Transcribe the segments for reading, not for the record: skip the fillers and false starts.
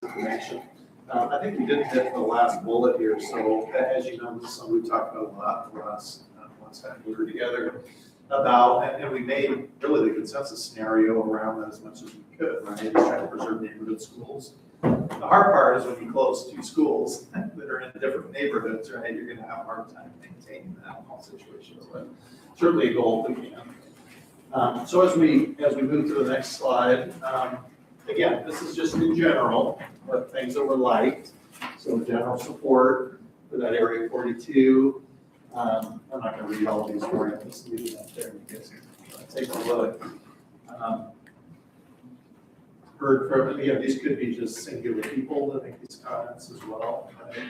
Information. I think we did hit the last bullet here, so as you know, this is something we've talked about a lot the last time we were together about, and we made really the consensus scenario around that as much as we could, right? Just trying to preserve neighborhood schools. The hard part is when you close two schools that are in different neighborhoods, right? You're gonna have a hard time maintaining that in all situations, but certainly a goal if we can. So as we move to the next slide, again, this is just in general, what things that were liked. So general support for that area 42. I'm not gonna read all of these for you, I'm just leaving it up there. You guys can take a look. Heard from, and again, these could be just singular people that make these comments as well, right?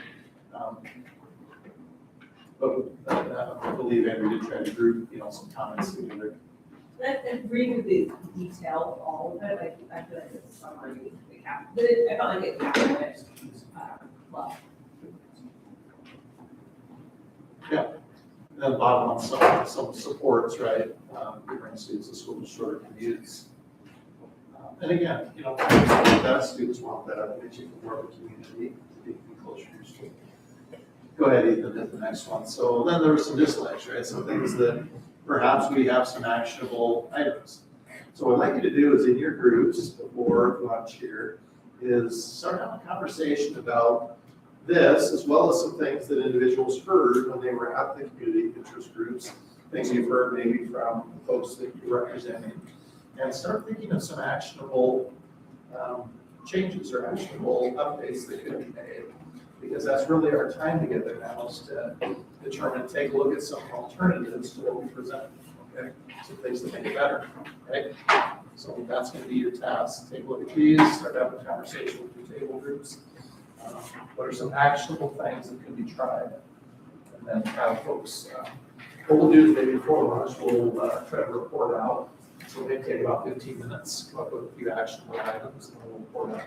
But I believe Andrew did try to group, some comments together. I agree with the detail of all of it. I feel like it's a summary. But I felt like it captured it well. Yeah. And then bottom on some supports, right? Different students at school with shorter commutes. And again, that students want that, makes you feel more of a community, to be closer to your school. Go ahead, Ethan, hit the next one. So then there were some dislikes, right? Some things that perhaps we have some actionable items. So what I'd like you to do is in your groups before lunch here is start having a conversation about this, as well as some things that individuals heard when they were at the community interest groups, things you've heard maybe from folks that you're representing, and start thinking of some actionable changes or actionable updates that could be made. Because that's really our time together now is to determine, take a look at some alternatives to what we present, okay? Some things to make it better, right? So that's gonna be your task. Take a look at these, start having a conversation with your table groups. What are some actionable things that can be tried? And then have folks, what we'll do is maybe before lunch, we'll try to report out. So it may take about 15 minutes, come up with a few actionable items, and we'll report out.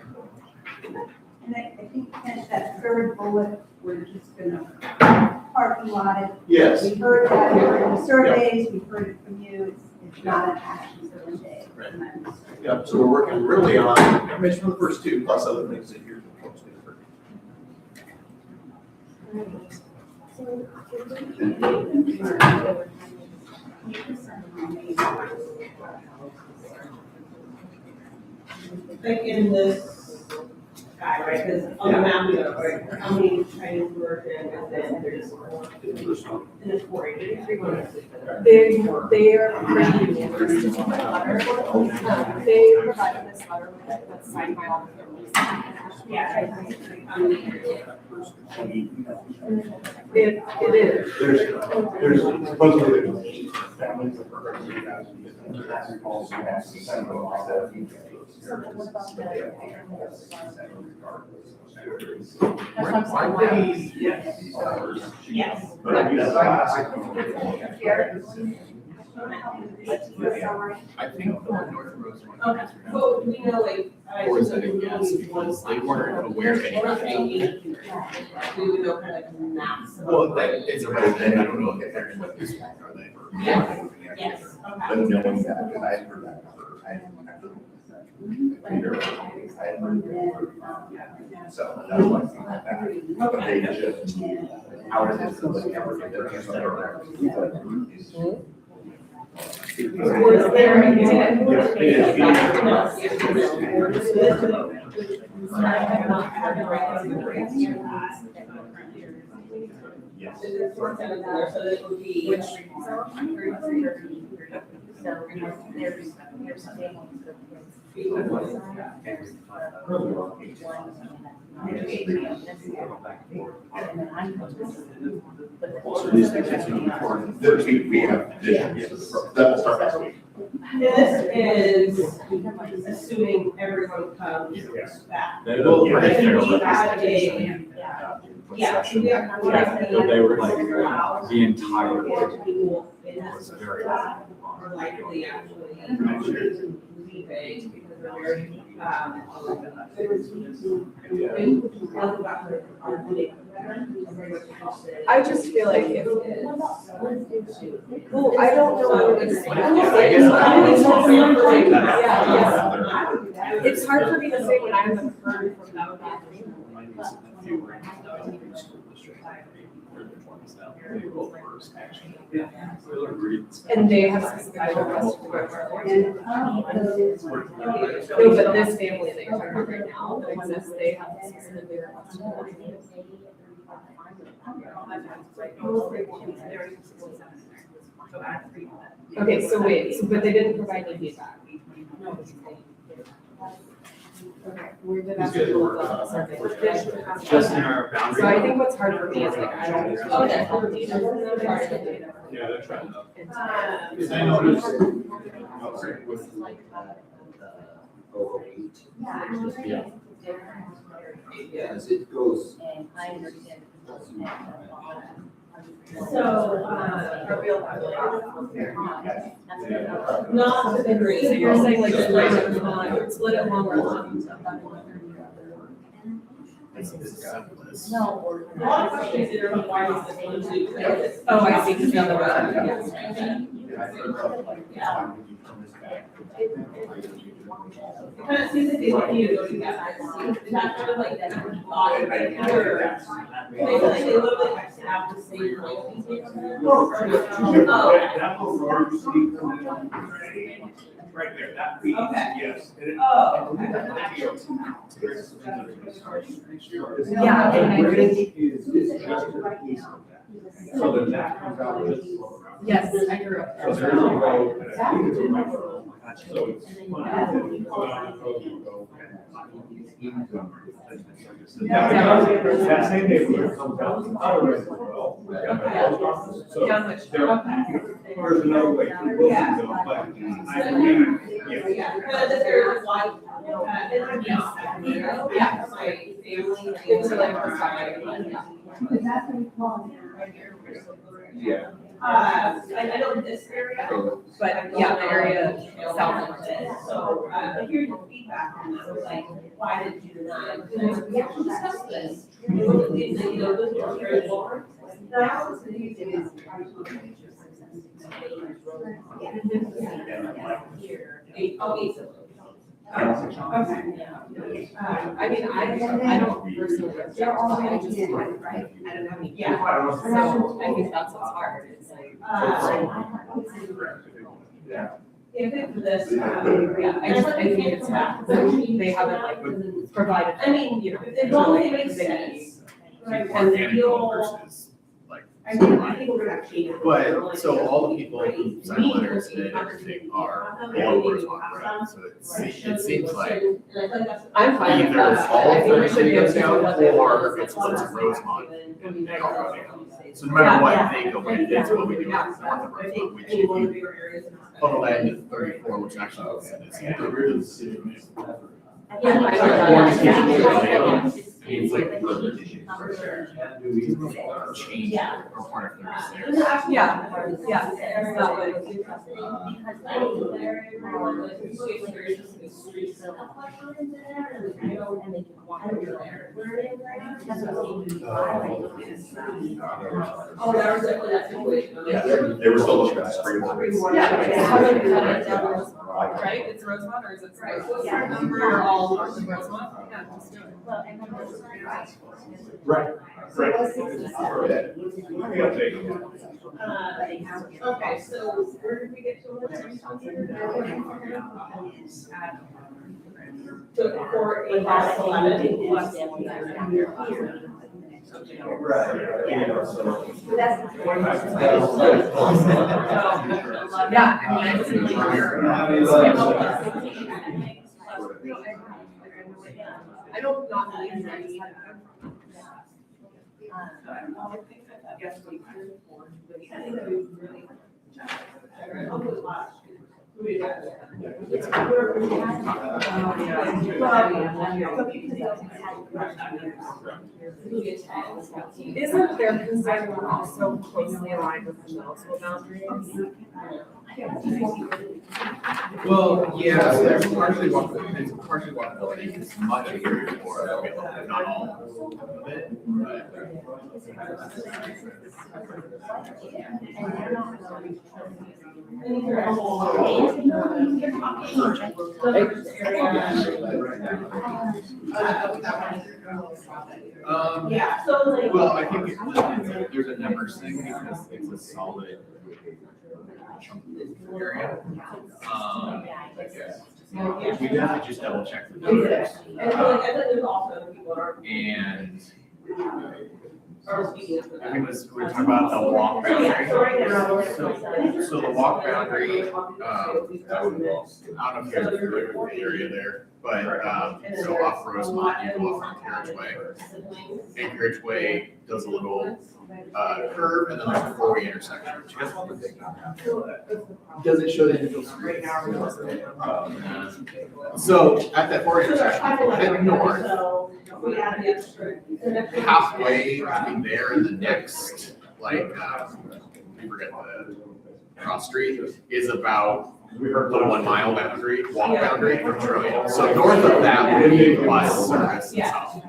And I think that third bullet, we're just gonna parking lot it. Yes. We heard that in the surveys, we've heard it from you, it's not an action survey. Right. Yep, so we're working really on information from the first two, plus other things that you're folks may have Like in this guy, right? Because on the map, we have, right, how many Chinese were in, and then there's four. And there's 480. They are pretty new. They provided this letter that's signed by all the families. Yeah. It is. There's supposedly families that are calls you have to send them like that. Yes. I think the North Rose one. Okay, but we know, like, Or is that a yes, because they weren't aware of anything. we would know kind of like maps. Well, that is a resident, I don't know if they're in what this are they? Yes. Yes, But okay. knowing that, because I had heard that number, I hadn't heard so that's why it's not that. But they just, how does it feel like ever get their hands on it? Was there a Yes. So that it would be. So these things are important. We have vision, that'll start next week. And this is assuming everyone comes back. Well, And right there. we had a, yeah, we have. They were like, Allow the entire for people in was this very. are likely actually leaving because they're very, I just feel like if, well, I don't know. It's hard for me to say when I haven't heard from them. And they have specific requests for it. No, but this family that you're talking about right now that exists, they have specific requests for it. Okay, so wait, so, but they didn't provide any feedback. Okay, where did that go? Just in our boundary. So I think what's hard for me is like, I don't. Oh, that's part of the data. Yeah, they're trying to. Because I noticed, oh, sorry, with Yeah. Yes, it goes. So, not to the degree. So you're saying like split it longer. No. A lot of questions that are why is this one too? Oh, I see, because the other one. It kind of seems like they want you to go together. Is that kind of like that thought? They feel like they literally have the same like. Right there, that piece, Okay. yes. And it- Oh, Yeah, and I agree. Is just a piece of that. So then that comes out with this. Yes, I grew up So there. there's a road, and I think it's a road. So it's. That same neighborhood comes out to our Linn-Wilsonville. So Down which. there's another way to Wilsonville, but yeah. yeah, because if there's like, yeah, my family. Into like perspective, yeah. Yeah. I know this area. But yeah, the area south of it. So, I hear your feedback on that, like, why did you deny? And we actually discussed this. We looked at these, and, you know, those are very large. Now, it's the use of I mean, I don't personally object, I just, I don't have any. Yeah. So I think that's what's hard, it's like. If it's this, Yeah, I think it's bad, they haven't like provided. I mean, you know. as long as it makes sense. Right, and they feel, Versus, like, I think we're gonna change it. But, so all the people who signed letters and everything are all Rosemont, right? So it seems like I'm fine with either that. all I think we three should city give goes people down, what they want. or it's what's in Rosemont, and they all go down. So no matter what, they go in, that's what we do north of Rosemont, which Any one of is the bigger areas. on the land of 34, which actually is. Yeah. It's like change or part of their stairs. Yeah, yeah, it's not like. Oh, that was definitely that situation. Yeah, they were still looking at spring. Yeah, how do we cut it down Rosemont, right? It's Rosemont or is it? Yeah. We're all north of Rosemont? Yeah, just do it. Right, right. Okay, so where did we get to? So for a class 11 plus. Yeah, I mean, I didn't I don't not believe that. We do that. Isn't their concern also closely aligned with the middle school boundaries? Well, yeah, so there's partially walkability, it's much easier for, not all of it, but. Yeah, so like. Well, I think there's a numbers thing because it's a solid chunk of area. We have to just double check the numbers. And so like, I think there's also people that are speaking of I think we're talking about the walk boundary. So right now. So the walk boundary, I don't know if you're familiar with the area there, but, so off Rosemont, you go off on Carriage Way. And Carriage Way does a little, curve, and then there's a four-way intersection. Does it show the individual streets? So at that four-way intersection, head north, So we add the extra. halfway between there and the next, like, I forget the cross street, is about the 1 mile boundary, walk boundary from Trillium. So north of that would be bus service and stuff.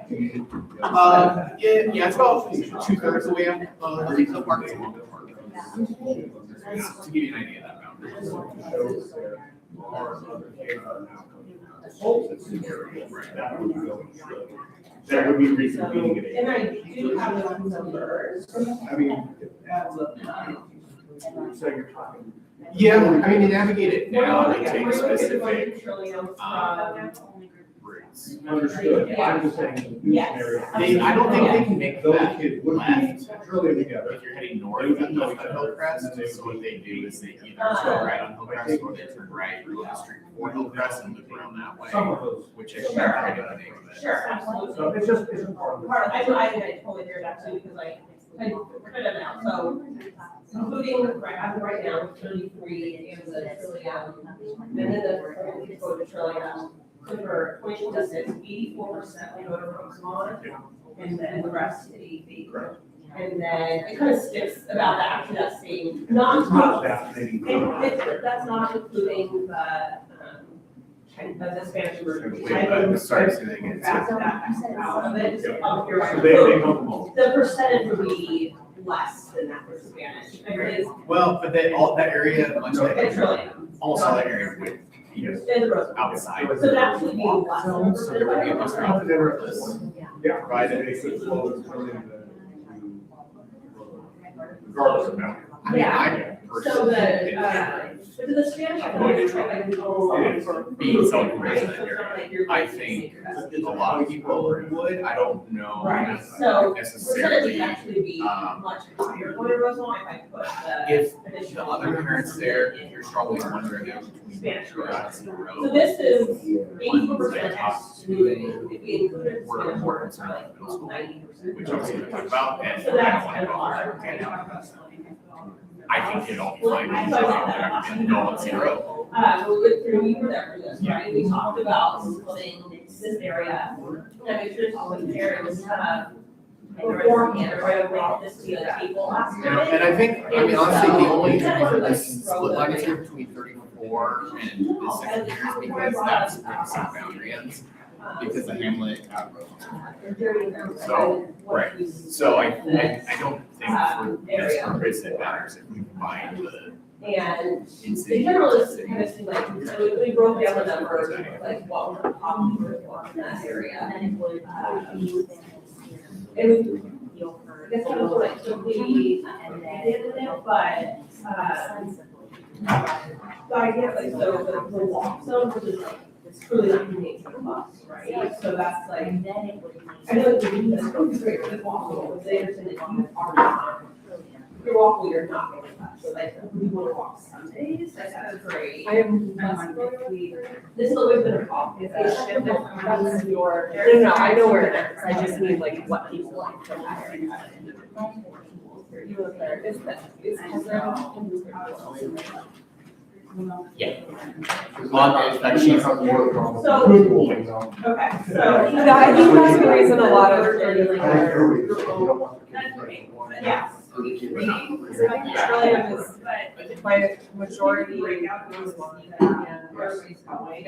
Yeah, it's about 2/3 of the way up, the retail park is a little bit farther. To give you an idea of that boundary. That would be reconvening it. And I do have those numbers. I mean, it adds up. So you're talking. Yeah, I mean, to navigate it now, they take specific, routes. Understood, I'm just saying. I don't think they can make Those that kids would left. be drilling together. If you're heading north and going to Hillcrest, so what they do is they either turn right on Hillcrest or they turn right on the street before Hillcrest and loop around that way, Some of those. which I can't think of the name of it. Sure, absolutely. So it's just, it's a part of it. I totally hear that too, because I put it out, so including, right now, 33 and the Trillium, and then the go to Trillium. So for 2026, 84% will go to Rosemont, and then the rest to EV. And then it kind of sticks about that after that same, It's not not, fascinating. that's not including the Spanish version. Wait, sorry, say that again. Back that out of it, just up here. So they come from all. The percentage would be less than that for Spanish. I mean, it's Well, but that area, much like, a trillion. almost all that area would be It's Rosemont. outside. So it actually be less than a So there would be a percentage. bus route regardless. Yeah, provided it could flow and turn into. Regardless of boundary. I mean, I So personally, but the Spanish. I'm going to try. being self-resident here, I think a lot of people would, I don't know Right, so necessarily, percentage would actually be much higher for Rosemont if I put the. if the additional- other parents there, if you're strongly wondering between Spanish. Rosemont and So Road, this is 84% excluding, if we included We're Spanish, more it's like 90%. which I was gonna talk about, and So I that's don't kind of want our. to go there. I think it'd all be fine, and go on zero. We went through, we were there for this, right? We talked about splitting this area. And make sure it's all in there, beforehand, right, we brought this to the table last night. And I think, I mean, honestly, the only reason for this split line is here between 34 and the second year is because that's where the same boundary ends, because the hamlet outgrows. So, right, so I don't think for this purpose it matters if we combine the And in-city. they generally just kind of seem like, so we broke down the numbers, like what we're talking about in that area. And we, I guess I was like, so we did it, but, the idea, like, so the walk zone, which is like, it's truly like unique to the bus, right? So that's like, I know the it's great for the walkable, but they understand that you are not, you're walkable, you're not going to touch. So like, we want to walk Sundays, like, that's great. I am. This has always been a problem, is that shift from your. No, I know where it is, I just need like what people like from that area. You live there, is that, is there? On, in fact, she's So, okay, so. Yeah, I think that's the reason a lot of. Yes. Trillium is by majority. and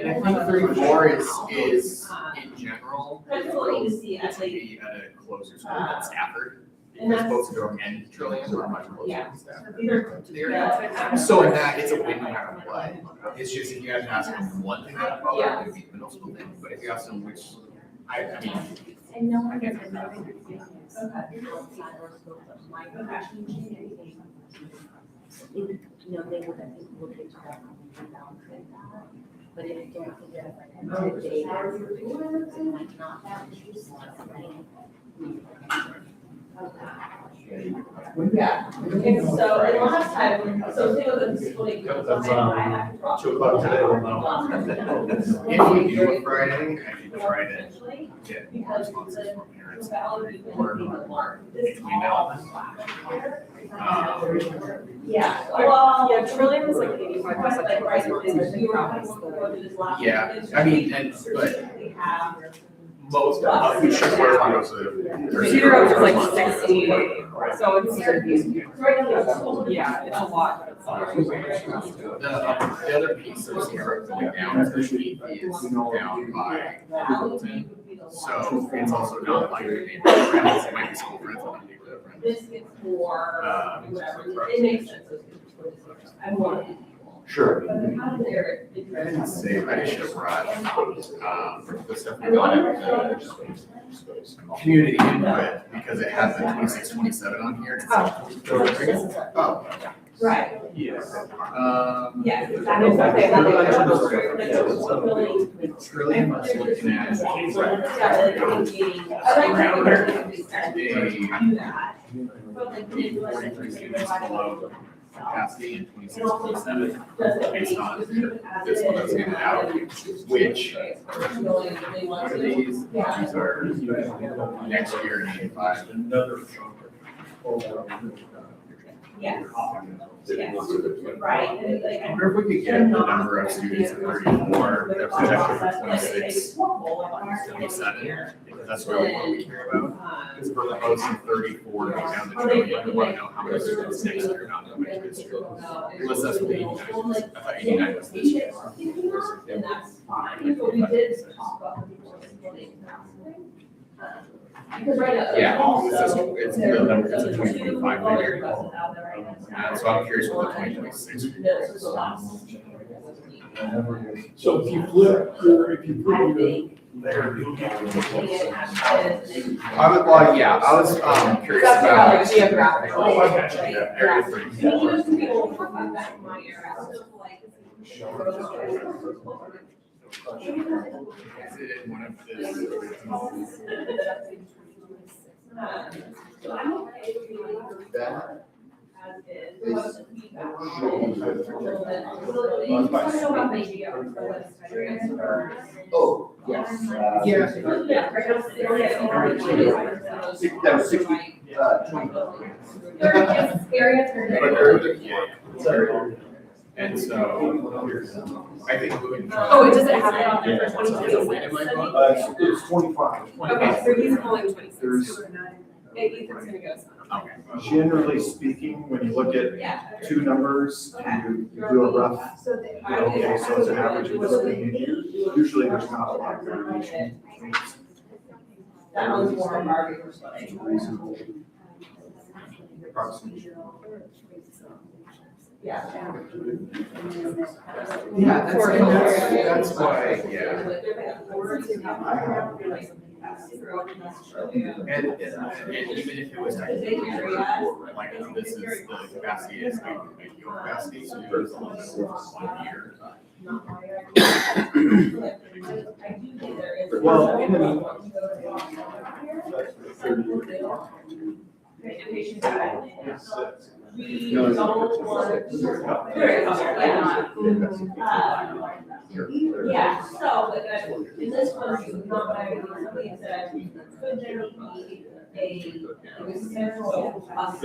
I think 34 is in general, That's what you see, it's actually. be at a closer school than Stafford. Because both Durham and Trillium are much closer Yeah. than Stafford. Either. To the area. So in that, it's a win no matter what. It's just if you guys ask them one thing about it, it would be the middle school thing. But if you ask them which, I mean, And no one has been. You know, they would, I think, look at that. But if you don't forget, like, today, like, not that. Yeah, and so, and last time, so think of the splitting. That's, 2:00 today, we'll know. if we do a Friday, I think Friday, get more Because responses the from parents. value. Or between now and then. Yeah, well. Yeah, Trillium is like 85% Like, right, responses. you were kind of going to this last. Yeah, I mean, and, but We have. most of, we should wear one so. Zero is like 60, so it's, yeah, it's a lot. The other piece of zero going down, especially is down by Littleton. So it's also not like your neighborhood friends, it might be school friends, but not neighborhood friends. This gets more, whatever, it makes sense. I want people. Sure. But how do they? I didn't say, I just should have brought, the stuff we got at the community input, because it has the 26, 27 on here. Oh. Right. Yes. Yes. Trillium is looking at maybe 43 students below capacity in 26, 27, based on this one that's getting out, which are these are next year in 85. Yes. Yes. Right. And like, I wonder if we could get the number of students at 34 that projected for 26, 27, because that's really what we care about. Because we're proposing 34 to go down to Trillium, we want to know how many students next year, not how many kids. Unless that's what 89 is. I thought 89 was this year. and that's fine, but we did talk about because right now. Yeah, Also, it's there- the number, it's a there's 2025 two other figure. buses out there right now. So I'm curious what the 2026 figure This is is. the last. So if you flip your, There, you'll get. I would like, yeah, I was curious That's about. like geographic. Oh, I got you. Yeah, area And 34. you used to be able to put that back in my era, so like. Is it one of the original? That? Oh, yes. Yeah. That was 60, 20. And so, I think moving. Oh, it doesn't have it on there for It's a win in my 2026. book. it's 25. Okay, so he's calling 26. There's, Ethan's gonna go. Okay. generally speaking, when you look at two numbers and you do a rough, okay, so it's an average of this many years, usually there's not a lot of variation. That one's more of our It's reasonable approximation. Yeah. Yeah, that's why, yeah. And even if it was technically, like, this is the capacity is ideal capacity, so there's a little bit over 1 year. Well, in the We don't want. Yeah, so, but in this one, not having somebody said, could there be They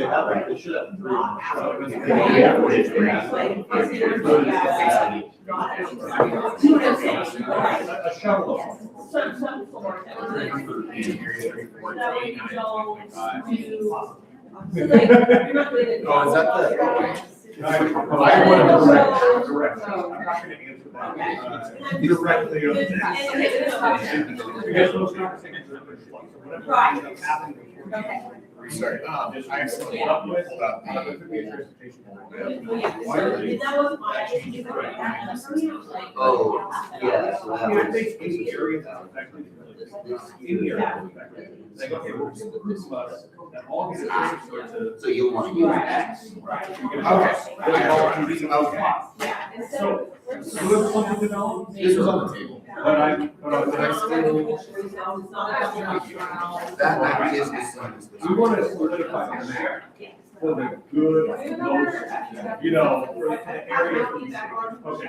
have, they should have three. A shuttle. Some sort that was Oh, is that the? I want to direct. I'm not going to answer that. Directly. Because those conversations are pretty fun. So whatever Right. ends up happening before you- Sorry, I accidentally pulled up Oh, yeah, so that Yeah, I was. think any area that's affected, any area that's affected, like, okay, we're just gonna put this bus, and all these areas start to. So you want to use X. So, so there's something developed. This was on the table. But I still, That is the same. we want to solidify the map for the good, most, you know, for the area. Okay. All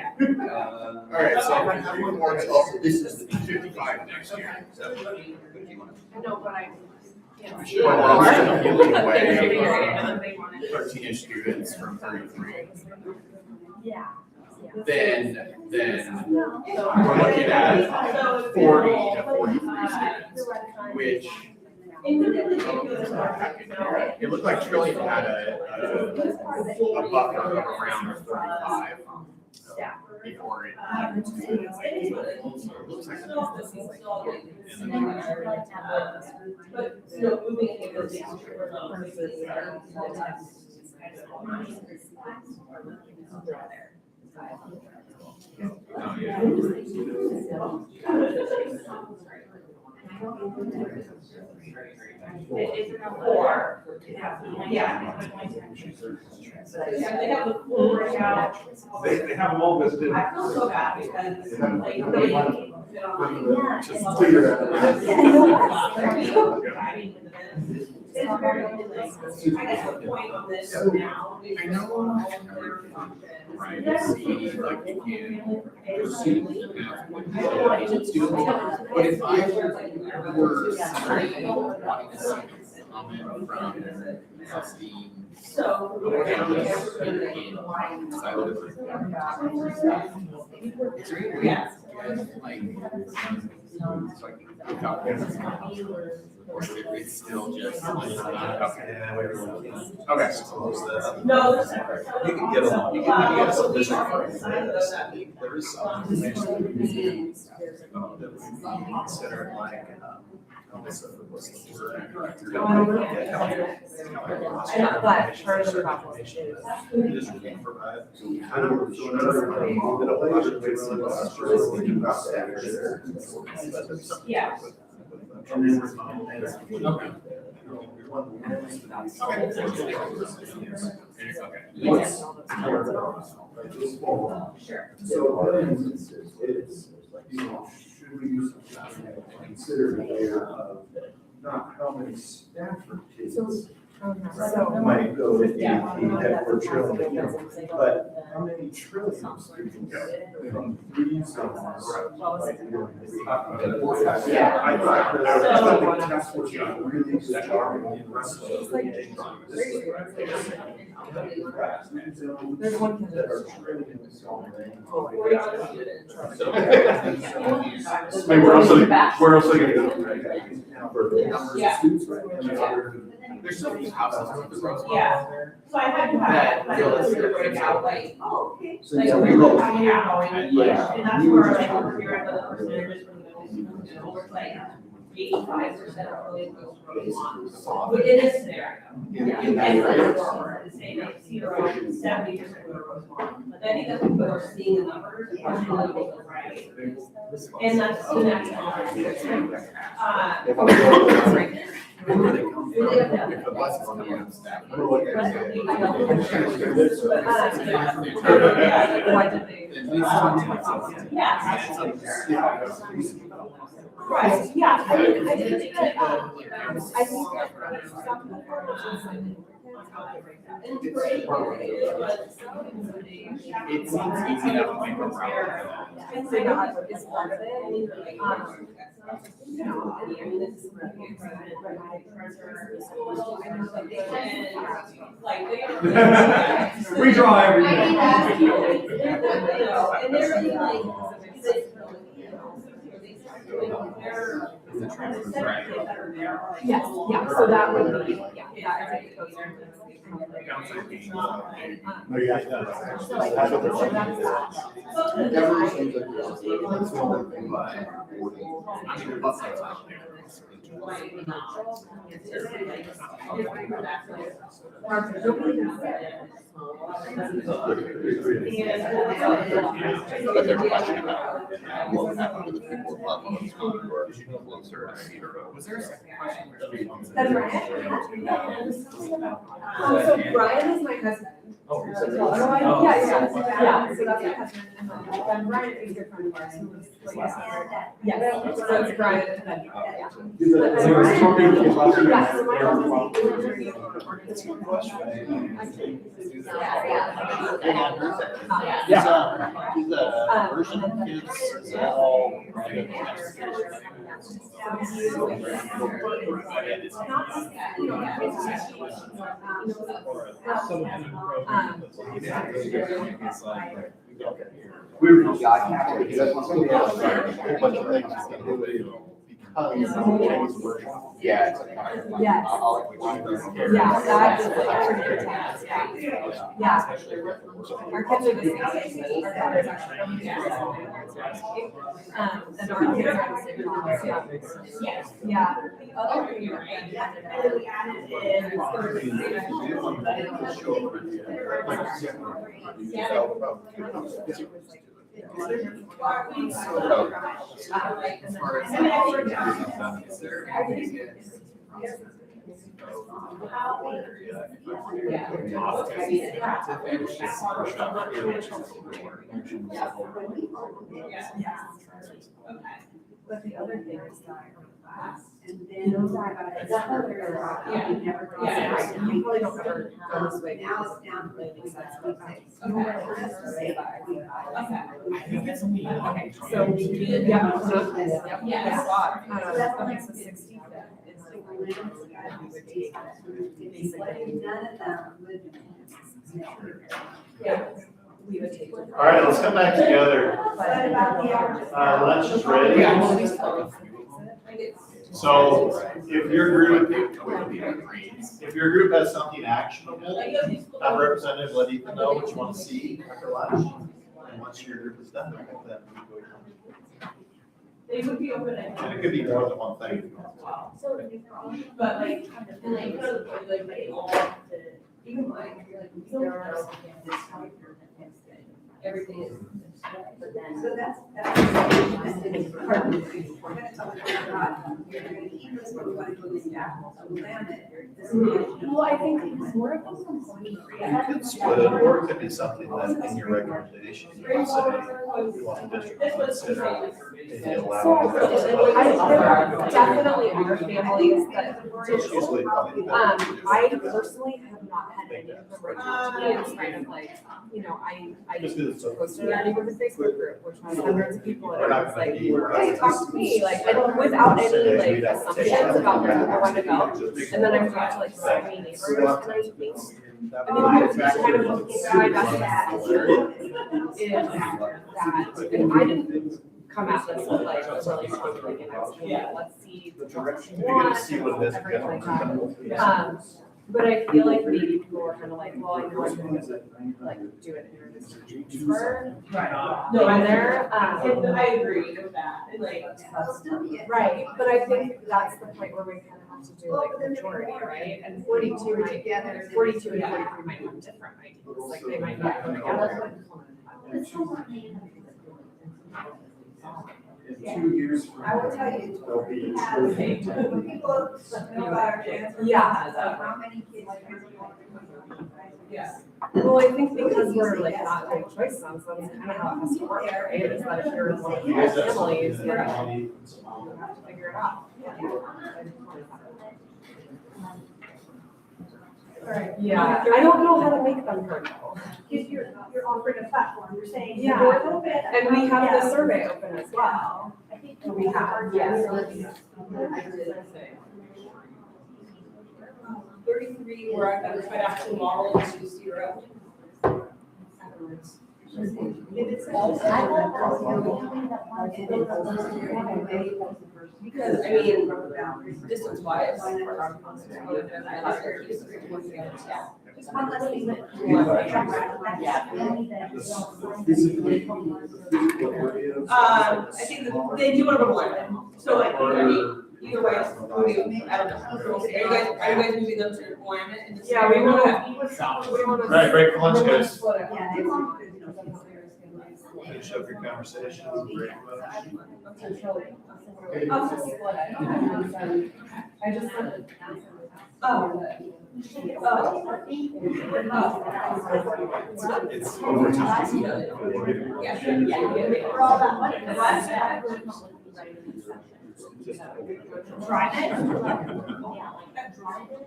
right, so I have one more. Also, this is the 55 next year. No, but I. Well, we're also giving away 13-ish students from 33. Yeah. Then we're looking at 40 to 43 students, which it looked like Trillium had a buffer of around 45 before it. But, you know, moving into those things. Four. Yeah. They have the full workout. They have them all listed. I feel so bad because like Just figure it out. it's very like, I guess the point of this now is I know. Right, see, like, you can see students, but if I were wanting to see comment from Justine, so. Yes. It's still just. Okay. No, they're separate. You can get them, you can get some business. There is some information. That would be considered like, what's the word? But part of the problem is. This would provide. I know, so another, Yeah. Yes. Sure. So then it's, you know, should we use consider the layer of not how many Stafford kids might go to AP that we're trillion, but how many trillions do you go from 3 zones? Yeah, I thought the task force did a really good job in wrestling. There's one that are trillions going. I mean, where else are they gonna go? Now for the numbers of students, right? There's so many houses on the road. Yeah. So I had to have like a clear breakout, like, Oh, okay. like where you're coming and going, yeah, and that's where like over here, I put the percentages from those, you know, it's like 85% of really goes from within this scenario. You can go forward and say like 70% of the Rosemont, but then because people are seeing the numbers, it's really looking right. And that's the next one. If the bus is coming up, staff. Right, yeah, I did think that, I think and it's great, but It seems easy enough to make a route. I know it's part of it. know, I mean, this is what the excitement, right, treasurer, school, I know that they Like, they. We draw every I day. need that. You know, and they're really like, they're. Is the transfer right? yes, yeah, so that would be, yeah, that is a poster. Downside being, Oh, yeah, it does. That's what they're saying. Never seems like that's the only thing. I mean, the plus side's out there. But their question about what happened to the people above us who were closer to zero. Was there a second question? That's right. So Brian is my husband. Oh, Yeah, yeah, so that's my husband, and then Brian is a good friend of ours, who was like, yes, so that's Brian, and then, yeah. They were talking about the- Yeah, so my husband is He's a version of kids, is that all? We were. Yeah, I can't, because that's what's going to happen. A whole bunch of things that's going to do. Because of the Chinese version. Yeah. It's like, Yes. I'll Yeah, that is like pretty intense, yeah. Our kids are the same age. Our daughter's actually. And our kids are the same class, yeah. Yeah. The other thing that we added Is there anything? But the other thing is that and then those are you probably don't ever go this way. Now it's down. I think it's only. Okay, so, yeah. Yes. So that makes the 65th is like we would take basically. Yeah, we would take. All right, let's come back together. Lunch is ready. So if your group has something actionable, have Representative let Ethan know what you want to see after lunch. And once your group is done, then we go. They would be open And it could be more than one thing. but like, and like they all have to, even like, there are everything is. But then. So that's. We're gonna talk about, you're gonna keep this, but we want to go this down, so we'll land it. Well, I think it's more of a component. You could split it, or it could be something that in your recommendation, you would say, we want the district to consider maybe allowing. There definitely are families that It's usually probably better. I personally have not had any of them reach out to me. It's kind of like, you know, I Just 'cause it's so. posted our neighborhood Facebook group, which has hundreds of people, We're and not it's gonna like, be- we're not hey, gonna talk to me, like, and without any like assumptions about where people want to go. And then I talked to like so many neighbors, and I think, I mean, I was kind of looking at my best bet is that, and I didn't come at this with like a really strong thing, and I was like, let's see the direction you You're want, gonna see what it is. everything like that. But I feel like maybe people were kind of like, well, I know I'm gonna like do it in this transfer. Right. No, I'm there, I agree with that, and like. right, but I think that's the point where we kind of have to do like the majority, right? And 42 and 43 might have different ideas, like they might not come together. In 2 years from I will now, tell you, there'll be. when people know about our transfer. Yeah. How many kids? Yes. Well, I think because we're like not big choice zones, so that's kind of how it has to work, right? Is that if you're one of You guys the have something families, that you're you gonna need? have to figure it out. Yeah, I don't know how to make them heard though. If you're offering a platform, you're saying the Yeah. door's open. And we have Yeah. the survey open as well. I think We have, yes. 33, we're at the reduction model to 0. Because, I mean, distance wise. Just one less thing that. I think that they do want to blend. So I think, I mean, either way, I don't know. Are you guys moving them to Willamette? And just- Yeah, we wanna. Right, break for lunch, guys. Split it. Yeah, they want. Finish up your conversation, break for lunch. I'll just split it. I just sent it. It's overtime. For all that money. Drive it.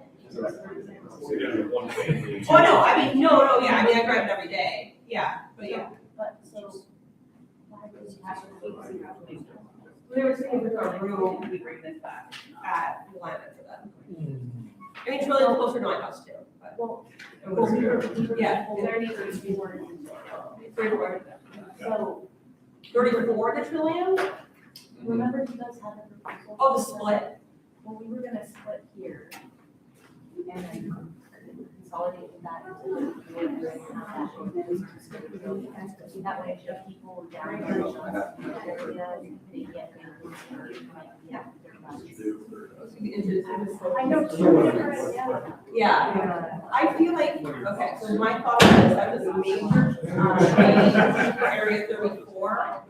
Oh, no, I mean, no, yeah, I mean, I drive it every day, yeah, but yeah. We were saying with our room, we bring this back at Willamette for them. I mean, it's really closer to my house too, but. Yeah. There needs to be more. 34. So, 34 to Trillium? remember you guys had the proposal? Oh, the split? Well, we were gonna split here. And then consolidate that into that way, if people down there, they get. I know. Yeah, I feel like, okay, so my thought was that was a major, change for Area 34.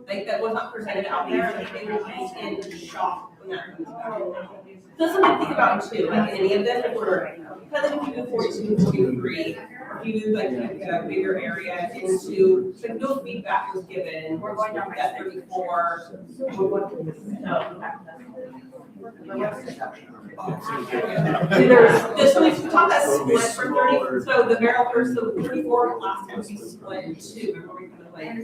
Like, that was not presented out there, like, they would be in shock when that comes out. So something to think about too, like, in any of this, if we're, because if you do 42, 43, or if you like, a bigger area into, like, no feedback was given, we're going down that 34. So we talked that split for 30, so the barrel first, so 34 last time we split two, remember we kind of like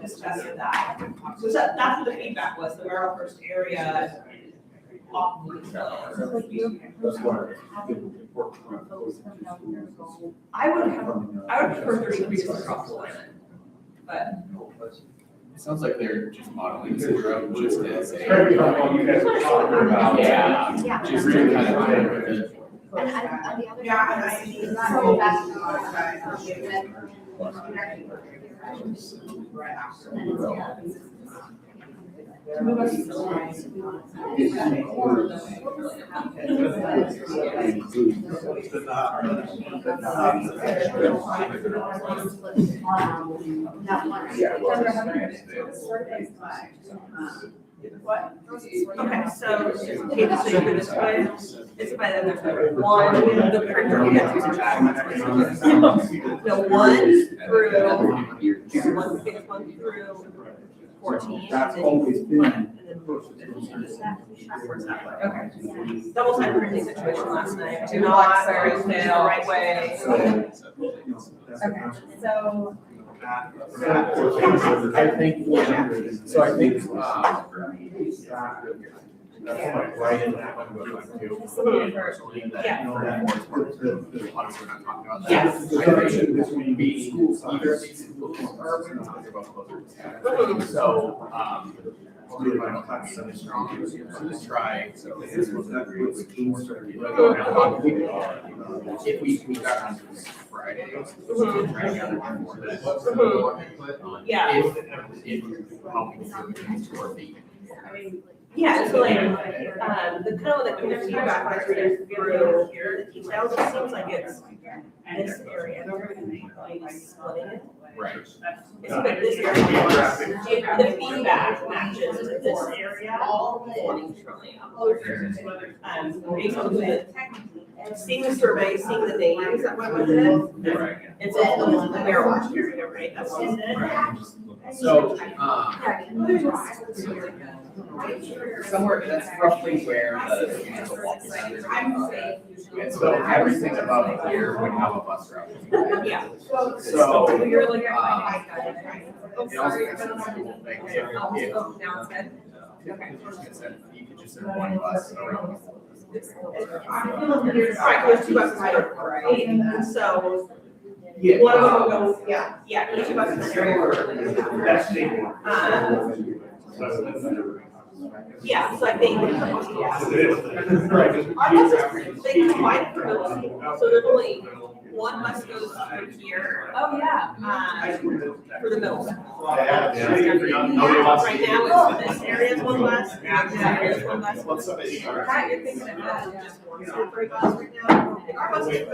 discussed that. So that's what the feedback was, the barrel first area off the I would prefer 33 just across the line, but. It sounds like they're just modeling zero, just as a. You guys are talking about. Yeah, just to kind of. What? Okay, so Kate, so you this way, it's by the one, the printer we have to check. The one through 14. That's always been. Okay. Double time printing situation last night. Do not very the right way. Okay, so. I think, so I think, That's right in that one goes like two. Yeah. Obviously, we're not talking about that. Yes. The connection between Be school size. either of these schools are they're both closer. So, I don't have so strong, so let's try, so this was that group with teams. If we got on Friday, try to gather more that. Yeah. If helping to or be. Yeah, so like, the kind of the community feedback I was reading through here, the details, it seems like it's this area, they're gonna be like splitting it. Right. It seems like this area, the feedback matches to this area, all 40 trillion. Based on seeing the survey, seeing the names, that went with it. Right. It's all the marijuana area, right? That's what it. So, Somewhere, that's roughly where the financial walk is. And so everything above here would have a bus route. Yeah. So, You're like, it also sorry. makes sense to like, if, Now it's good. you could just send one bus around. There's two buses per, right? And so Yeah. one of them will go, yeah, there's two buses per. Yeah, so I think, our buses, they combine for middle school, so there's only one bus goes through here, Oh, yeah. for the middle school. Yeah. Right now, it's this area is one bus, and this area is one bus. What's up, HR? Pat, you're thinking of that, just one separate bus right now. Our bus is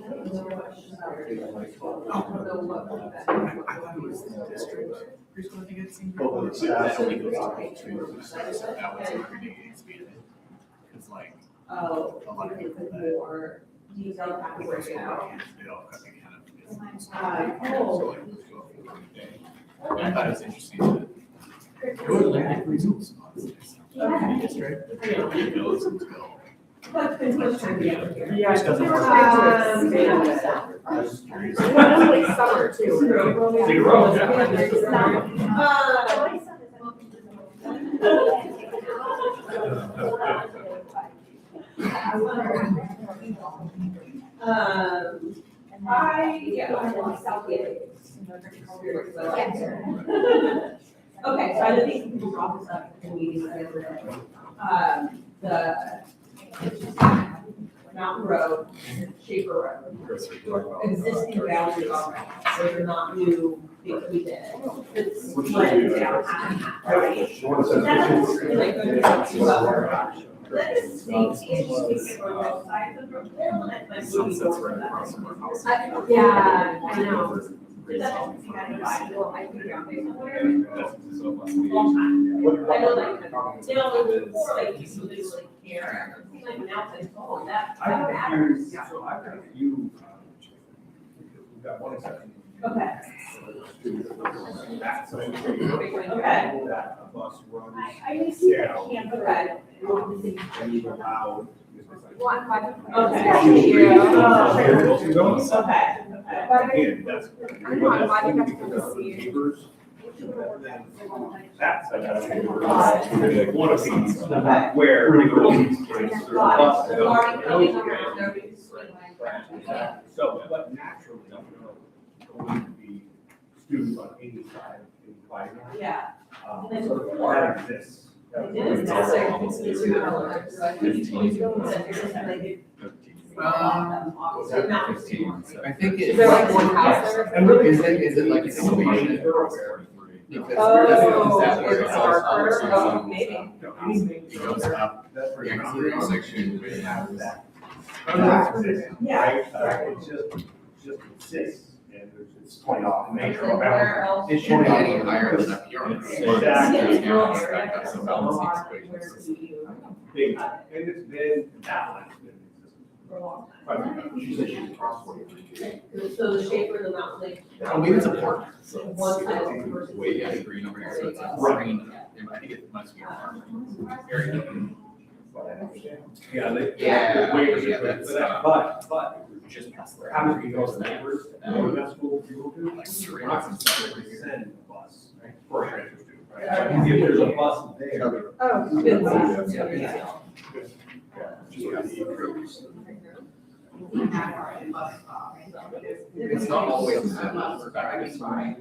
I thought it was the district preschool, I think I'd seen. Well, the staff- That only goes up to, so that was already expanded. Cause like, Oh, a lot of people that. more detailed They all kind of is. So like, go for the day. And I thought it was interesting that. It was like the preschools. In the district, they don't really know until. Yeah. Just doesn't work. I was just curious. Like summer too. Zero, Okay, so I think we brought this up in meetings the other day. The Mountain Road, Shaper Road, existing boundaries already, so they're not new, things we did. It's like down half and half, right? So that's like good to us. That is safety issues for both sides of the road, and like moving Sunsets forward. right across from our house. Yeah, I know. Well, I think you're on Facebook. That's so funny. Long time. I know like, they don't, before like, people didn't really care. It seems like now it's like, oh, that matters. So I've got a few, we've got one exception. Okay. That, so Okay. that a bus runs I used to down can't, okay. and you allow. Okay. Okay. Okay. Again, that's. I know, I'm glad you got to come to see. Neighbors. That's, I got one of these, where the girls. Already coming around, nobody's swinging. So, but naturally, going to be students on any side of the dividing line. Yeah. So that exists. It is, that's like, it's two hours, so I think it's 22. I think Is there like one house there? And really, Is it like a situation? Because Oh, that where it's it's darker, also- oh, maybe. It goes up, That's where the you're exterior not- section with. Yeah. Right, it just exists, and it's pointing off nature of Where boundaries. else? It shouldn't be any higher than up here. Exactly. That's the balancing Where equation. do you? Big, and it's been, that one's been in existence. For a long Quite a bit. She said she's across 43. So the shape of the mountain lake. Oh, maybe it's a park. So it's One side versus. way down green over here, so it's a Right. green. I think it must be a park area. Yeah, they. Yeah, Waivers yeah, are good that's, for that, but Just past there. how many of those neighbors, that school, you will do? Like We're surrounds not and gonna stuff. send a bus, right, for a transfer student, right? If there's a bus there. Oh, good. Yeah. It's not all the way up to the back. It's fine.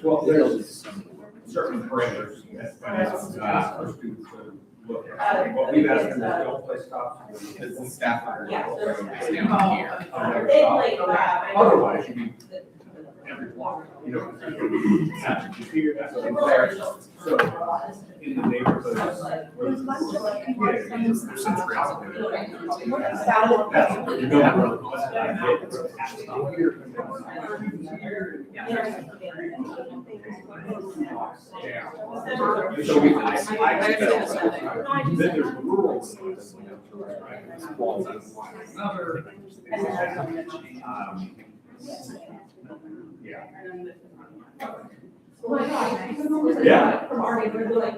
Well, there's certain parameters that, for students to look at. What we've asked them is don't play stops. Because the staff are Yeah, so it's- it's down here. They like, Otherwise, you'd be every block, you know. You figure that's what I'm there. So, in the neighborhoods. where There's there's- much like- Yeah, There's some trails up there. that's- you know, that road was- Yeah. So we, I then there's rural ones, right? Walls on one another. Yeah. Oh my God. Yeah. From our neighborhood, they're like.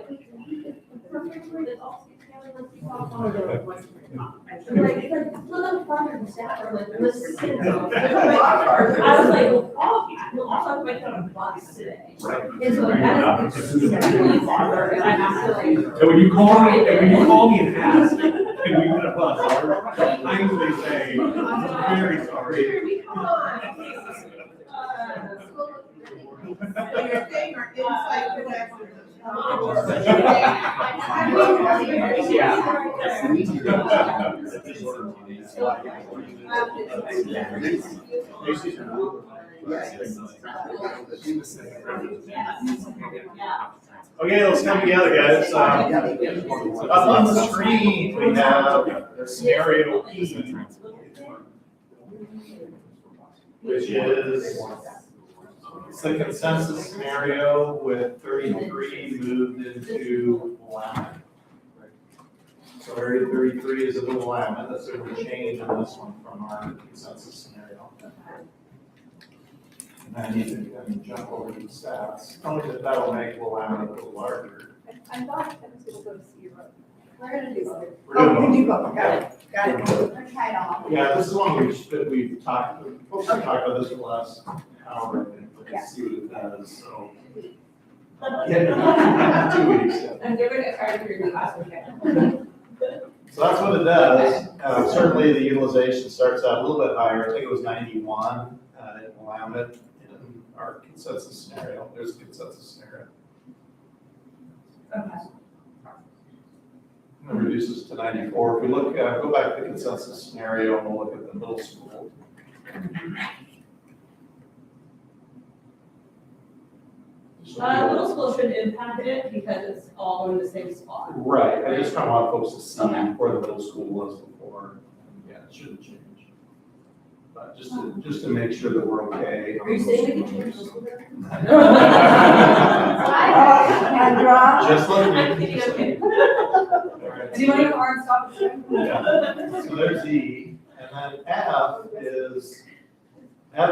I was like, well, oh, also I went on a bus today. Right. And so that is really farther, and I have to like. And when you call me and ask, can we get a bus? I usually say, I'm very sorry. Here, come on. Okay, let's come together, guys. Up on the screen, we have the scenario E. which is, it's the consensus scenario with 33 moved into Willamette. So area 33 is a little Willamette, that's a little change in this one from our consensus scenario. And then you can jump over to the stats, only that will make Willamette a little larger. I thought that was gonna go to Cedar Road. We're gonna do both. We're doing both. We do both, got it, got it. We're gonna try it all. Yeah, this is one that we've talked, folks have talked about this for the last hour, I think, let's see what it does, so. Yeah, 2 weeks, yeah. And they're gonna try to do last weekend. So that's what it does. Certainly the utilization starts out a little bit higher. I think it was 91 in Willamette in our consensus scenario. There's a consensus scenario. Okay. And it reduces to 94. If we look, go back to the consensus scenario and we'll look at the middle school. Middle school should impact it because it's all in the same spot. Right, I just kind of want folks to see where the middle school was before. Yeah, it shouldn't change. But just to make sure that we're okay. Are you saying we can change the school? Just like I'm me. kidding, okay. Do you want to go hard stop? Yeah. So there's E, and then F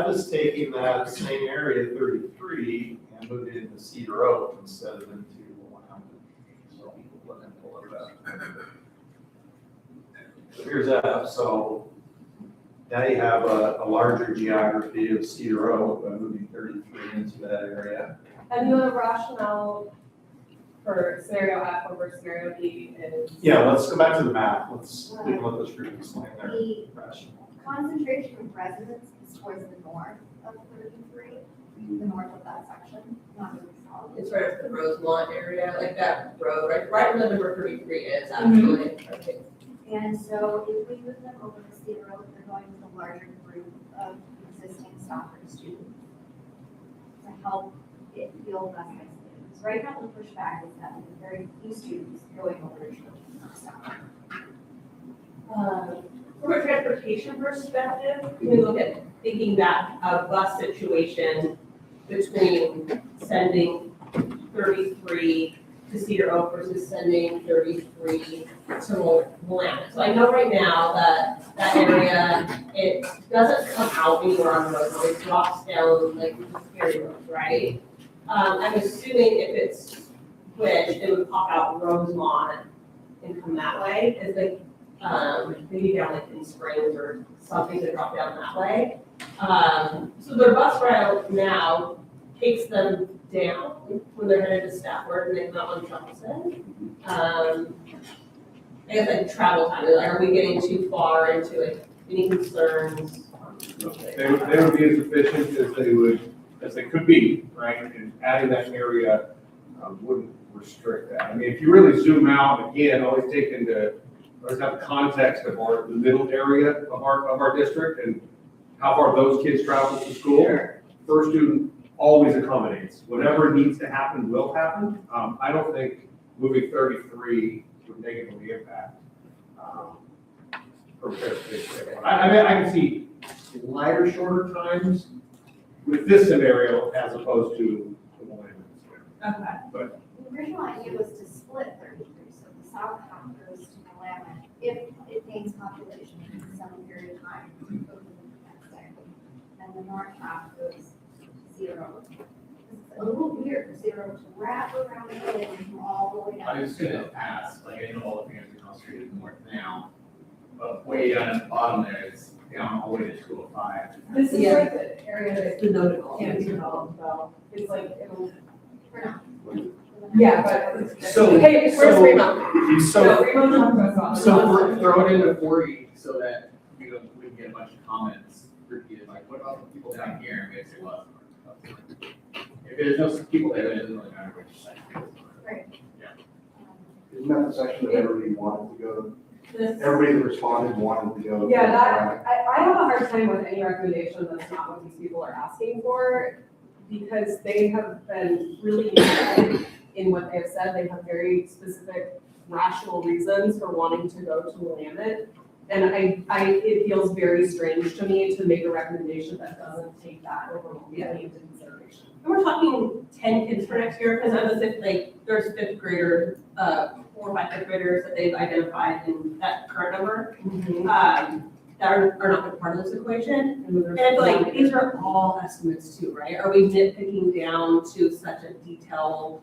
is taking that same area, 33, and moving it into Cedar Oak instead of into Willamette. So let him pull it up. So here's F, so now you have a larger geography of Cedar Oak by moving 33 into that area. And the rationale for scenario F over scenario B is? Yeah, let's go back to the map. We can let this group explain their The rationale. concentration of residents is towards the north of 33, the north of that section, not really south. It's right up the Rosemont area, like that road, right where number 33 is actually. Okay. And so if we move them over to Cedar Road, they're going with a larger group of existing Stockford students to help it feel less isolated. Because right now the pushback is that there's very few students going over to Stockford. From a transportation perspective, we look at thinking that a bus situation between sending 33 to Cedar Oak versus sending 33 to Willamette. So I know right now that that area, it doesn't come out anywhere on the road, it drops down like the Ferry Road, right? I'm assuming if it's switched, it would pop out Rosemont and come that way, is like, maybe down like in Springs or something to drop down that way. So their bus route now takes them down when they're headed to Stafford and they come out on Johnson. I guess like travel time, like, are we getting too far into it? Any concerns? They would be as efficient as they could be, right? And adding that area wouldn't restrict that. I mean, if you really zoom out, again, always have context of the middle area of our district and how far those kids travel to school. Sure. First student always accommodates. Whatever needs to happen will happen. I don't think moving 33 would negatively impact. I mean, I can see lighter, shorter times with this scenario as opposed to the Willamette scenario. Okay. The original idea was to split 33, so the south half goes to Willamette if it gains population in some period of time over the next decade. And the north half goes to Cedar Oak. It's a little weird for Cedar Oak to wrap around the hill and come all the way down. I was gonna ask, like, I know all the fans across the street is north now, but way down at the bottom there is down all the way to 205. This is Yeah. like the area that The notable. can't be developed though. It's like, it'll, For now. yeah, but. So- Hey, where's Fremont? So, Fremont's not going on. so throw it into 40 so that we can get a bunch of comments repeated, like, what about the people down here? And we say, well, if there's no people there, it doesn't really matter which side. Right. Isn't that the section that everybody wanted to go? This- Everybody that responded wanted to go. Yeah, I have a hard time with any recommendation that's not what these people are asking for, because they have been really united in what they have said. They have very specific rational reasons for wanting to go to Willamette. And it feels very strange to me to make a recommendation that doesn't take that overwhelmingly into consideration. And we're talking 10 kids for next year, because I was like, there's fifth graders, 4 or 5 fifth graders that they've identified in that current number, that are not part of this equation. And I feel like these are all estimates too, right? Are we nitpicking down to such a detailed?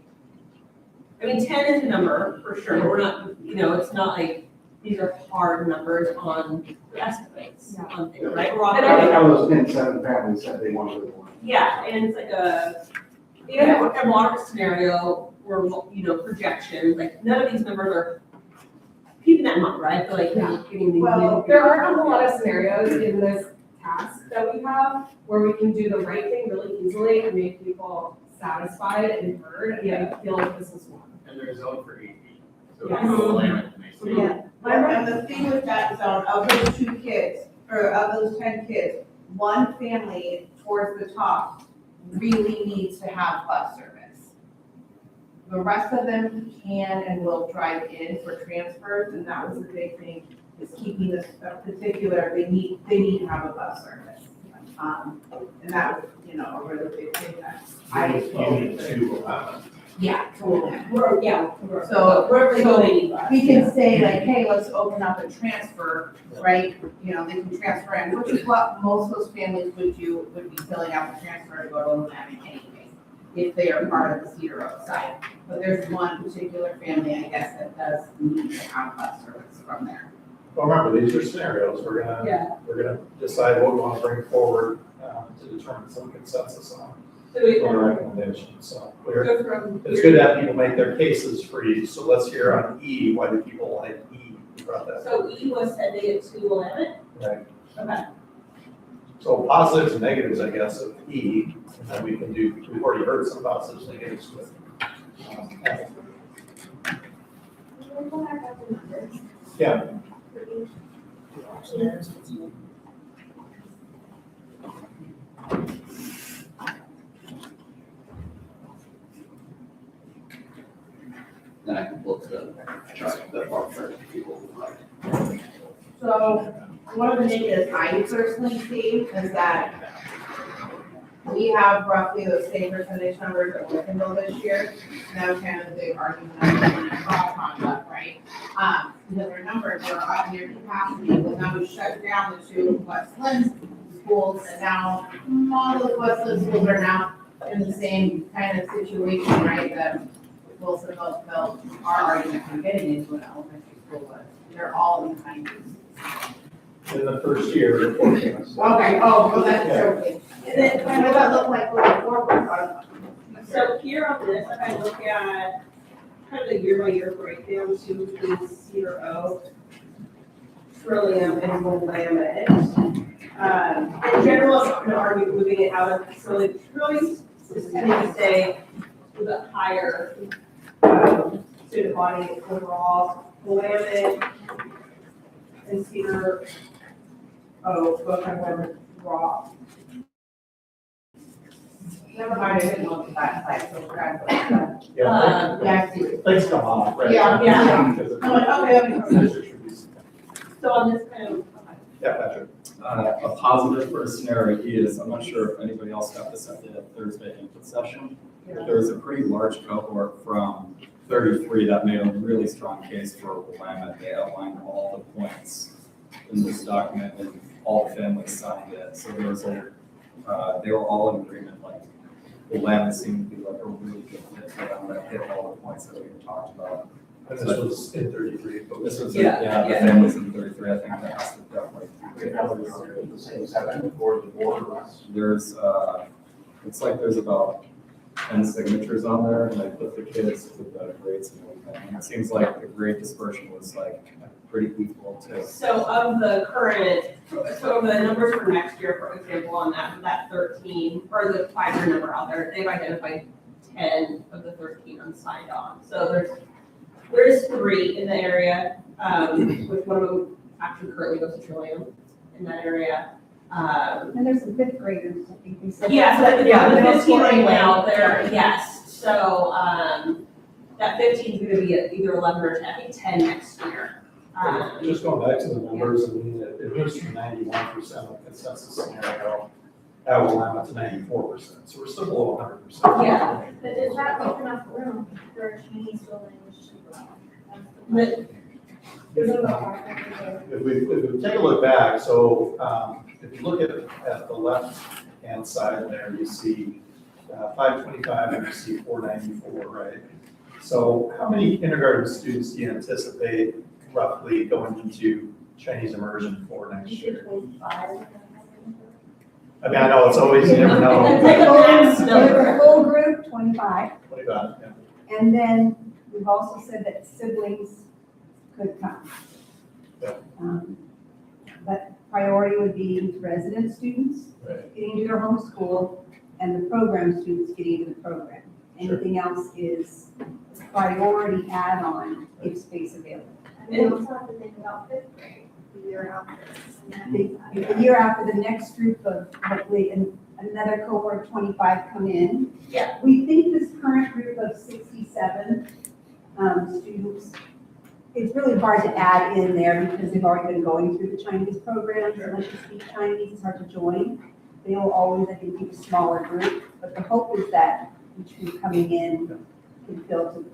I mean, 10 is a number for sure, but we're not, it's not like, these are hard numbers on the estimates on things, right? We're all And I How those 7 families said they wanted one. yeah, and it's like a moderate scenario or, projections, like none of these numbers are keeping that in mind, right? I feel like we're getting these. Well, there aren't a whole lot of scenarios in this task that we have where we can do the right thing really easily and make people satisfied and heard, and I feel like this is one. And there's zone for 8 feet. So Yes. it's a limit, and they say, Yeah, and the thing with that zone, of those 2 kids, or of those 10 kids, one family towards the top really needs to have bus service. The rest of them can and will drive in for transfers, and that was the big thing, is keeping this particular, they need to have a bus service. And that was, a really big thing that I You need to, yeah, totally. So we're like, So we can say like, hey, let's open up a transfer, right? They can transfer in, which is what most of those families would do, would be filling out the transfer to go to Linn anyway, if they are part of the Cedar Oak site. But there's one particular family, I guess, that does need to have bus service from there. well, remember, these are scenarios, we're gonna decide what we wanna bring forward, to determine some consensus on. So we For a recommendation, so we're, go from. it's good to have people make their cases for each, so let's hear on E, why do people like E? You brought that. So E was sending it to 11? Right. Okay. So positives and negatives, I guess, of E, and then we can do, we've already heard some positives, negatives with. F. Yeah. For each. Then I can look the chart that are for people who like. So one of the negatives I personally see is that we have roughly the same percentage numbers of Linn-Wilsonville this year. And that was kind of the big argument that we brought up, right? Because our numbers are up near capacity, but now we shut down the 2 West Linn schools, and now all of the West Linn schools are now in the same kind of situation, right? That Wilsonville felt our argument for getting into an elementary school was. They're all in the 90s. In the first year, reporting. Okay, well, that's okay. And then What does that look like going forward? So here on this, if I look at kind of the year-by-year breakdown too, between Cedar Oak, Trillium, and Willamette. In general, I'm gonna argue moving it out of facility, Trillium is tending to stay with a higher student body overall. Willamette and Cedar Oak, both have one drop. Never mind, I didn't look at that side, so we're gonna go with that. Yeah, Yeah, I see. things come off, right? Yeah, yeah. Because I'm like, okay, it's- So on this kind of, Yeah, Patrick. A positive for scenario E is, I'm not sure if anybody else got this at the Thursday input session, but there was a pretty large cohort from 33 that made a really strong case for Willamette. They outlined all the points in this document and all the families signed it. So there was they were all in agreement, like Willamette seemed to be like a really good fit for them that hit all the points that we had talked about. And this was in 33. but This was, Yeah, the yeah. families in 33, I think that has to definitely. There's, it's like there's about 10 signatures on there, and I put the kids with the grades and everything. And it seems like the grade dispersion was like pretty equal too. so of the current, so the numbers for next year, for example, on that 13, or the 5-year number out there, they've identified 10 of the 13 unsigned on. So there's 3 in the area, which one of them actually currently goes to Trillium in that area. And there's some 5th graders, I think we said. Yeah, so Yeah, the middle 15 right school now, and- there, yes, so, that 15 is gonna be at either 11 or 10, I think 10 next year. Just going back to the numbers, I mean, it moves from 91% of consensus scenario at Willamette to 94%, so we're still below 100%. Yeah. But does that leave enough room for a Chinese building which should grow? If we take a look back, so if you look at the left-hand side there, you see 525 and you see 494, right? So how many kindergarten students do you anticipate roughly going into Chinese immersion for next year? I mean, I know it's always, you never know. Take a max number. Full group, 25, 25, yeah. and then we've also said that siblings could come. Yeah. But priority would be resident students Right. getting into their home school and the program students getting into the program. Sure. Anything else is priority add-on if space available. And we also have to think about fifth grade, the year after. And then- The year after, the next group of hopefully another cohort of 25 come in. Yeah. We think this current group of 67 students, it's really hard to add in there because they've already been going through the Chinese programs. Unless you speak Chinese, it's hard to join. They will always, I think, keep a smaller group, but the hope is that each group coming in can fill to,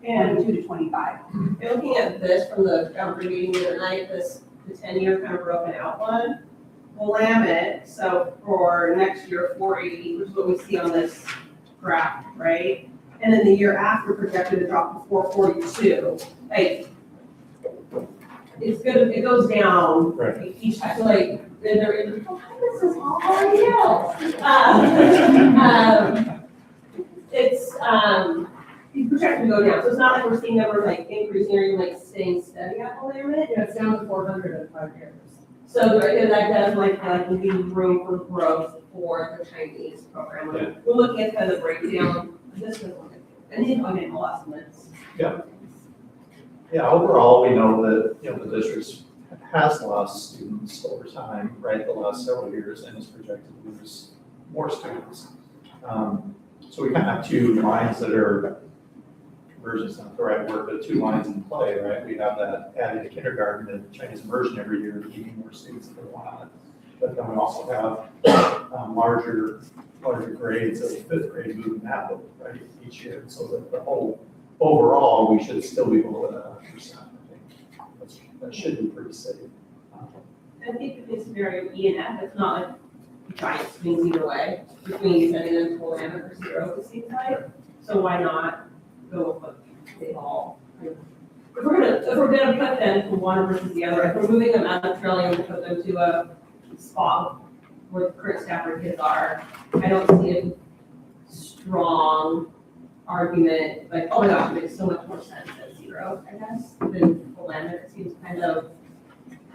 22 to 25. And looking at this from the boundary meeting the other night, the 10-year kind of broken out one, Willamette, so for next year, 480, which is what we see on this graph, right? And then the year after projected to drop to 442. Like, it's good, it goes down Right. each time, like, then there is, oh, this is all it's projected to go down, so it's not like we're seeing numbers like increasing or even like staying steady at Willamette. Yeah, it's down to 400 in 5 years. So that does like leave room for growth for the Chinese program. Yeah. We're looking at kind of the breakdown, this is, and these are getting estimates. Yeah, overall, we know that, the district has lost students over time, right, the last several years, and is projected to lose more students. So we kind of have two lines that are, conversion's not the right word, but two lines in play, right? We have that adding to kindergarten and Chinese immersion every year, keeping more students that want it. But then we also have larger grades of fifth grade moving that way, right, each year. So that the whole, overall, we should still be below that 100%, I think. That should be pretty safe. I think it's very E and F, it's not like giant swings either way, between sending them to Willamette or zero, it seems like. So why not go with what they all, if we're gonna put them to one versus the other, if we're moving them out of Trillium to put them to a spot where the current Stafford kids are, I don't see a strong argument, like, oh my gosh, it makes so much more sense at zero, I guess, than Willamette. It seems kind of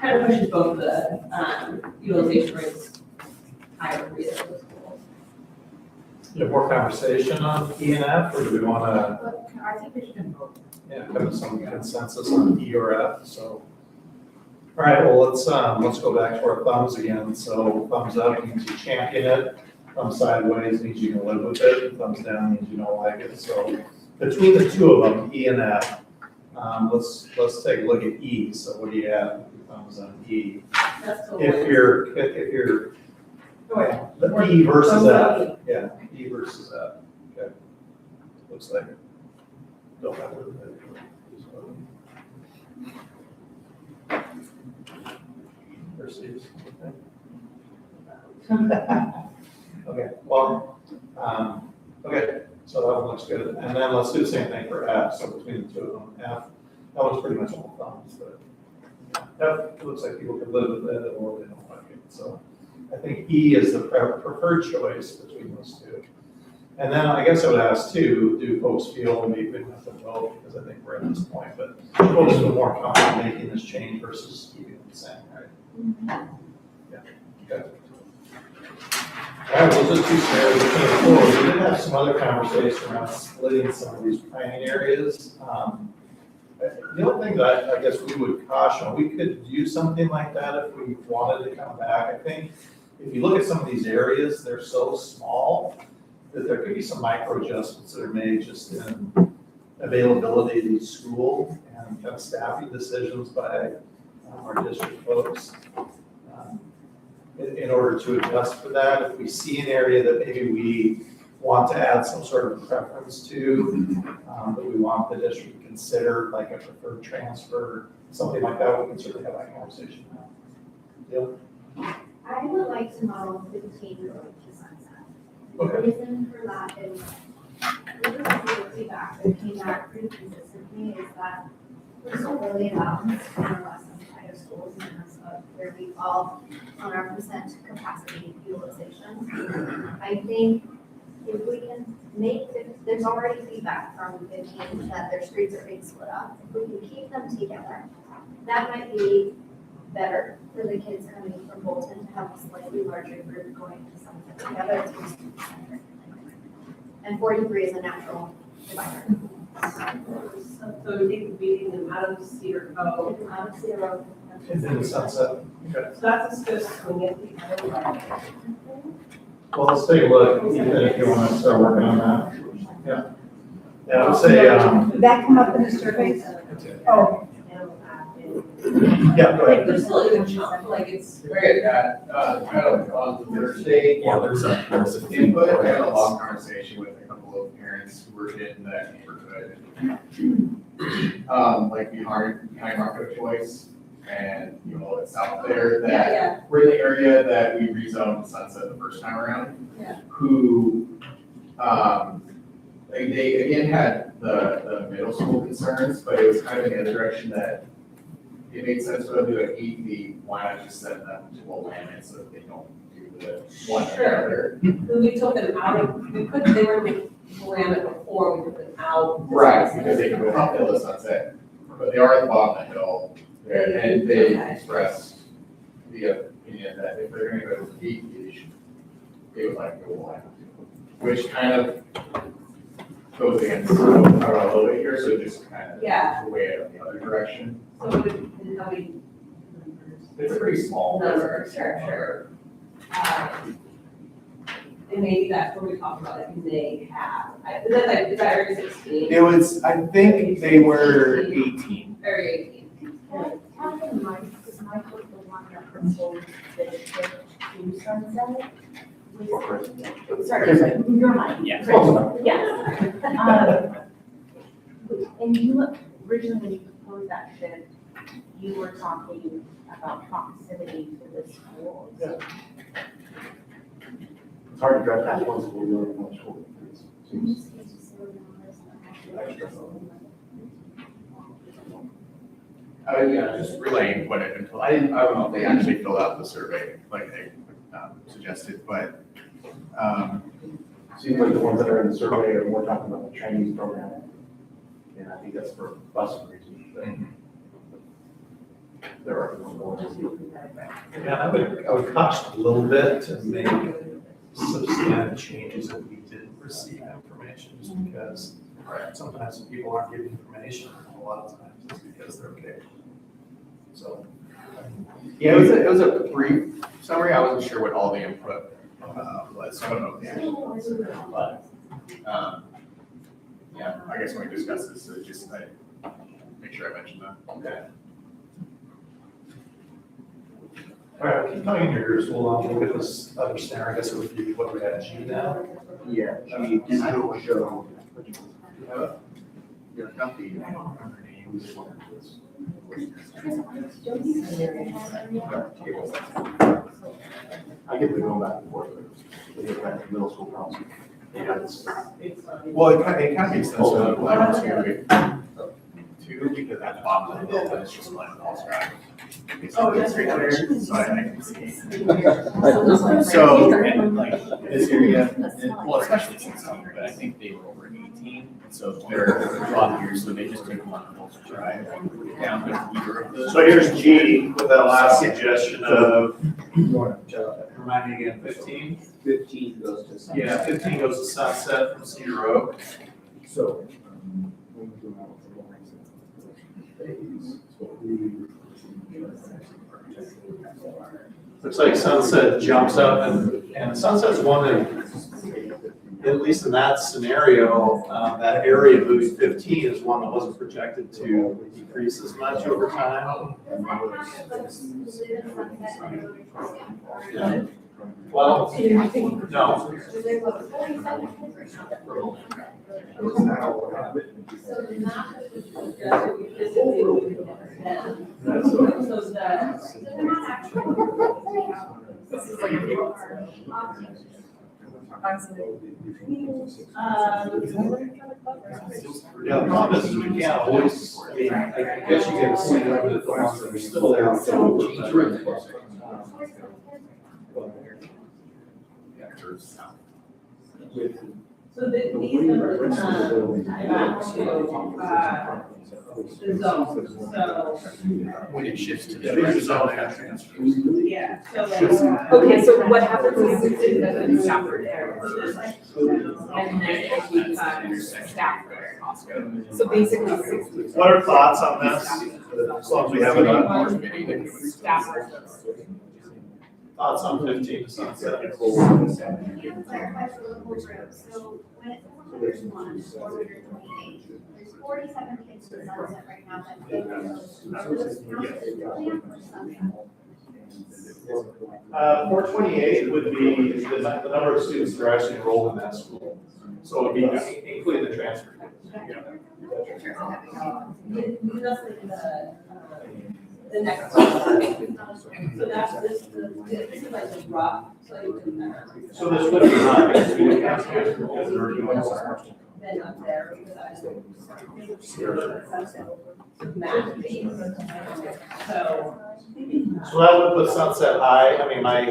pushes both the utilization rates higher for either of those schools. You have more conversation on E and F, or do we want to, But I think we should vote. come to some consensus on E or F? So, all right, well, let's go back to our thumbs again. So thumbs up means you champion it. Thumbs sideways means you can live with it. Thumbs down means you don't like it. So between the two of them, E and F, let's take a look at E. So what do you have with your thumbs on E? That's the If one. you're, Oh, the E versus Thumbs F. up. Yeah, E versus F. Okay. Looks like. Don't have it. Versus. Okay, well, okay, so that one looks good. And then let's do the same thing for F. So between the two of them, F, that one's pretty much all thumbs, but F, it looks like people can live with it or they don't like it. So I think E is the preferred choice between those two. And then I guess I would ask too, do folks feel maybe we have to vote, because I think we're at this point, but do folks feel more comfortable making this change versus keeping it the same, right? Yeah, okay. All right, those are two scenarios that came forward. We did have some other conversation around splitting some of these planning areas. The only thing that I guess we would caution, we could do something like that if we wanted to come back. I think if you look at some of these areas, they're so small that there could be some micro adjustments that are made just in availability of each school and kind of staffing decisions by our district folks. In order to adjust for that, if we see an area that maybe we want to add some sort of preference to, that we want the district to consider, like a preferred transfer, something like that, we can certainly have that conversation. Yep. I would like to model 15 going to sunset. Okay. The reason for that is, we were seeing feedback that came back pretty consistently is that we're still really balanced in our lessons kind of schools in terms of where we fall on our percent capacity utilization. I think if we can there's already feedback from 15 that their streets are being split up. If we can keep them together, that might be better for the kids coming from Bolton to have a slightly larger group going to something together. It's just- And 43 is a natural divider. So we think beating them out of Cedar Cove. Out of zero. And then the sunset. Okay. So that's a good swing it the other way. Well, let's take a look, even if you want to start working on that. Yeah. Yeah, I would say, Did that come up in the surveys? Oh, yeah, go ahead. There's still a good chunk, like it's. We had, kind of on Thursday. Yeah, there's a Input, I had a long conversation with a couple of parents who were in that neighborhood. Like behind Market Choice, and you know, it's out there that Yeah. we're in the area that we rezoned Sunset the first time around. Yeah. Who, they again had the middle school concerns, but it was kind of in the other direction that it made sense for them to do an 8 feet, why not just send them to a limit so that they don't do the one or the Sure. other. We took them out of, they were in Willamette before, we took them out. Right, because they can go uphill to Sunset, but they are at the bottom of the hill, and they expressed the opinion that if they're gonna go to the 8 feet, they would like to go one, which kind of goes against, I don't know, a little bit here, so just kind of Yeah. way it in the other direction. So we, how many It's pretty small. numbers, sure. And maybe that's where we talked about it, because they have, is that area 16? It was, I think they were 18. Area 18. Have in mind, because Mike was the one that proposed the shift to sunset. sorry, your mind. Yeah. Yes. And you, originally when you proposed that shift, you were talking about proximity to the schools. Yeah. It's hard to drive past one school, really, one school. Yeah, just relaying what I've been told. I don't know if they actually filled out the survey like they suggested, but, Seems like the ones that are in the survey are more talking about the Chinese program. And I think that's for bus reasons. but There are more. Yeah, I would caution a little bit to make substantive changes if we didn't receive information, just because sometimes when people aren't giving information, a lot of times it's because they're okay. So. yeah, it was a brief summary. I wasn't sure what all the input was, so I don't know if the actual ones are, but, yeah, I guess when we discuss this, just make sure I mention that. Okay. All right, keep talking to your groups, we'll look at this other scenario, I guess it would be what we had G now. Yeah, digital show. Yeah, not the, I don't remember her name. Who's one of this? I get to go back and forth. They get back to middle school council. Yeah, it's. Well, it kind of makes sense to line two, because at the bottom of the hill, it's just like all straight. Oh, yeah. Straight there, so I can see. So, and like this area, well, especially since, but I think they were over 18, so they're a lot here, so they just took one full drive down to either of those. So here's G with that last suggestion of, remind me again, 15? 15 goes to sunset. Yeah, 15 goes to Sunset from Cedar Oak. So. Looks like Sunset jumps up and Sunset's one that at least in that scenario, that area moving 15 is one that wasn't projected to decrease as much over time. Well, no, So the map is. So they're not actually. This is like a yeah, the problem is we can't always, I mean, I guess you get to see that the ones that are still there. So these numbers, back to, the zone, so, When it shifts to the. yeah, so like. Okay, so what happens is it's staff are there. And then Staff there. So basically 60. What are thoughts on this? As long as we have it on. Staff are. Thoughts on 15 to sunset? Can you clarify for the whole group? So when it's 101, 428, there's 47 kids in Sunset right now that they are those counted plan or Sunset? 428 would be the number of students that are actually enrolled in that school. So it would be including the transfer kids. The next one. So that's this is like a rough, so you can. So this would be not because we would have to because we're doing this. Then up there, because I. Math piece. So. So that would put Sunset high. I mean, my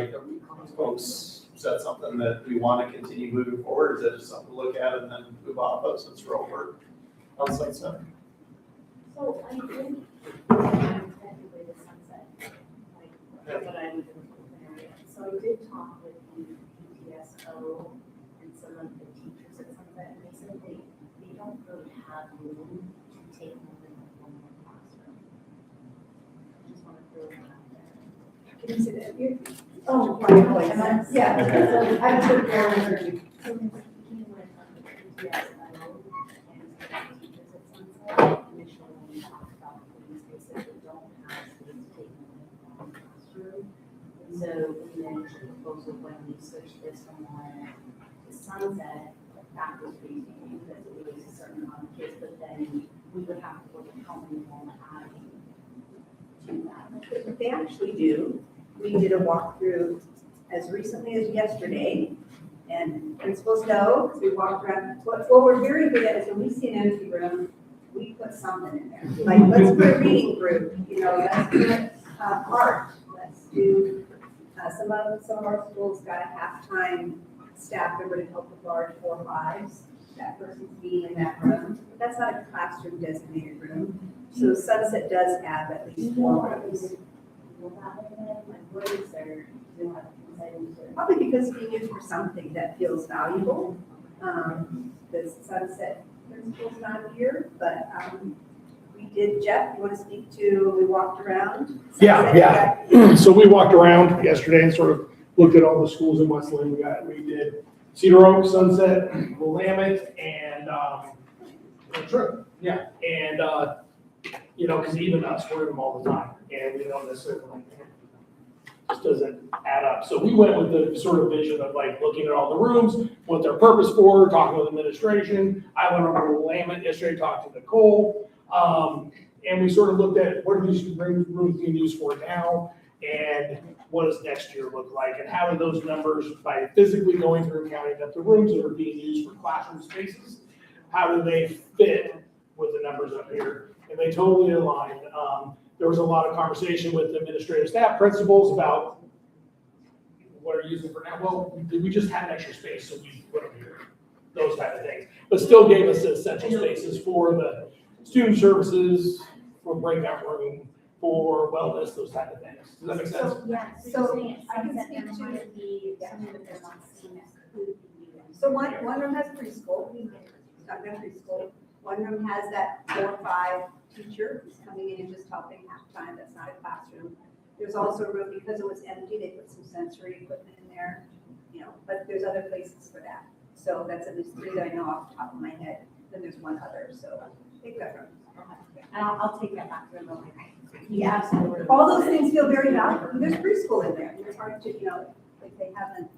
folks said something that we want to continue moving forward. Is that just something to look at and then move off of since we're over on Sunset? So I think technically the Sunset, like, what I would do in area. So I did talk with the PTSO and some of the teachers at Sunset, and they said they don't really have room to take more than one more classroom. I just want to throw that out there. Can you say that here? Oh, right, yeah. So I was just there with her. So when we went on the PTSO and the teachers at Sunset, initially when we talked about things, they said they don't have space to take more than one classroom. So we managed a proposal when we switched this from one to Sunset, that was reasonable because it was a certain amount of kids, but then we would have to look at how many more adding to that. What they actually do, we did a walkthrough as recently as yesterday, and principals know, because we walked around. What we're very good at is when we see an empty room, we put something in there. Like, let's put a reading group, let's put art, let's do, some of our schools got a halftime staff member to help with large 4-5s. That person's being in that room. That's not a classroom designated room. So Sunset does have at least 4 rooms. Will that look at, like, what is there, do you have insight into it? Probably because it's being used for something that feels valuable. The Sunset principal's not here, but we did, Jeff, you want to speak to, we walked around? Yeah. So we walked around yesterday and sort of looked at all the schools in West Linn. We did Cedar Oak, Sunset, Willamette, and True. Yeah, and because even us, we're in them all the time, and we don't necessarily just doesn't add up. So we went with the sort of vision of like looking at all the rooms, what they're purpose for, talking with administration. I went over to Willamette yesterday, talked to Nicole, and we sort of looked at what are these rooms being used for now, and what does next year look like, and how do those numbers, by physically going through and counting up the rooms that are being used for classroom spaces, how do they fit with the numbers up here? And they totally aligned. There was a lot of conversation with administrative staff, principals about what are you using for now. Well, we just had an extra space, so we put them here. Those type of things, but still gave us essential spaces for the student services, for breakout room, for wellness, those type of things. Does that make sense? Yeah, so I can speak to the, some of the ones that could be used. So one room has preschool, elementary school. One room has that 4-5 teacher who's coming in and just helping half-time. That's not a classroom. There's also a room, because it was empty, they put some sensory equipment in there, but there's other places for that. So that's at least 3 that I know off the top of my head. Then there's one other, so I think that. And I'll take that back to them. Yeah, absolutely. All those things feel very valuable. There's preschool in there. It's hard to, if they haven't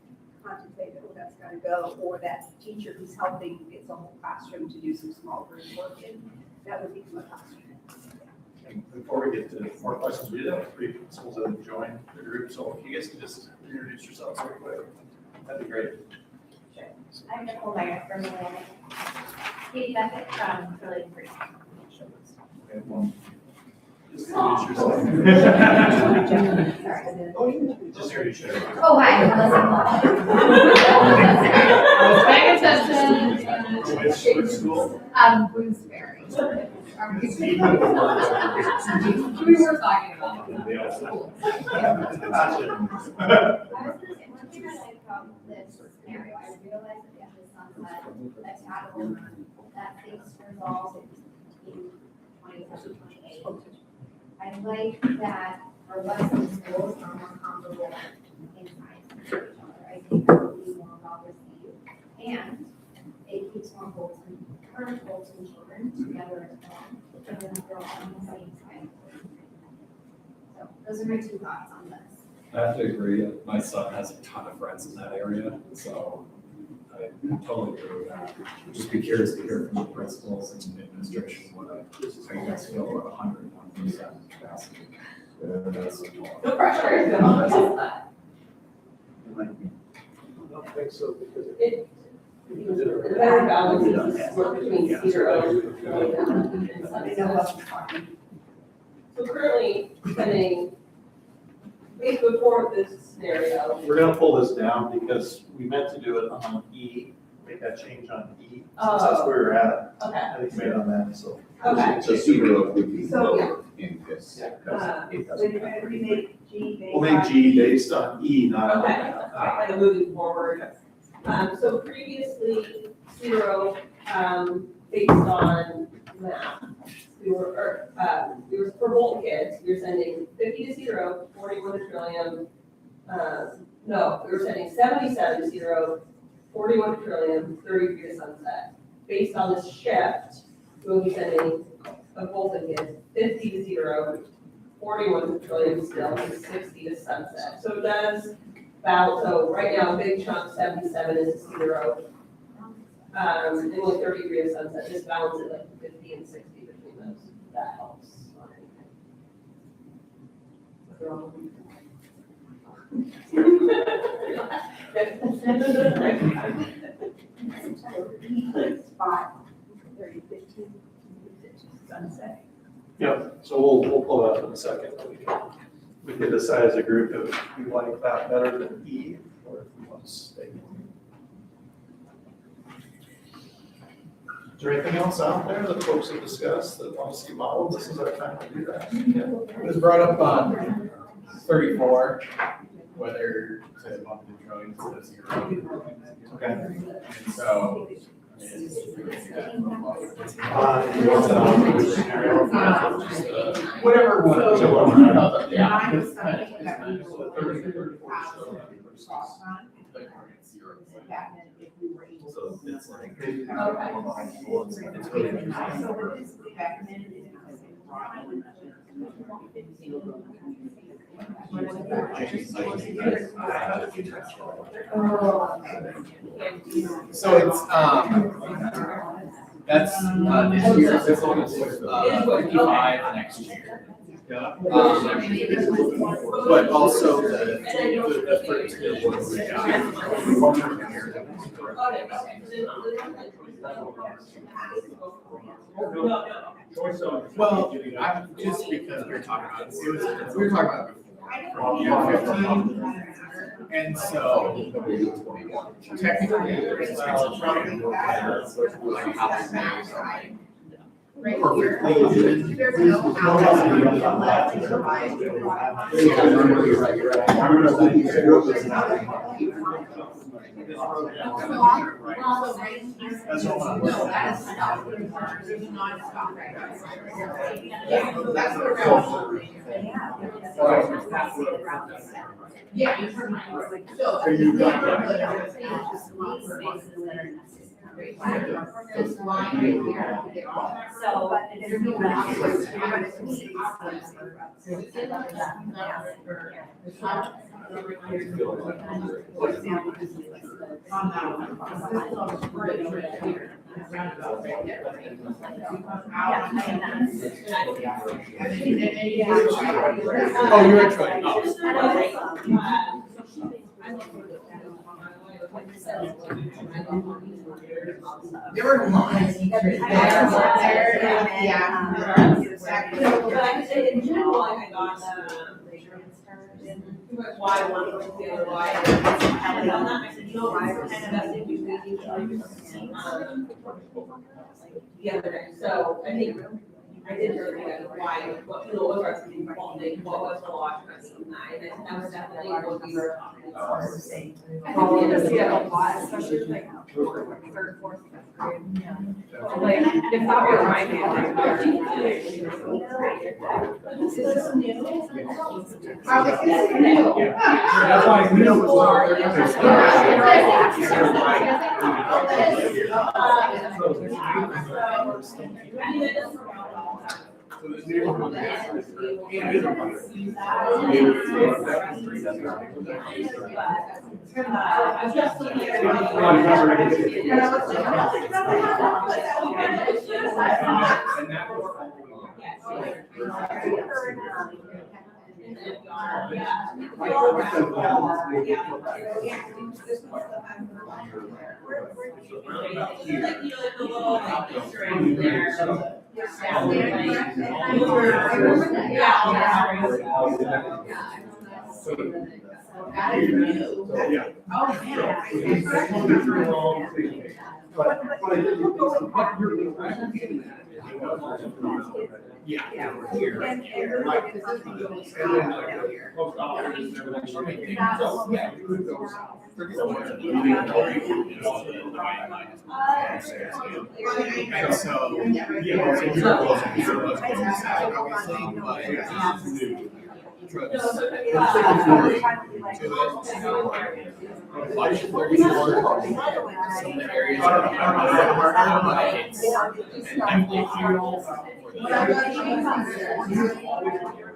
contemplated, oh, that's gotta go, or that teacher who's helping gets a whole classroom to do some small group work in, that would become a classroom. Before we get to more questions, we did have 3 principals that have joined the group, so if you guys could just introduce yourselves real quick, that'd be great. I'm Nicole Meyer from Linn-Wilsonville. Katie Beckett from Philly Free. Okay, well, just introduce yourself. Just introduce yourself. Oh, hi, I'm Melissa. Which school? Bloomsbury. We were talking about. I was gonna say, one thing that I found this scenario, I realized that the sunset, that's not that things resolved in 2028. I like that our Western schools are more comparable in size to each other. I think that would be more well received. And it keeps more Bolton, current Bolton children together as well, and then they're all on the same side. So those are my 2 thoughts on this. I have to agree, my son has a ton of friends in that area, so I totally agree with that. Just be curious to hear from the principals and the administration, what I guys feel about 101% capacity. No pressure. I don't think so, because It better balance work between Cedar Oak and Sunset. So currently, depending, before this scenario, we're gonna pull this down because we meant to do it on E, make that change on E, since that's where we're at. okay, I think we made on that, so. okay. So Cedar Oak would be So, low in this. Yeah. because it We're doesn't gonna remake G based We'll make G based on E, not on. Okay, kind of moving forward. So previously, Cedar Oak, based on math, we were for Bolton kids, we were sending 50 to Cedar Oak, 41 to Trillium. No, we were sending 77 to Cedar Oak, 41 to Trillium, 33 to Sunset. Based on this shift, we'll be sending of Bolton kids, 50 to Cedar Oak, 41 to Trillium still, and 60 to Sunset. So it does balance. So right now, a big chunk, 77 is Cedar Oak. And only 33 to Sunset, just balance it like 50 and 60 between those. That helps. spot 3015 Sunset. Yep, so we'll pull that up in a second. We can decide as a group if we like that better than E, or if we want to stay. Is there anything else out there that folks have discussed that want to see modeled? This is our time to do that. Yeah. It was brought up on 34, whether to bump the trillions to 0. Okay. And so, whatever one. And I was thinking that we would have cross on, that meant if we were able to. So it's like. Okay. It's really nice. So what is recommended is. So it's, that's, this year, this one is, 55 next year. But also the first year was. Well, I'm just because we were talking about, we were talking about it before, 15, and so technically, it's like how to manage. Perfectly. There's no house to provide. Also, right here. That's all I'm- No, that is stop. There's not a stop right there. Yeah, so that's the route. Yeah. So. you got This line right here. So, but it is even. Oh, you're at Troy. Oh. There were lines. Yeah. Exactly. But I say in general, I got, too much why one versus the other why. And on that, I said, you know, I kind of vested you the other day. So I think I did really good why, what, you know, what was the quality, what was the logic of something. And that was definitely what we were talking about. I think you just see it a lot, especially like third, fourth, fifth grade. Like, if that were my family. I was just new. That's why we know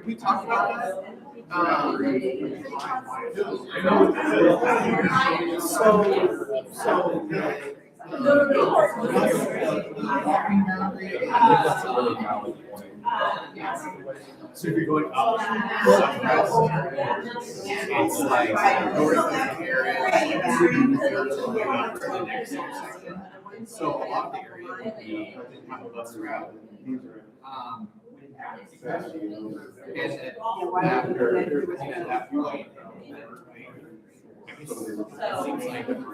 We talked about this. So if you're going up, it's like north of Harris. So a lot of the area would be on the bus route. And at that point, it seems like and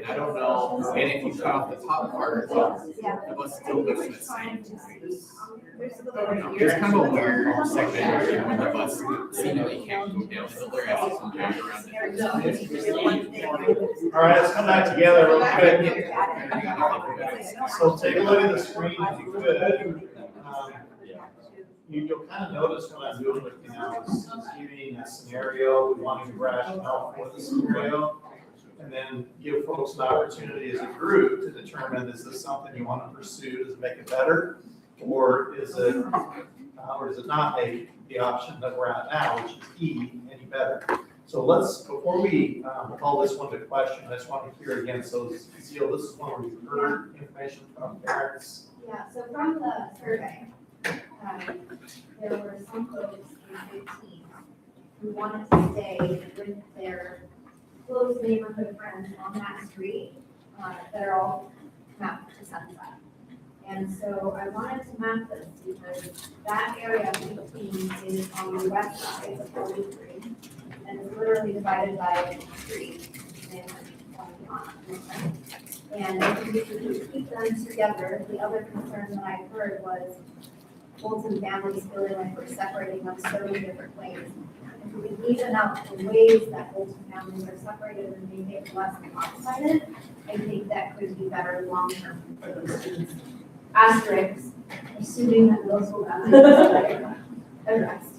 I don't know, and if you cut off the top part, the bus still goes to the same place. There's kind of a weird segment when the bus seemingly can't go down the hill there as it's going around it. All right, let's come back together real quick. So take a look at the screen if you could. You'll kind of notice what I'm doing with you now is giving a scenario, we want to rationale for the scenario, and then give folks an opportunity as a group to determine, is this something you want to pursue, does it make it better? Or does it not make the option that we're at now, which is E, any better? So before we call this one to question, I just want to hear again, so Cecile, this is one where you've heard information from parents. Yeah, so from the survey, there were some folks in 15 who wanted to stay with their close neighborhood friends on that street that are all mapped to Sunset. And so I wanted to map this because that area of 15 is on the west side of 43 and it's literally divided by a street and if we could keep them together, the other concern that I heard was Bolton families feeling like we're separating them so many different ways. If we can even out the ways that Bolton families are separated and make it less lopsided, I think that could be better long-term for those students. Asterisks, assuming that those will not be addressed.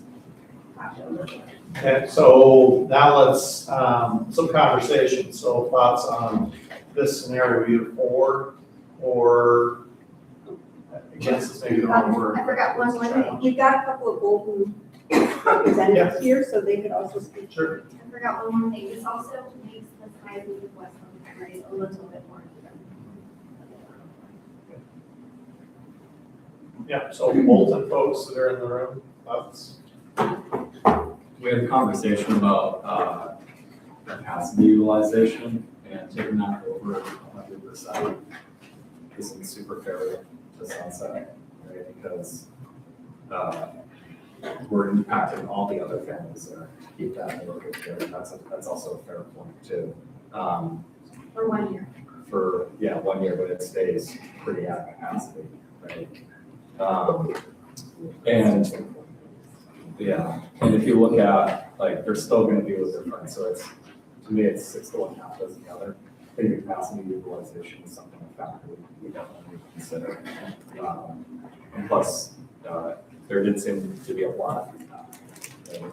Okay, so now let's, some conversation, so thoughts on this scenario, either for or against is maybe the wrong word. I forgot one more thing. You've got a couple of Bolton representatives here, so they could also speak. Sure. I forgot one more thing, this also makes the sizes of Westland primaries a little bit more even. Yeah, so Bolton folks that are in the room, thoughts? We had a conversation about capacity utilization and taking that over 100% isn't super fair to Sunset, right? Because we're impacting all the other families there. Keep that in order there. That's also a fair point too. For 1 year. For, 1 year, but it stays pretty at capacity, right? And if you look at, like, they're still gonna be a little different, so it's, to me, it's 6 to 1, half dozen the other. I think capacity utilization is something like that we definitely need to consider. And plus, there did seem to be a lot of that in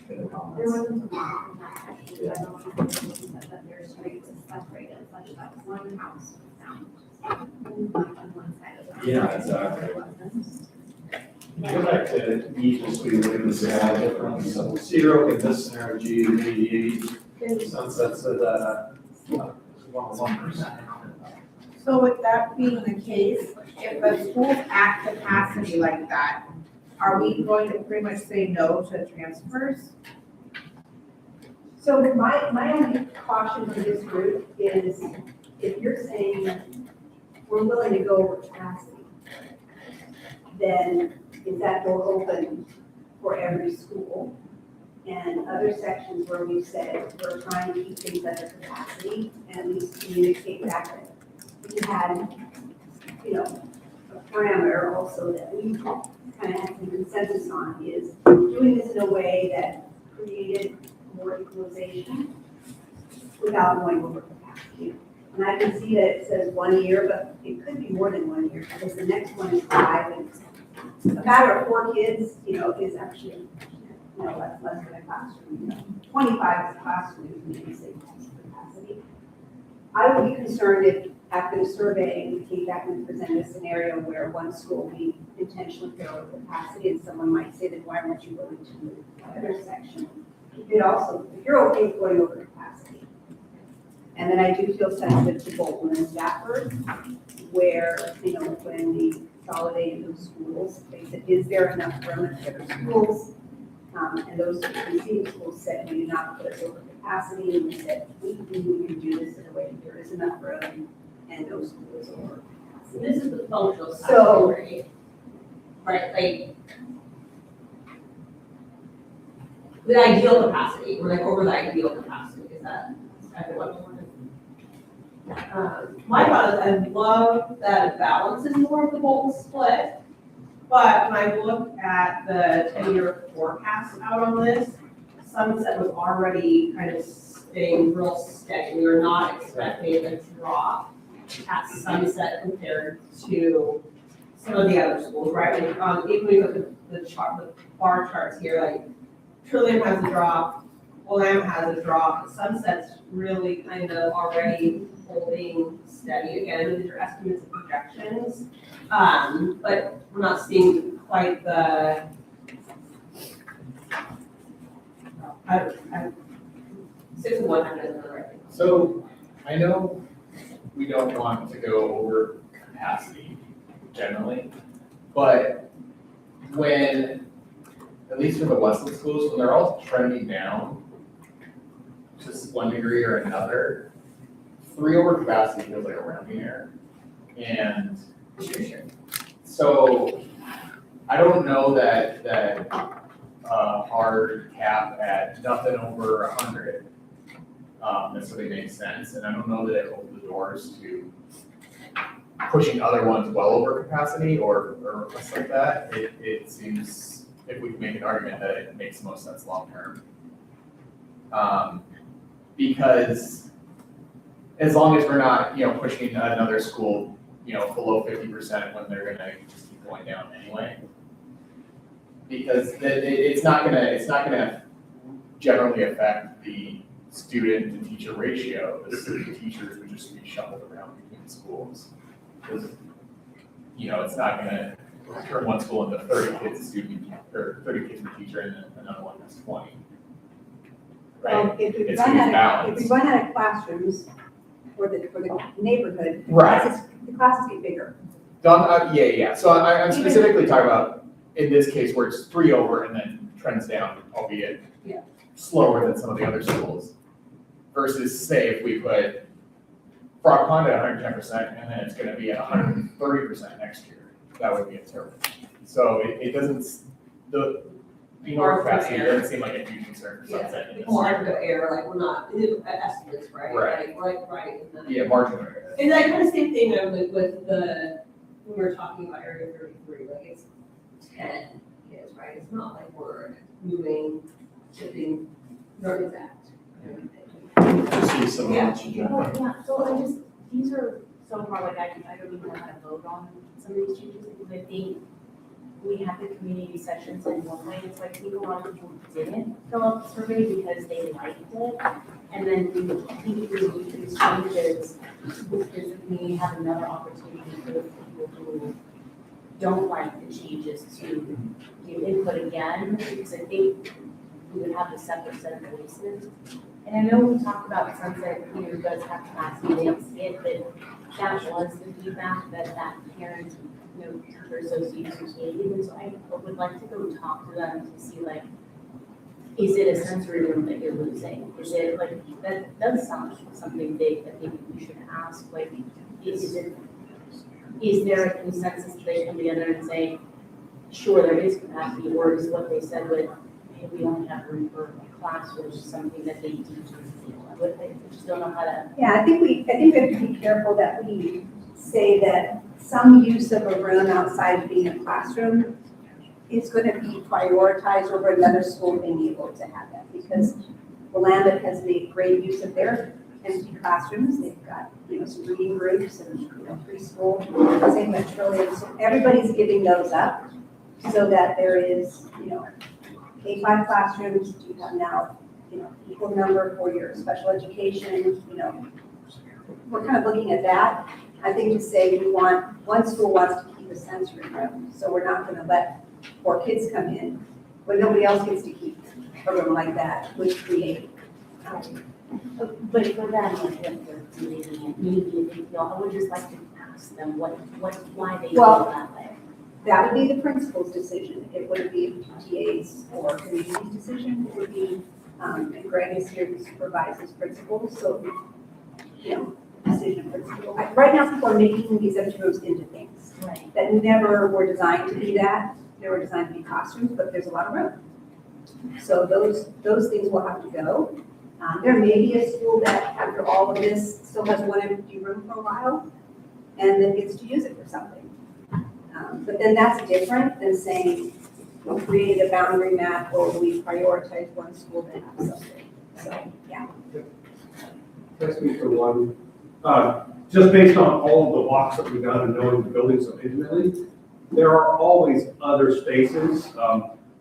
the There comments. wasn't a lot of that actually, I don't know if you said that their streets is separated such that one house was down. On one side of the. Yeah, exactly. Go back to each, so we look at this at different, so Cedar Oak in this scenario, G, maybe Sunset's at, 1%. So with that being the case, if a school's at capacity like that, are we going to pretty much say no to transfers? So my only caution for this group is if you're saying we're willing to go over capacity, then is that door open for every school? And other sections where we've said we're trying to keep things under capacity and at least communicate back that we had, a parameter also that we kind of had some consensus on is doing this in a way that created more equalization without going over capacity. And I can see that it says 1 year, but it could be more than 1 year because the next one is 5 and a matter of 4 kids, is actually, less than a classroom. 25 is a classroom, maybe say capacity. I would be concerned if after the survey, we came back and presented a scenario where one school we intentionally go over capacity and someone might say, then why weren't you willing to move the other section? It also, if you're okay with going over capacity. And then I do feel sensitive to Bolton and Stafford, where, when we consolidated those schools, they said, is there enough room at the other schools? And those receiving schools said, we do not put us over capacity, and we said, we can do this in a way that there is enough room, and no school is over capacity. This is the functional So- capacity, right? Like, the ideal capacity, we're like over the ideal capacity, is that kind of what we're my thought is I love that it balances more of the Bolton split, but when I look at the 10-year forecast out on this, Sunset was already kind of staying real steady. We were not expecting a drop at Sunset compared to some of the other schools, right? Like, if we look at the chart, the bar charts here, like Trillium has a drop, Willam has a drop, Sunset's really kind of already holding steady again. These are estimates and projections, but we're not seeing quite the. I 6 and 1 is the right thing. So I know we don't want to go over capacity generally, but when, at least for the Westland schools, when they're all trending down to one degree or another, 3 over capacity feels like a rounding error. And so I don't know that hard cap at nothing over 100 necessarily makes sense, and I don't know that it opens the doors to pushing other ones well over capacity or less like that, it seems, if we can make an argument that it makes the most sense long-term. Because as long as we're not, pushing another school, below 50% when they're gonna just keep going down anyway. Because it's not gonna generally affect the student to teacher ratio. The teachers would just be shuffled around between schools. Because, it's not gonna turn one school into 30 kids a student, or 30 kids a teacher, and then another one has 20. Right? Well, if we It's run gonna be out, if balanced. we run out of classrooms for the neighborhood, Right. the classes get bigger. Yeah. So I'm specifically talking about, in this case, where it's 3 over and then trends down, albeit Yeah. slower than some of the other schools. Versus, say, if we put Frog Pond at 110%, and then it's gonna be at 130% next year, that would be a terrible. So it doesn't, the more capacity doesn't seem like a huge concern for Sunset. in this Margin of area. error, like we're not, estimates, right? Right. Right. And then- Yeah, margin of error. And that kind of same thing with the, when we were talking about Area 33, like it's 10 kids, right? It's not like we're moving, shifting, nor is that. Just see some Yeah. Well, yeah, so I just, these are so far, like, I don't even know how to vote on some of these changes, because I think we have the community sessions in one way, it's like, I think a lot of people didn't fill out the survey because they liked it, and then we do these changes, which gives me have another opportunity for the people who don't like the changes to give input again, because I think we would have a separate set of voices. And I know we talked about Sunset, does have capacity, they don't see it, but that was the feedback that parent, teacher association gave. And so I would like to go talk to them to see, like, is it a sensory room that you're losing? Is it, like, that does sound like something big that maybe we should ask, like, is there a consensus that they come together and say, sure, there is capacity, or is what they said with, hey, we only have room for a class, which is something that they teach with, they just don't know how to. Yeah, I think we have to be careful that we say that some use of a room outside of being a classroom is going to be prioritized over another school being able to have that, because Willamette has made great use of their empty classrooms. They've got, some reading groups and, preschool, same with Trillium. So everybody's giving those up so that there is, K-5 classrooms. You have now, equal number for your special education, We're kind of looking at that. I think to say one school wants to keep a sensory room, so we're not gonna let 4 kids come in when nobody else gets to keep a room like that, which create. But for them, like, if they're leaving it, maybe, I would just like to ask them why they feel Well, that way. That would be the principal's decision. It wouldn't be PTA's or community's decision. It would be, and Greg is here to supervise as principal, so, decision of principal. Right now, people are making these empty rooms into things Right. that never were designed to be that. They were designed to be classrooms, but there's a lot of room. So those things will have to go. There may be a school that, after all of this, still has one empty room for a while, and then gets to use it for something. But then that's different than saying, we created a boundary map, or we prioritize one school that has something. So, yeah. Can I speak for one? Just based on all of the walks that we've done and knowing the building so intimately, there are always other spaces,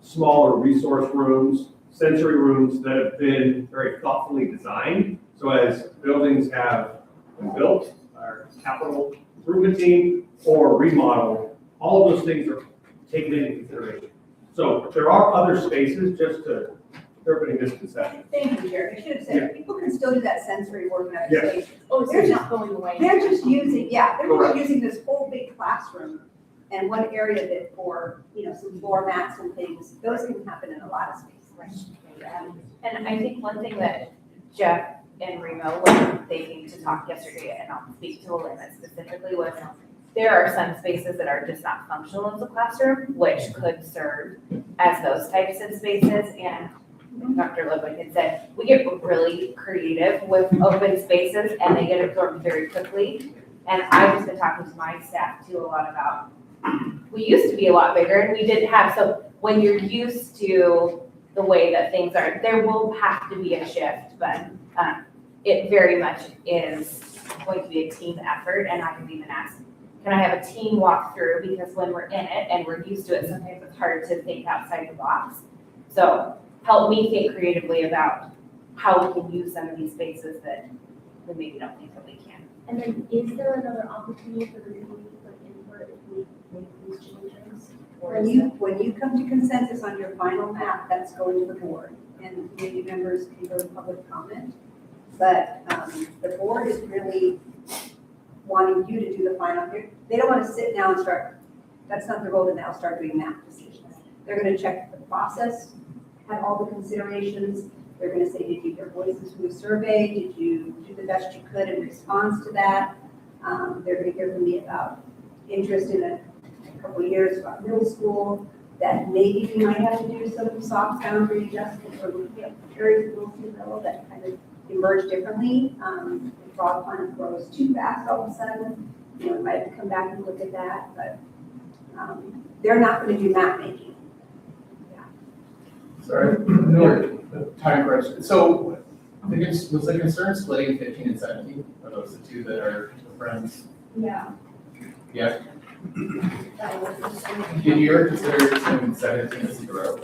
smaller resource rooms, sensory rooms that have been very thoughtfully designed. So as buildings have been built, our capital improvement team or remodel, all of those things are taken into consideration. So there are other spaces, just to everybody misconception. Thank you, Jerry. I should have said, people can still do that sensory work in other Yes. spaces. Oh, so They're it's just- not going away. They're just using, they're Correct. just using this whole big classroom and one area of it for, some floor mats and things. Those can happen in a lot of spaces. And I think one thing that Jeff and Remo were thinking to talk yesterday, and I'll speak to Linn specifically, was there are some spaces that are just not functional as a classroom, which could serve as those types of spaces. And Dr. Ludwig had said, we get really creative with open spaces and they get absorbed very quickly. And I've just been talking to my staff too a lot about, we used to be a lot bigger and we didn't have, so when you're used to the way that things are, there will have to be a shift, but it very much is going to be a team effort. And I have even asked, can I have a team walk through? Because when we're in it and we're used to it, sometimes it's hard to think outside the box. So help me think creatively about how we can use some of these spaces that we maybe don't think that we can. And then is there another opportunity for the community to put input if we make these changes? Or When is you come to consensus on your final map, that's going to the board, and community members can go to public comment. But the board is really wanting you to do the final. They don't want to sit now and start, that's not the role that they'll start doing map decisions. They're going to check the process, have all the considerations. They're going to say, did you hear voices from the survey? Did you do the best you could in response to that? They're going to hear from me about interest in a couple of years about middle school, that maybe we might have to do some soft boundary adjustments, or looking at areas of Linn-Wilsonville that kind of emerge differently. If broad plant grows too fast all of a sudden, we might have to come back and look at that, but they're not going to do map making. Sorry, no, time crunch. So was the concern splitting 15 and 17? Are those the two that are the friends? Yeah. Yeah. Did you ever consider doing 17 as 0?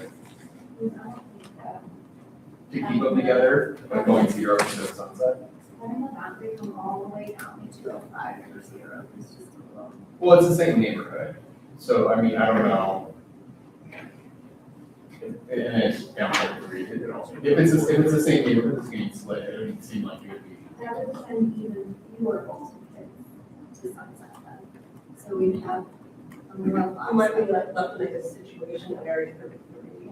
To keep them together, by going 0 to the sunset? I don't know, boundary from all the way down to 205 or 0, it's just a little. Well, it's the same neighborhood. So, I mean, I don't know. And it's down by 3. If it's the same neighborhood, it's getting split. It doesn't seem like it would be. That would send even fewer homes to sunset then. So we'd have a more It might be left in a situation of area 33.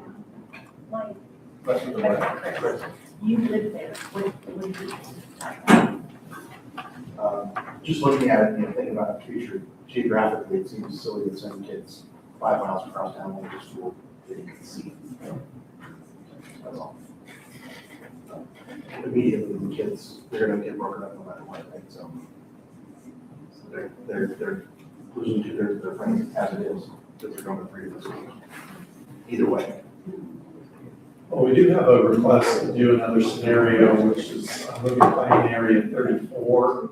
like, Question for what? you live there, what do you Just looking at it, thinking about the future, geographically, it seems silly to send kids 5 miles across town when to school, they can see. That's all. Immediately, the kids, they're gonna get broken up no matter what, right? So they're losing to their friends as it is, because they're going to 3 different schools. Either way. Well, we do have a request to do another scenario, which is moving planning area 34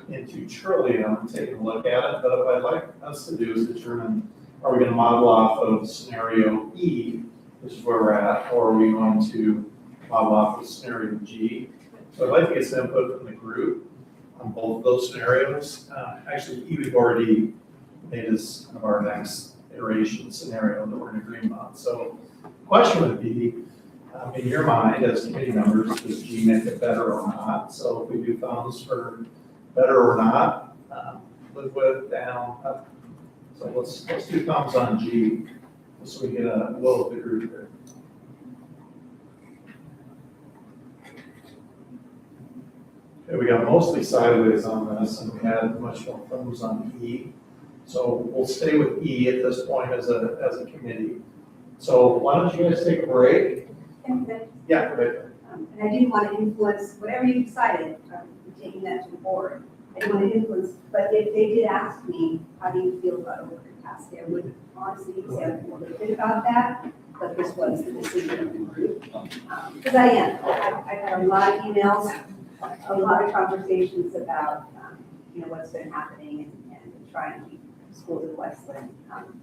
into Trillium, taking a look at it. But what I'd like us to do is determine, are we going to model off of scenario E, which is where we're at, or are we going to model off of scenario G? So I'd like to get some input from the group on both of those scenarios. Actually, E we've already made as kind of our next iteration scenario that we're in agreement on. So the question would be, in your mind, as committee members, does G make it better or not? So if we do thumbs for better or not, live with, down, up. So let's do thumbs on G, so we get a will of the group there. Okay, we got mostly sideways on this, and we had much more thumbs on E. So we'll stay with E at this point as a committee. So why don't you guys take a break? Yeah, right. And I didn't want to influence whatever you decided, taking that to the board. I didn't want to influence, but if they did ask me, how do you feel about overcapacity, I would honestly say I'm a little bit about that, but this was the decision of the group. Because I've had a lot of emails, a lot of conversations about, what's been happening and trying to keep schools in Westland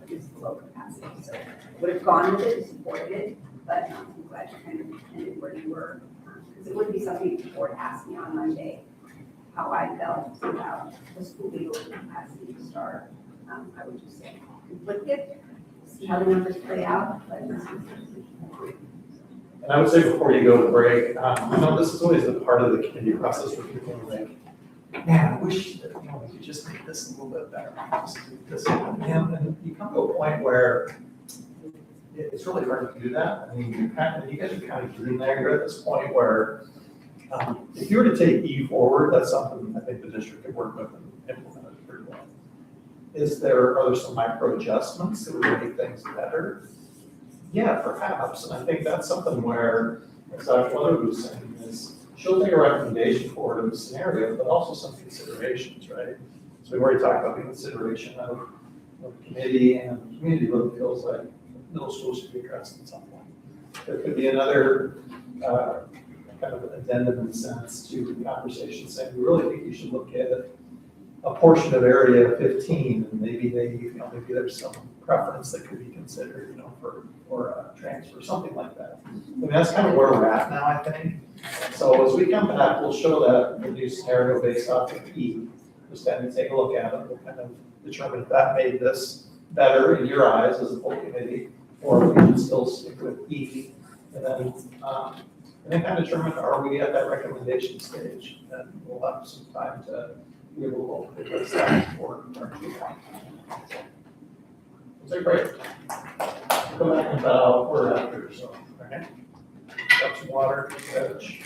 reduce the low capacity. So would have gone with it, supported it, but I'm glad you kind of ended where you were. Because it would be something the board asked me on Monday, how I felt about the school being over capacity to start. I would just say conflicted, see how the numbers play out, but this is the decision. And I would say before you go to break, I know this is always a part of the committee process where people are like, man, I wish that, we could just make this a little bit better. Just do this. And you come to a point where it's really hard to do that. I mean, you guys are kind of getting there. You're at this point where if you were to take E forward, that's something I think the district could work with and implement it pretty well. Are there some micro adjustments that would make things better? Yeah, perhaps. And I think that's something where, as Dr. Weather was saying, is she'll take a recommendation forward in the scenario, but also some considerations, right? So we've already talked about the consideration of the committee, and the community really feels like middle school should be addressed at some point. There could be another, kind of an addendum in a sense to the conversation saying, we really think you should look at a portion of area 15, and maybe maybe there's some preference that could be considered, for a transfer, something like that. I mean, that's kind of where we're at now, I think. So as we come back, we'll show that the new scenario based off of E. Just kind of take a look at it, we'll kind of determine if that made this better in your eyes as a full committee, or if we should still stick with E. And then kind of determine, are we at that recommendation stage? And we'll have some time to be able to address that before our Q1. Is that great? Come back in about a quarter after, so, okay? Got some water, veg.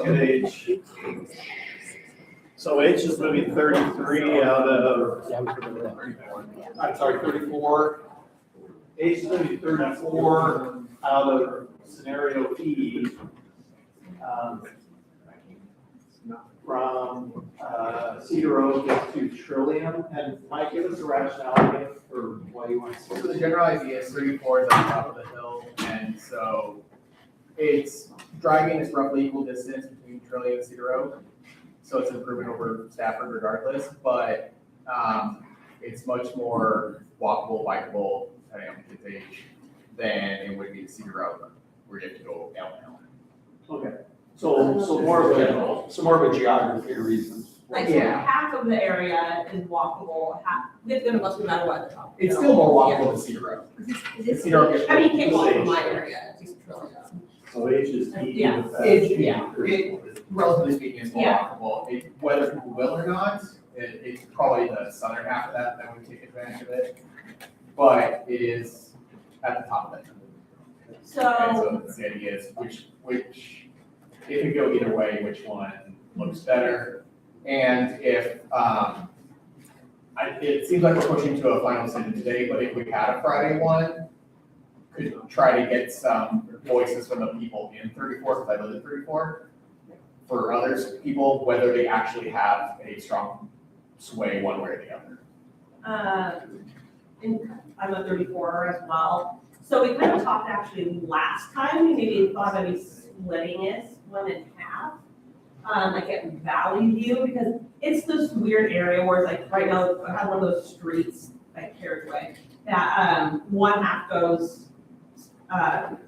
look at H. So H is moving 33 out of, I'm sorry, 34. H is moving 34 out of scenario E. From Cedar Oak to Trillium, and Mike, give us a rationale again for why you want to. So the general idea is 34 is on top of the hill, and so it's driving is roughly equal distance between Trillium and Cedar Oak. So it's an improvement over Stafford regardless, but it's much more walkable, bikeable, depending on the kid's age, than it would be to Cedar Oak, where you have to go downhill. Okay, so more of a geography reason. Like, so half of the area is walkable, half, it's gonna must no matter what the top. It's still more walkable than Cedar Oak. Cedar Oak is- I mean, you can't walk from my area, it's just Trillium. So H is E. Yeah, It, relatively speaking, is more Yeah. walkable. Whether people will or not, it's probably the southern half of that would take advantage of it. But it is at the top of it. And So, so the idea is which, it could go either way, which one looks better. And if, it seems like we're pushing to a final decision today, but if we had a Friday one, could try to get some voices from the people in 34, because I live in 34, for others, people, whether they actually have a strong sway one way or the other. and I'm a 34 as well. So we kind of talked actually last time, we maybe thought of maybe splitting it 1 and 1/2. Like at Valley View, because it's this weird area where it's like right now, I have one of those streets, like carriageway, that 1/2 goes to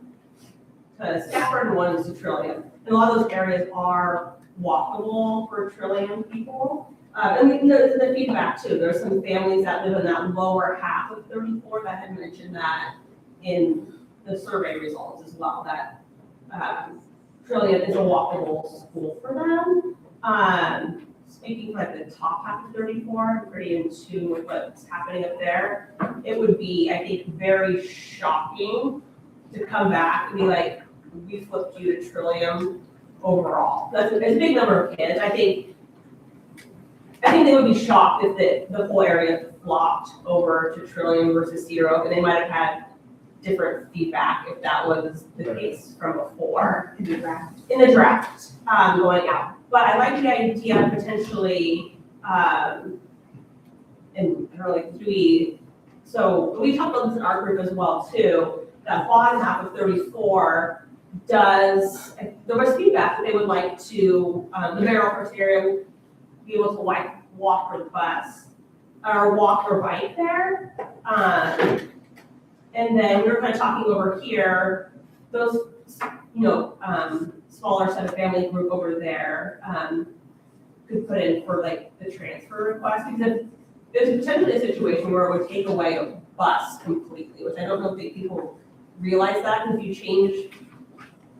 Stafford and 1 is to Trillium. And a lot of those areas are walkable for Trillium people. And there's the feedback too, there's some families that live in that lower half of 34 that had mentioned that in the survey results as well, that Trillium is a walkable school for them. Speaking for like the top half of 34, I'm pretty in tune with what's happening up there. It would be, I think, very shocking to come back and be like, we flipped you to Trillium overall. That's a big number of kids. I think they would be shocked if the whole area flopped over to Trillium versus Cedar Oak, and they might have had different feedback if that was the case from before. In the draft, going out. But I like the idea of potentially, and really so we talked about this in our group as well too, that bottom half of 34 does, there was feedback that they would like to, the mayoral criteria, be able to like walk or bus, or walk or bike there. And then we were kind of talking over here, those, smaller set of family group over there, could put in for like the transfer request, because there's potentially a situation where it would take away a bus completely, which I don't know if people realize that, and if you change,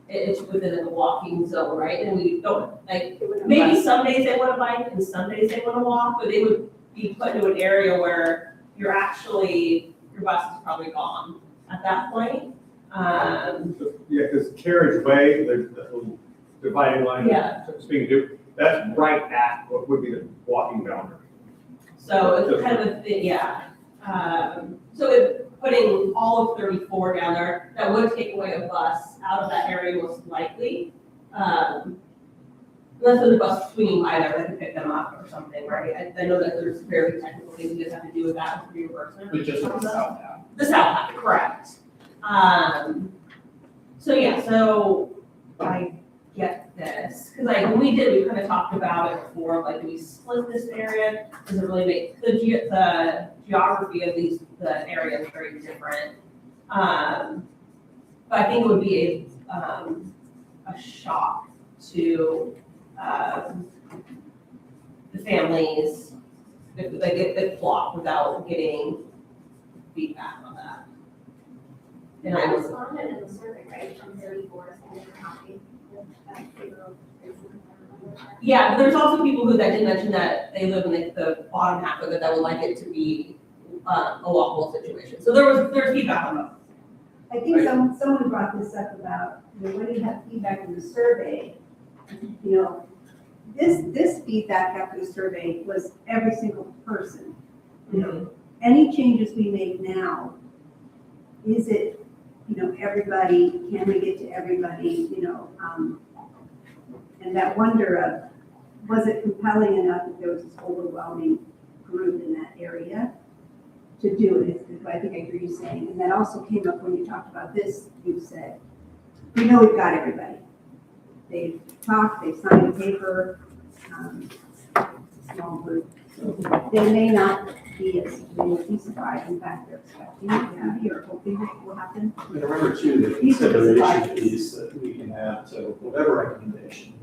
it's within the walking zone, right? And we don't, like, maybe some days they want to bike and some days they want to walk, but they would be put into an area where your bus is probably gone at that point. Yeah, because carriageway, the little dividing line, Yeah. speaking to, that's right at what would be the walking boundary. So it's kind of a thing, yeah. So if putting all of 34 down there, that would take away a bus out of that area most likely. Unless there's a bus swinging by there that can pick them up or something, right? I know that there's very technical things you guys have to do with that with reimbursement. But just for the south half. The south half, correct. So I get this, because like when we kind of talked about it before, like, do we split this area? Does it really make, the geography of the area is very different. But I think it would be a shock to the families if they flock without getting feedback on that. And I was. responded in the survey, right, from 34 to saying they're happy with that figure of. Yeah, but there's also people that did mention that they live in the bottom half of it that would like it to be a walkable situation. So there's feedback on that. I think someone brought this up about, when you have feedback in the survey, You know, this feedback after the survey was every single person. You know, any changes we make now, is it, you know, everybody, can we get to everybody, you know? And that wonder of, was it compelling enough that there was this overwhelming group in that area to do it, is what I think I hear you saying. And that also came up when you talked about this, you said, we know we've got everybody. They've talked, they've signed a paper, small group. So they may not be as, they will be surprised, in fact, they're expecting it to be or hoping it will happen. And remember too, the consideration piece that we can add to whatever recommendation.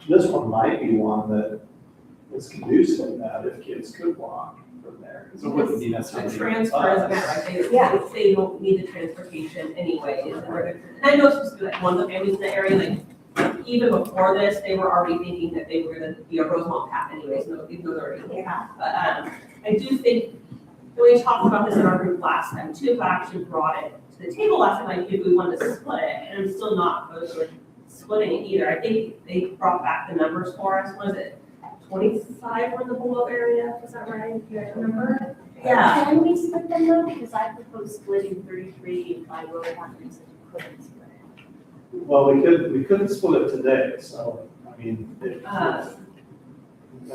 This one might be one that is conducive to that if kids could walk from there. So it wouldn't be The necessarily. transfer is better, Yeah. they don't need the transportation anyway. And I know specifically like one of the families in the area, like even before this, they were already thinking that they were gonna be a Rosemont path anyways, no, even though they're already a path. But I do think, that we talked about this in our group last time too, but I actually brought it to the table last time, like if we wanted to split it, and I'm still not opposed to splitting it either. I think they brought back the numbers for us, was it 25 were in the below area, is that right? You guys remember? Yeah. Can we split them though? Because I proposed splitting 33 and I wrote one reason we couldn't split it. Well, we couldn't split it today, so, I mean, and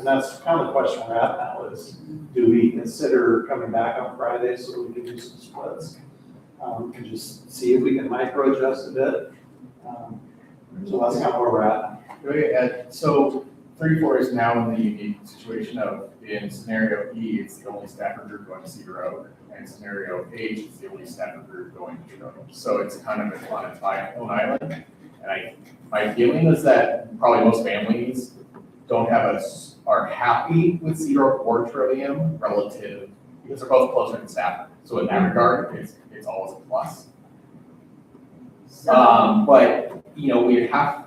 that's kind of the question we're at now is, do we consider coming back on Friday so we can do some splits? And just see if we can micro adjust a bit. So that's kind of where we're at. Really, so 34 is now in the unique situation of, in scenario E, it's the only Stafford group going to Cedar Oak, and scenario H is the only Stafford group going to Cedar Oak. So it's kind of on its own island. And my feeling is that probably most families don't have are happy with Cedar Oak or Trillium relative, because they're both closer to Stafford. So in that regard, it's always a plus. But, you know, we have,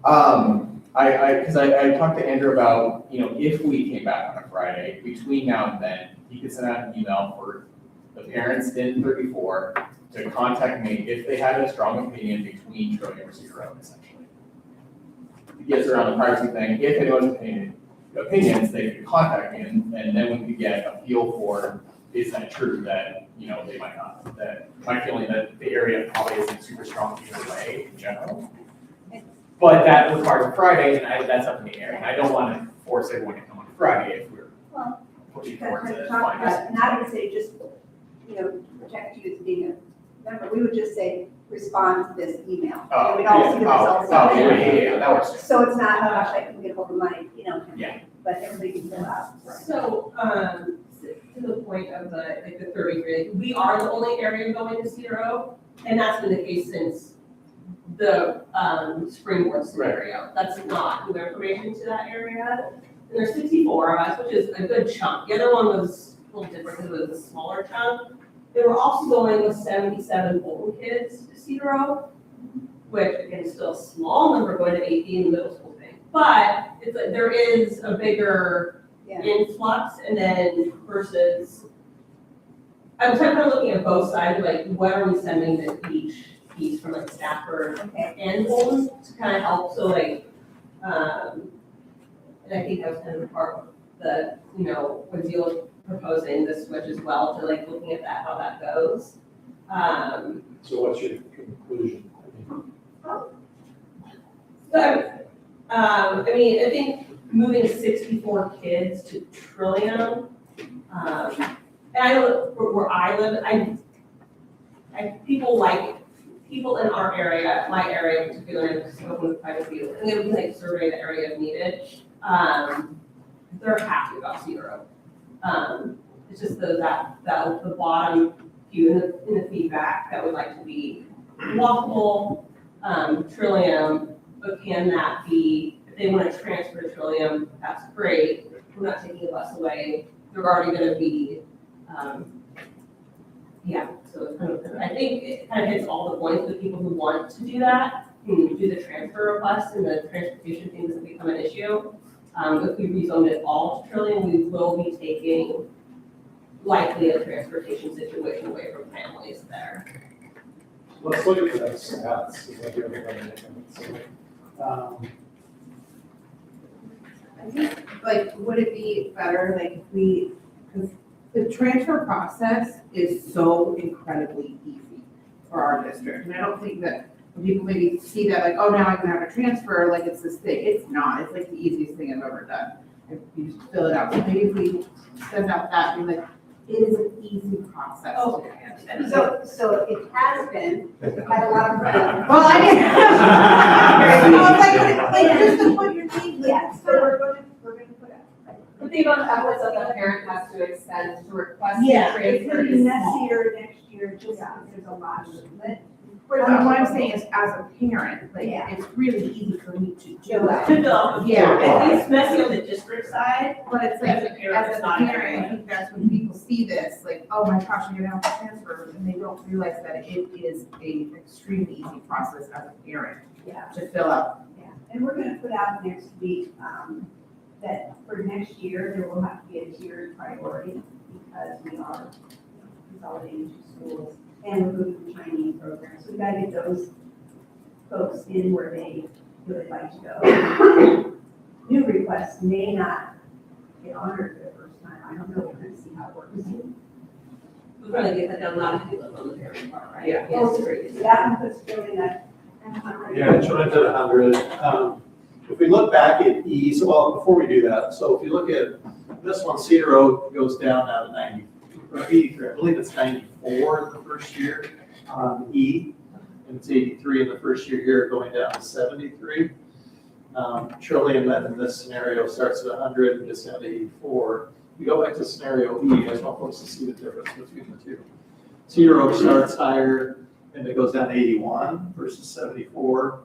because I talked to Andrew about, you know, if we came back on a Friday, between now and then, he could send out an email for the parents in 34 to contact me if they had a strong opinion between Trillium or Cedar Oak, essentially. It gets around the privacy thing. If anyone's opinions, they could contact me, and then we could get a feel for, is that true that, you know, they might not, that my feeling that the area probably isn't super strong either way in general. But that requires a Friday, and that's up in the air, and I don't want to force everyone to come on Friday if we're pushing forward to find us. And I would say just, you know, protect you as being a member, we would just say, respond to this email. Oh, And we'd all see the results. yeah, that works. So it's not, oh gosh, I can get hold of my, you know. Yeah. But everybody can fill out. So, to the point of the 33, we are the only area going to Cedar Oak, and that's been the case since the Springboard scenario. That's not new information to that area. And there's 64 of us, which is a good chunk. The other one was a little different because it was a smaller chunk. They were also going with 77 Bolton kids to Cedar Oak, which again is still a small number going to 18 in the middle school thing. But it's like there is a bigger influx, and then versus, I'm kind of looking at both sides, like what are we sending to each piece from like Stafford and Bolton to kind of help, so like, and I think that was kind of part of the, you know, when Zeal was proposing this switch as well, to like looking at that, how that goes. So what's your conclusion? I mean, I think moving 64 kids to Trillium, and I know where I live, people in our area, my area in particular, I've spoken with quite a few, and they would like survey the area if needed. They're happy about Cedar Oak. It's just that the bottom few in the feedback that would like to be walkable, Trillium, but can that be, if they want to transfer to Trillium, that's great. We're not taking the bus away. They're already going to be, so it's kind of, I think it kind of hits all the points with people who want to do that, do the transfer of bus and the transportation things that become an issue. If we rezoned it all to Trillium, we will be taking likely a transportation situation away from families there. let's look at the stats. Is that good? I think, like, would it be better, like, if we, because the transfer process is so incredibly easy for our district. And I don't think that when people maybe see that, like, oh, now I can have a transfer, like, it's this thing. It's not. It's like the easiest thing I've ever done. You just fill it out. So maybe if we send out that, be like, it is an easy process. Oh, So it has been, had a lot of. Well, I didn't. Well, like, just to put your name, Yes, so we're gonna put out. The thing about that was that the parent has to extend to request the Yeah, transfer. it's gonna be is small. messier next year, just because there's a lot of it. what I'm saying is, as a parent, like, Yeah. it's really easy for me to do Fill that. To fill out the Yeah. form. It's messy on the district side, But it's like, As a parent, as it's a not parent, everyone. I think that's when people see this, like, oh my gosh, I'm gonna have to transfer, and they don't realize that it is a extremely easy process as a parent Yeah. to fill out. Yeah, and we're gonna put out next week, that for next year, there will have to be a tiered priority because we are consolidating two schools and we're moving to Chinese programs. So we gotta get those folks in where they really like to go. New requests may not get honored for the first time. I don't know, we're gonna see how it works. we're gonna get that done, a lot of people on the parent part, right? Yeah. Yes, great. So that one puts really that. Yeah, joined at 100. If we look back at E, so well, before we do that, so if you look at this one, Cedar Oak goes down now to 90, or 83, I believe it's 94 in the first year on E, and it's 83 in the first year here, going down to 73. Trillium then in this scenario starts at 100 and gets down to 84. You go back to scenario E, I just want folks to see the difference between the two. Cedar Oak starts higher and it goes down to 81 versus 74.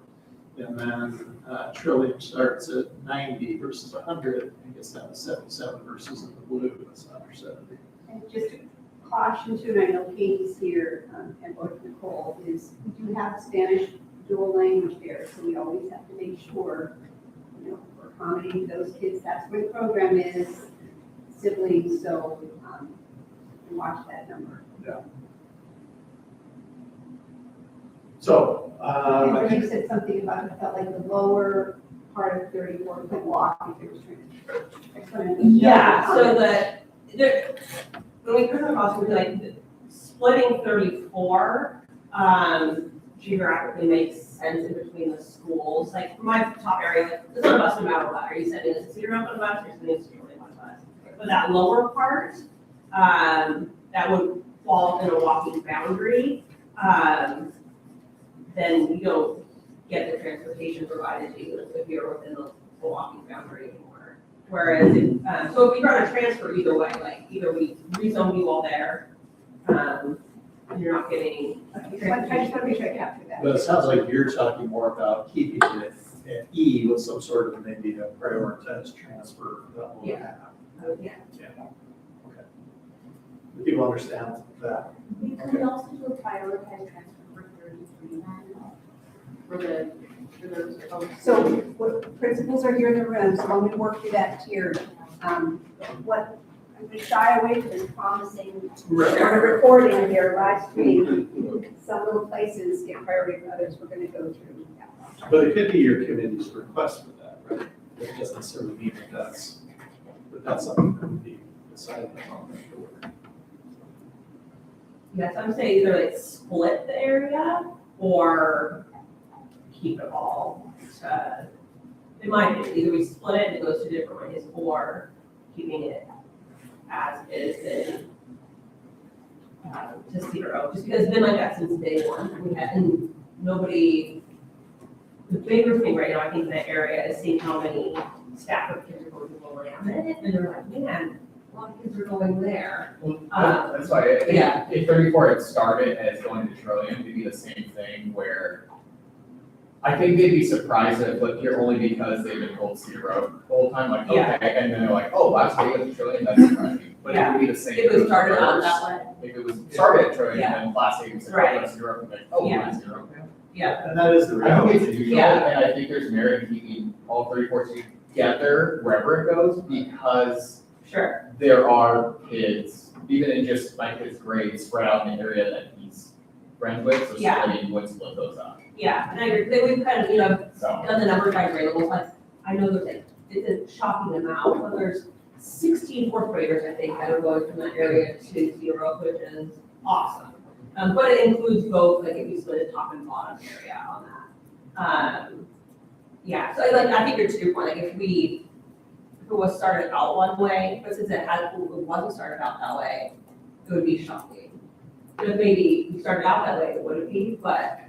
And then Trillium starts at 90 versus 100 and gets down to 77 versus in the blue, it's under 70. And just a caution too, and I know Katie's here, and both Nicole, is we do have Spanish dual language there, so we always have to make sure, you know, we're accommodating those kids, that's where the program is, siblings, so, we watch that number. So, And you said something about, it felt like the lower part of 34 could walk if it was trans. Yeah, so when we come across, we're like, splitting 34, geographically makes sense in between the schools. Like, my top area, there's not a bus no matter what. Are you sending a Cedar Oak on a bus, or you're sending a Cedar Oak on a bus? But that lower part, that would fall in a walking boundary, then you don't get the transportation provided to you if you're within the walking boundary anymore. Whereas, so if you're on a transfer either way, like either we rezone you all there, and you're not getting. I just want to make sure I capture that. but it sounds like you're talking more about keeping it at E with some sort of maybe a prioritized transfer that will Yeah. happen. Yeah. Yeah, okay. Do people understand that? Can we also do a prioritized transfer for 33 for those folks? So what principals are here in the room, so I'm gonna work through that tier. I'm gonna shy away from promising on a recording here, live stream. Some little places get priority, and others we're gonna go through that process. But it could be your committee's request for that, right? It doesn't necessarily mean that's something that would be decided on. Yes, I'm saying either like split the area or keep it all. In my opinion, either we split it and it goes to different ways, or keeping it as is to Cedar Oak, just because it's been like that since day one. We had, and nobody, the bigger thing right now, I think in that area is seeing how many staff of kids are going to Willamette, and they're like, man, a lot of kids are going there. That's why I think yeah. if 34 had started as going to Trillium, it'd be the same thing where I think they'd be surprised if like here only because they've been told Cedar Oak the whole time, like, okay, Yeah. and then they're like, oh, last day with Trillium, that's surprising. But it would be the same. If it was started out reverse. that way. If it was started at Trillium Yeah. and class A was Right. like, Cedar Oak, and like, oh, Yeah. we're Cedar Oak now. Yeah. And that is the I think reality. it's usual, Yeah. and I think there's merit in keeping all 34 together wherever it goes, because Sure. there are kids, even in just my kid's grade, spread out in the area that he's friends with, so Yeah. splitting would split those up. Yeah, and I agree, then we've kind of, you know, So, done the numbers by grade levels, like, I know there's like, it's a shocking amount, but there's 16 fourth graders, I think, that are going from that area to zero, which is awesome. But it includes both, like, if you split a top and bottom area on that. Yeah, so like, I think to your point, like, if it was started out one way, but since it wasn't started out that way, it would be shocking. And if maybe we started out that way, it wouldn't be, but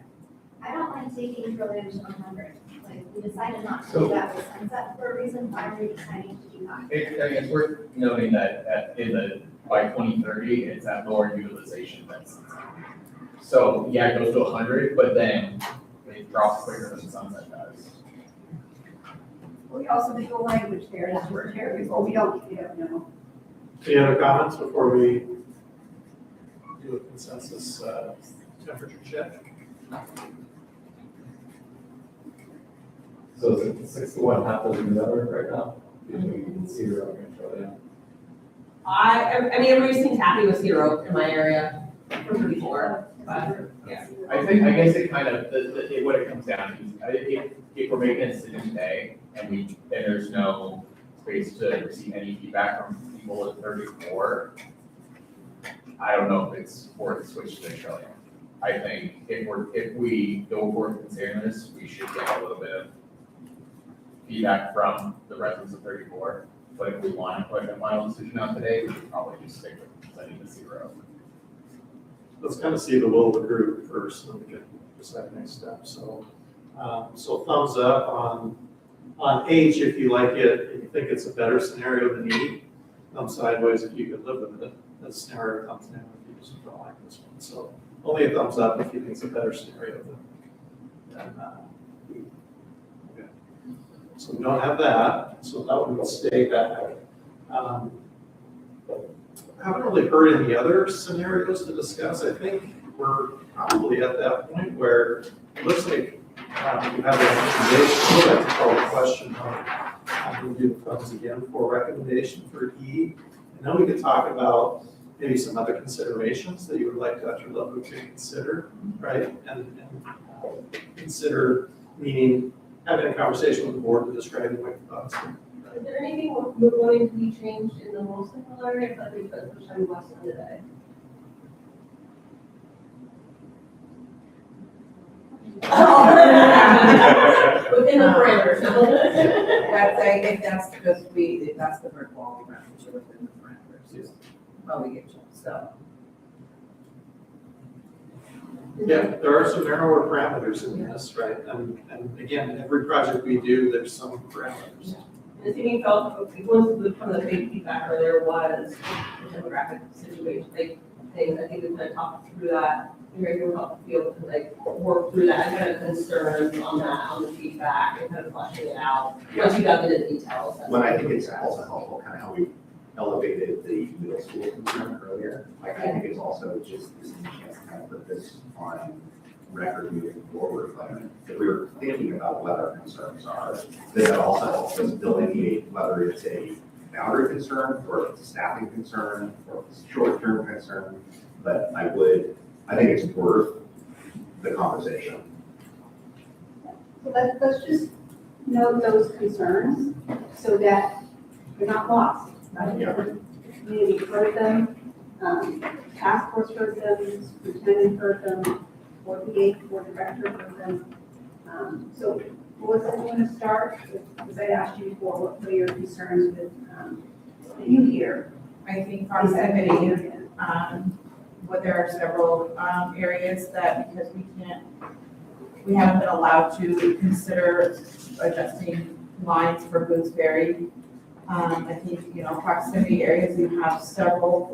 I don't like taking Trillium to 100. Like, we decided not to do that with Sunset for a reason. Why are we deciding to do that? it's worth noting that by 2030, it's at lower utilization than Sunset. So, yeah, it goes to 100, but then it drops quicker than Sunset does. We also make a language there, that's where Terry, or we don't know. Any other comments before we do a consensus temperature check? So is it 6 to 1, half dozen the other right now? Between Cedar Oak and Trillium. I mean, everybody seems happy with zero in my area from before, but yeah. I guess it kind of, what it comes down to, if we're making a decision today and there's no space to receive any feedback from people at 34, I don't know if it's worth switching to Trillium. I think if we go forward considering this, we should get a little bit of feedback from the residents of 34. But if we want to put a final decision out today, we should probably just stick with setting the zero. Let's kind of see the will of the group first, and we can decide next step. So, so thumbs up on H if you like it, if you think it's a better scenario than E. Thumb sideways if you could live with it. The scenario comes down if you just don't like this one. So only a thumbs up if you think it's a better scenario than E. Okay. So we don't have that, so that one will stay back. Haven't really heard any other scenarios to discuss. I think we're probably at that point where it looks like we have a recommendation. We'll have to call the question on we'll do the thumbs again for recommendation for E. And then we could talk about maybe some other considerations that you would like Dr. Lovewood to consider, right? And consider, meaning having a conversation with the board and describing what your thoughts are. Is there anything we're wanting to be changed in the Linn-Wilsonville area? I think that's what I'm watching today. Within the parameters. That's, I think that's because that's the brick wall we ran into within the parameters. Well, we get you, so. Yeah, there are some narrower parameters in this, right? And again, every project we do, there's some parameters. And thinking about, one of the big feedback earlier was the demographic situation, like, things, I think we kind of talked through that. Maybe we'll help the field to like work through that, kind of concerns on that, on the feedback, and kind of fleshing it out. Once you got into the details. Well, I think it's also helpful, kind of how we elevated the middle school concern earlier. Like, I think it's also just this chance to kind of put this on record moving forward. Like, if we were thinking about what our concerns are, then that also helps us delineate whether it's a boundary concern, or it's a staffing concern, or it's a short-term concern. But I think it's worth the conversation. So let's just note those concerns so that they're not lost, right? Yeah. The community heard them, task force heard them, superintendent heard them, board director heard them. So was anyone to start? Because I asked you before, what are your concerns with, that you hear? I think proximity, but there are several areas that because we haven't been allowed to consider adjusting lines for Boonesbury. I think, proximity areas, you have several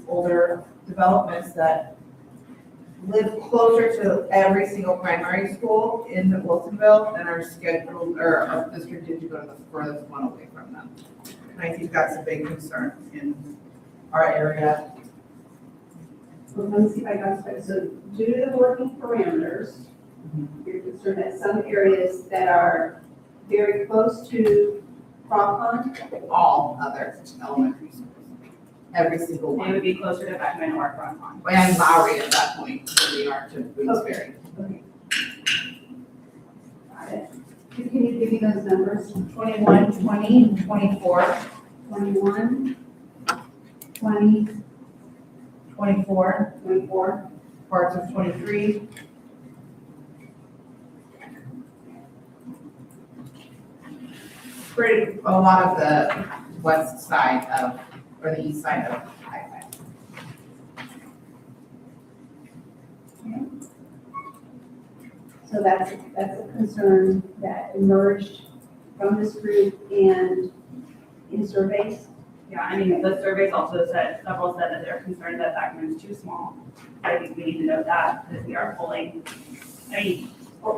older developments that live closer to every single primary school in Wilsonville and are scheduled or are districted to go to the furthest one away from them. And I think that's a big concern in our area. Well, let me see if I got it. So due to the working parameters, you're concerned that some areas that are very close to Crawford, All other elementary schools. every single It one. would be closer to Beckman or Broadmoor. And Lowry at that point, than we are to Queensberry. Got it. Can you give me those numbers? 21, 20, and 24, 21, 20, 24, 24, parts of 23. Pretty, a lot of the west side of, or the east side of I-5. so that's a concern that emerged from this group and in surveys. Yeah, I mean, the surveys also said, several said that they're concerned that Beckman's too small. I think we need to note that, because we are pulling, I mean,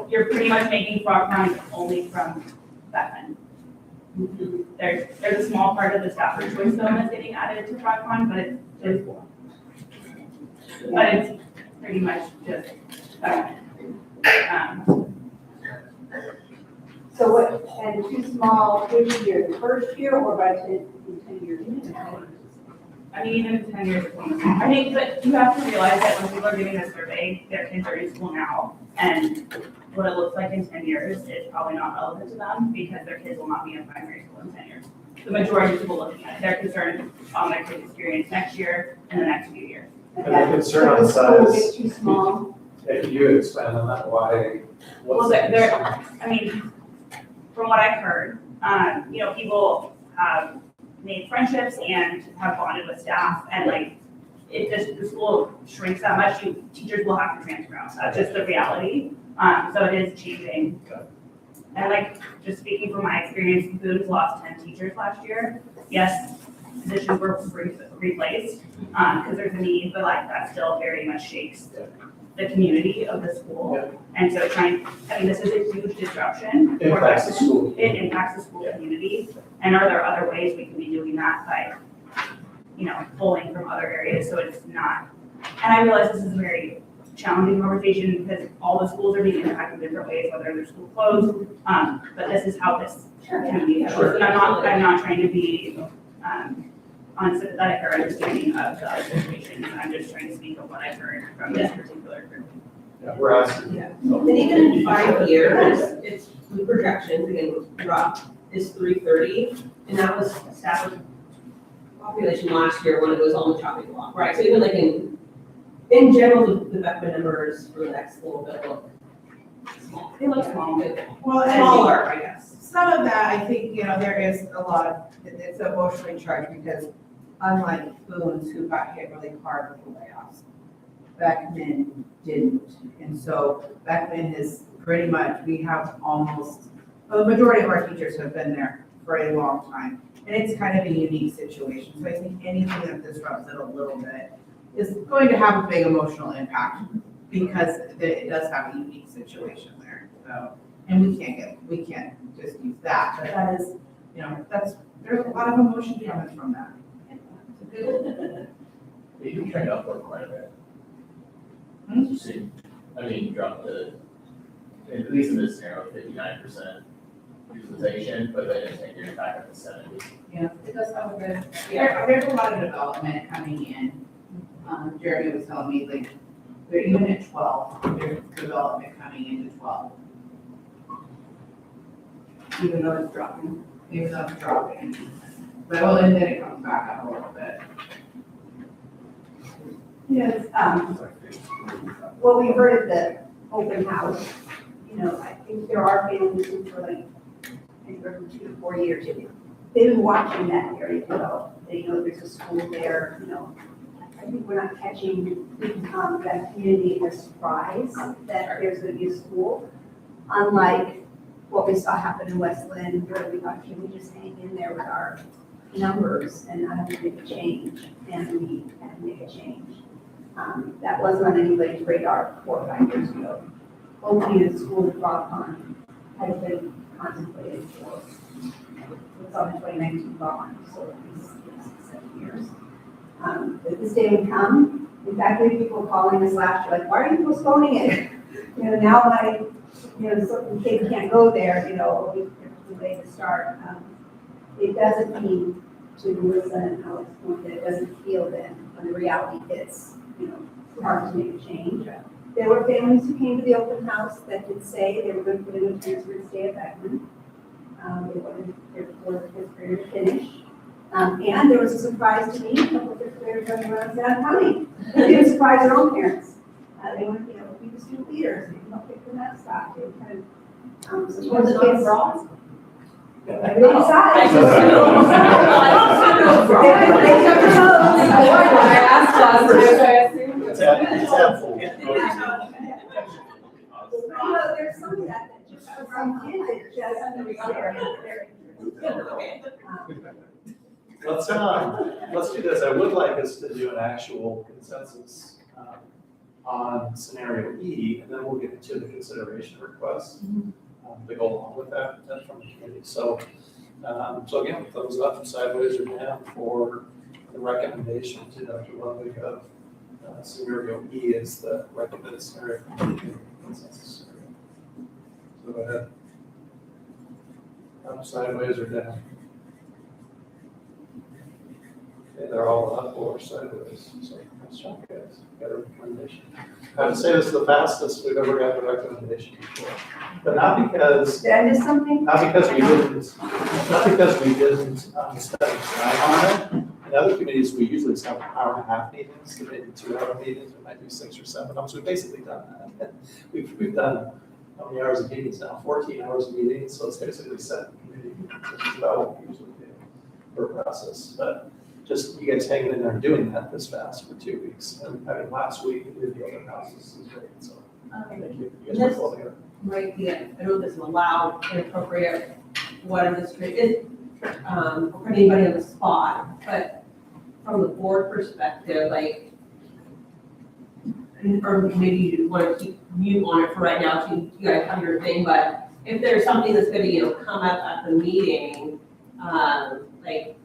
you're pretty much making frog runs only from Beckman. There's a small part of the Stafford Choice Zone that's getting added to Frog Pond, but it's pretty much just Beckman. So what, and too small, which year, the first year or by 10 years? I mean, even 10 years is almost, I think that you have to realize that when people are doing a survey, their kids are in school now, and what it looks like in 10 years is probably not relevant to them, because their kids will not be in primary school in 10 years. The majority of people looking at it, they're concerned on their kids' experience next year and the next few years. And the concern on The school size, gets too small. if you expand on that, why? Well, what's the they're, concern? I mean, from what I've heard, people have made friendships and have bonded with staff, and like, it just, the school shrinks that much, teachers will have to transfer out, that's just the reality. So it is changing. And like, just speaking from my experience, Boone's lost 10 teachers last year. Yes, positions were replaced, because there's a need, but like, that still very much shakes the community of the school. And so this is a huge disruption. for Impacts the school. It impacts the school community. And are there other ways we can be doing that by, pulling from other areas, so it's not, and I realize this is a very challenging conversation because all the schools are being impacted in different ways, whether they're school closed, but this is how this community goes. And I'm not trying to be, unsympathetic or understanding of the situation, I'm just trying to speak of what I've heard from this particular group. Yeah, we're asking. And even in 5 years, it's the projections, again, drop is 330, and that was Stafford population last year when it was on the chopping block, right? So even like in general, the Beckman numbers for the next little bit look small. They look small. Well, and Smaller, I guess. some of that, I think, there is a lot of, it's emotionally charged because unlike Boone's who got hit really hard with the layoffs, Beckman didn't. And so Beckman is pretty much, we have the majority of our teachers have been there for a long time. And it's kind of a unique situation. So I think anything that disrupts it a little bit is going to have a big emotional impact because it does have a unique situation there. So, and we can't just use that, but that is, there's a lot of emotion coming from that. You can train upward quite a bit. Hmm? See, drop at least in this scenario, 59% utilization, but then in 10 years back up to 70. Yeah, it does have a good, there's a lot of development coming in. Jeremy was telling me, like, they're even at 12, there's development coming into 12. Even though it's dropping. But well, and then it comes back up a little bit. Yes, what we heard at the open house, I think there are families who for like, anywhere from 2 to 4 years, they've been watching that area develop. They know there's a school there, I think we're not catching that community as surprise that there's going to be a school, unlike what we saw happen in West Linn, where we thought, can we just hang in there with our numbers and not have to make a change, and we had to make a change. That wasn't on anybody's radar 4 or 5 years ago. Hopefully the school at Frog Pond has been contemplated for, it's on the 2019 bond, so at least 6-7 years. But this day would come. In fact, we had people calling us last year, like, why are you postponing it? Now my, certain kid can't go there, a week or 2 days to start. It doesn't mean to Melissa and Alex point that it doesn't feel that when the reality hits, hard to make a change. There were families who came to the open house that did say they were going to put in a transfer to stay at Beckman. They wanted their fifth grader to finish. And there was a surprise to me, a couple of fifth graders running around South County. They didn't surprise their own parents. They wanted, to be the student leaders, and help pick the next stop. They kind of, support the kids. Everybody decides. They took the vote. I asked last time, so I assumed. It's helpful. There's some of that just for some kids, it just. Let's do this. I would like us to do an actual consensus on scenario E, and then we'll get into the consideration request to go along with that from the committee. So again, thumbs up, sideways, or down for the recommendation to Dr. Ludwig of scenario E is the recommended scenario. Consensus scenario. So go ahead. Up, sideways, or down? Okay, they're all up or sideways. So nice job, guys. Got a recommendation. I would say this is the fastest we've ever got the recommendation before, but not because Did I miss something? not because we didn't spend time on it. In other committees, we usually have an hour and a half meetings, to maybe 2 hour meetings, we might do 6 or 7 of them. So we've basically done that. We've done how many hours of meetings now? 14 hours of meetings. So it's basically 7 committee meetings, which is about what we usually do for a process. But just you guys hanging in there and doing that this fast for 2 weeks. And I mean, last week we did the open houses. This is great. So thank you. You guys worked well together. Right, yeah, I know this is allowed, inappropriate, whatever this is, for anybody on the spot, but from the board perspective, like, or maybe you want to keep mute on it for right now, so you guys have your thing, but if there's something that's gonna, come up at the meeting, like,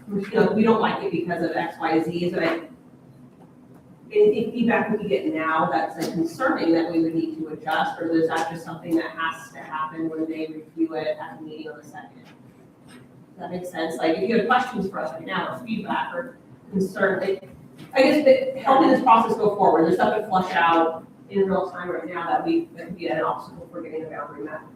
we don't like it because of X, Y, Z, so any feedback we can get now that's like concerning that we would need to adjust, or is that just something that has to happen when they review it at the meeting on the 2nd? Does that make sense? Like, if you have questions for us right now, or feedback or concern, I guess that helping this process go forward, there's stuff to flush out in real time right now that could be an obstacle for getting the boundary map.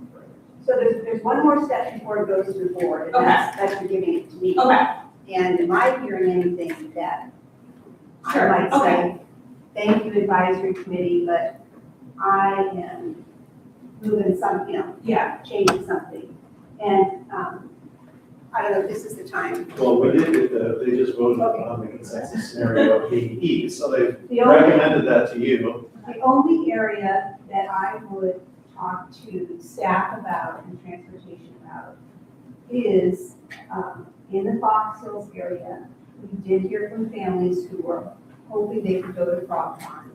So there's one more step before it goes to the board, and Okay. that's for giving it to me. Okay. And am I hearing anything that I Sure, might okay. say, thank you advisory committee, but I am moving some, Yeah. changing something. And, I don't know if this is the time. Well, we did get they just voted on the consensus scenario E, so they The only, recommended that to you. the only area that I would talk to staff about and transportation about is, in the Fox Hills area. We did hear from families who were hoping they could go to Frog Pond.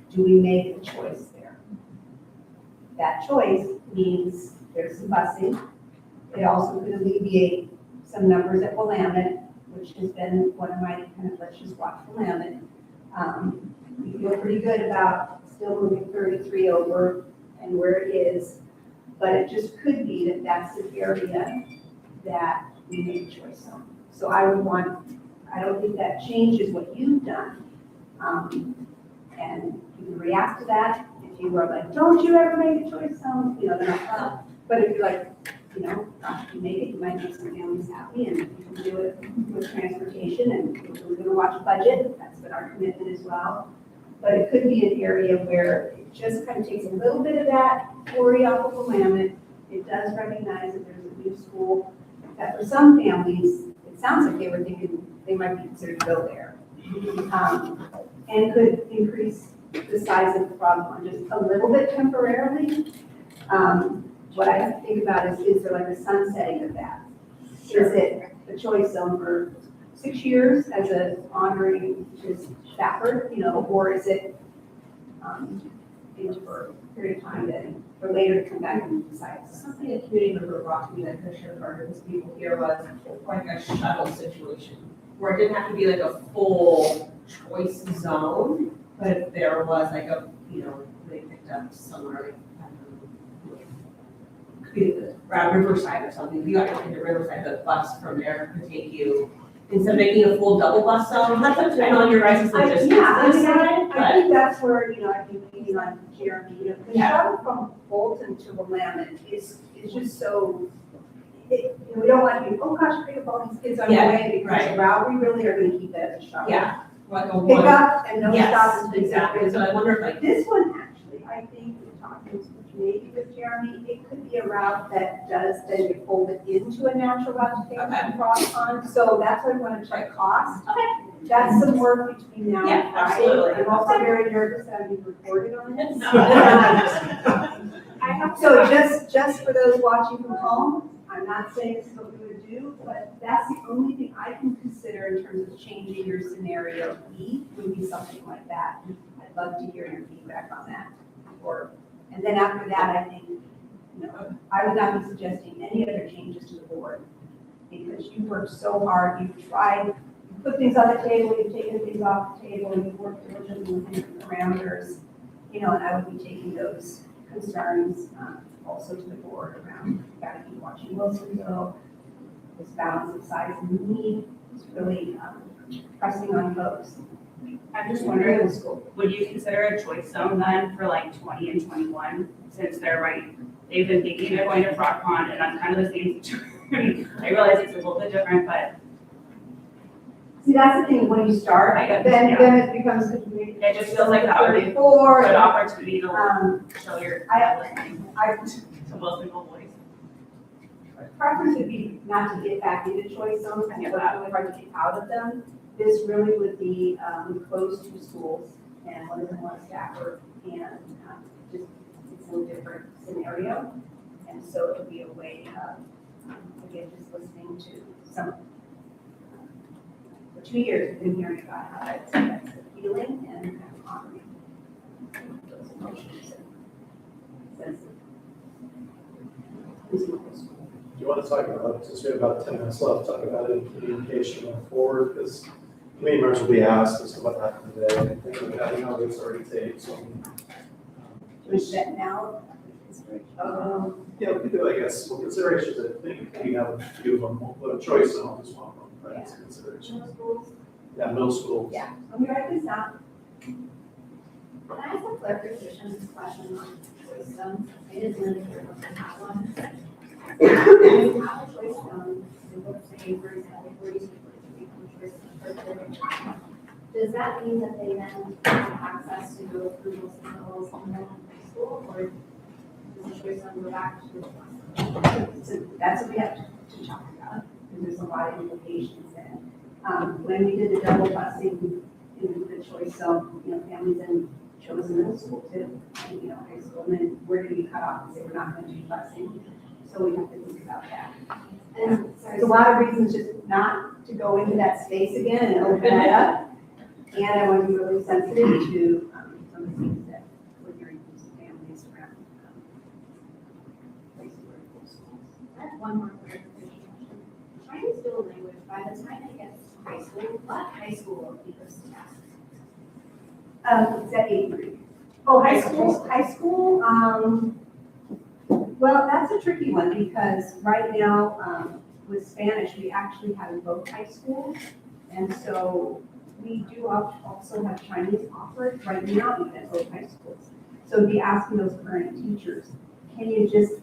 Do we make a choice there? That choice means there's some busing. It also could alleviate some numbers at Willamette, which has been one of my kind of, let's just watch Willamette. We feel pretty good about still moving 33 over and where it is, but it just could be that that's an area that we make a choice on. So I don't think that changes what you've done. And you can react to that. If you were like, don't you ever make a choice on, then I'll. But if you're like, you make it, you might make some families happy, and you can do it with transportation, and we're gonna watch budget. That's been our commitment as well. But it could be an area where it just kind of takes a little bit of that worry off of Willamette. It does recognize that there's a new school, that for some families, it sounds like they were thinking they might be considered to go there. And could increase the size of the Frog Pond just a little bit temporarily. What I have to think about is there like a sunsetting of that? Is it a choice zone for 6 years as a honoring to Stafford, or is it, for a period of time then, for later to come back and decide? Something a community member brought to me that Commissioner Carter and people here was like a shuttle situation, where it didn't have to be like a full choice zone, but if there was like a, they picked up somewhere like, could be the around Riverside or something, you got to take the Riverside, the bus from there could take you, instead of making a full double bus zone, that's up to, I know your guys' logistics Yeah, I mean, decide, I but. think that's where, I'd be leaning on Jeremy, the Yeah. shuttle from Bolton to Willamette is just so, we don't want to be, oh gosh, pick up all these kids on the Yeah, way, because right. the route, we really are gonna keep that as a shuttle. Yeah, like a Pick one, up and no yes, stop until you exactly, so I wonder if like, This one, actually, I think, we're talking maybe with Jeremy, it could be a route that does then get folded into a natural route to take Okay. them across on, so that's why I want to check cost. Okay. That's some work between now Yeah, and Friday. absolutely. I'm also very nervous that I'm being recorded on this. I have So just for those watching from home, I'm not saying this is what we would do, but that's the only thing I can consider in terms of changing your scenario B, would be something like that. I'd love to hear your feedback on that. And then after that, I think, I would not be suggesting any other changes to the board, because you worked so hard, you've tried, you put things on the table, you've taken things off the table, you've worked diligently within the parameters, and I would be taking those concerns also to the board around, gotta keep watching Linn-Wilsonville, this balance of size and need is really pressing on folks. I'm just wondering, Middle school. would you consider a choice zone then for like 20 and 21, since they've been thinking they're going to Frog Pond, and that's kind of the same situation. I realize it's a little bit different, but See, that's the thing, when you start, I get- then yeah. it becomes. it just feels like that would be a 34, good opportunity to show your I- to Wilsonville boys. preference would be not to get back into choice zones, and Yeah. work really hard to get out of them. This really would be, we closed 2 schools, and one of them was Stafford, and just, it's a little different scenario. And so it would be a way of, again, just listening to some, for 2 years, we've been hearing about how that's healing and kind of honoring those emotions and sense of losing those schools. Do you want to talk about, since we have about 10 minutes left, talk about it in communication going forward, because committee members will be asked as to what happened today, and things like that, it's already taped, so. Is that now? Yeah, we do, I guess, well, considerations, I think we have a few of them, we'll put a choice zone as one of them, right, as consideration. Middle schools? Yeah, middle schools. Yeah, so we write this down. Can I ask a clarification question on choice zones? I didn't really hear what they have one. When you have a choice zone, let's say, for example, 42, 43 choice for a period of time, does that mean that they then have access to go through those middles and then high school, or does the choice zone go back to the class? So that's what we have to talk about, because there's a lot of implications there. When we did the double busing in the choice zone, families then chose middle school too, and, high school, and then we're gonna be cut off and say we're not gonna do busing. So we have to think about that. And There's a lot of reasons just not to go into that space again and open that up. And I want to be really sensitive to some of the things that we're hearing from some families around places where schools. I have one more clarification question. Trying to build language, by the time it gets to high school, what high school equals to that? It's at 8th grade. Oh, high school, well, that's a tricky one because right now, with Spanish, we actually have both high schools. And so we do also have Chinese offered right now even at both high schools. So be asking those current teachers, can you just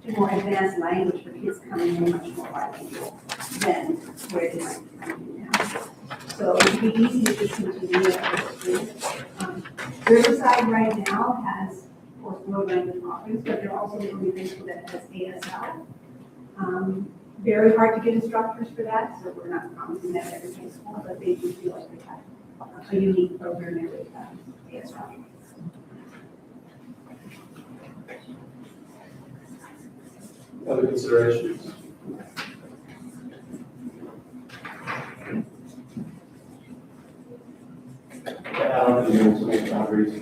do more advanced language for kids coming in much more bilingual than where they might be coming in now? So it would be easy to just continue it. Riverside right now has, of course, no language offerings, but they're also the only high school that has ASL. Very hard to get instructors for that, so we're not promising that every high school, but they do feel like they have a unique program there with ASL. Other considerations? I don't think there's any boundaries,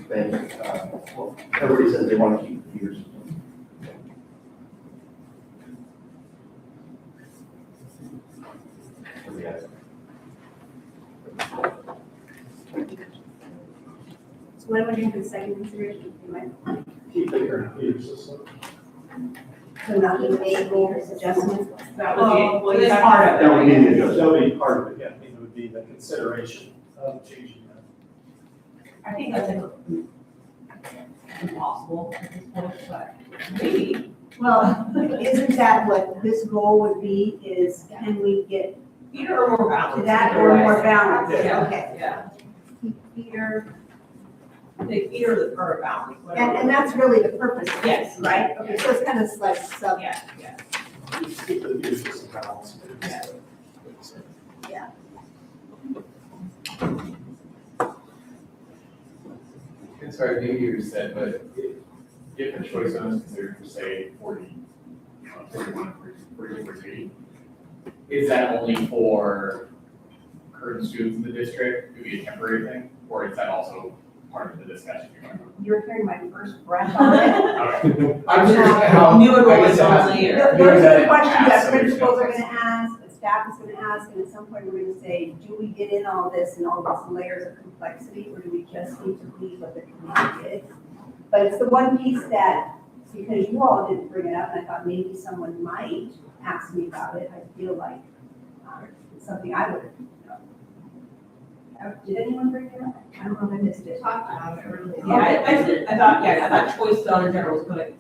everybody says they want to keep computers. So what am I doing for the second consideration? You might- Keep the current computer system. So nothing made or adjustments. That would be, Oh, well, that's part of it. That would be the adjustment. That would be part of it, yeah, I think it would be the consideration of changing that. I think that's impossible at this point, but maybe. Well, isn't that what this goal would be, is can we get Either or more balance. to that or more balance? Yeah. Okay. Yeah, Peter, either or balance, whatever. and that's really the purpose, Yes. right? Okay, so it's kind of like sub, Yeah, yeah. Keep the views just balance. yeah. And sorry, maybe you said, but if the choice zones considered for say 40, 41, 43, is that only for current students in the district? Could be a temporary thing, or is that also part of the discussion you're talking You're hearing my first breath on it. about? Okay. I'm just how. New I enrollment guess it has to only, be- or- Those are the Yeah, questions that ask, so there's principals no- are gonna ask, that staff is gonna ask, and at some point we're gonna say, do we get in all this and all these layers of complexity, or do we just need to read what the community is? But it's the one piece that, because you all didn't bring it up, and I thought maybe someone might ask me about it, I feel like, it's something I would, did anyone bring it up? I don't know if I missed it. Talk about it earlier. Yeah, I thought choice zone in general was good.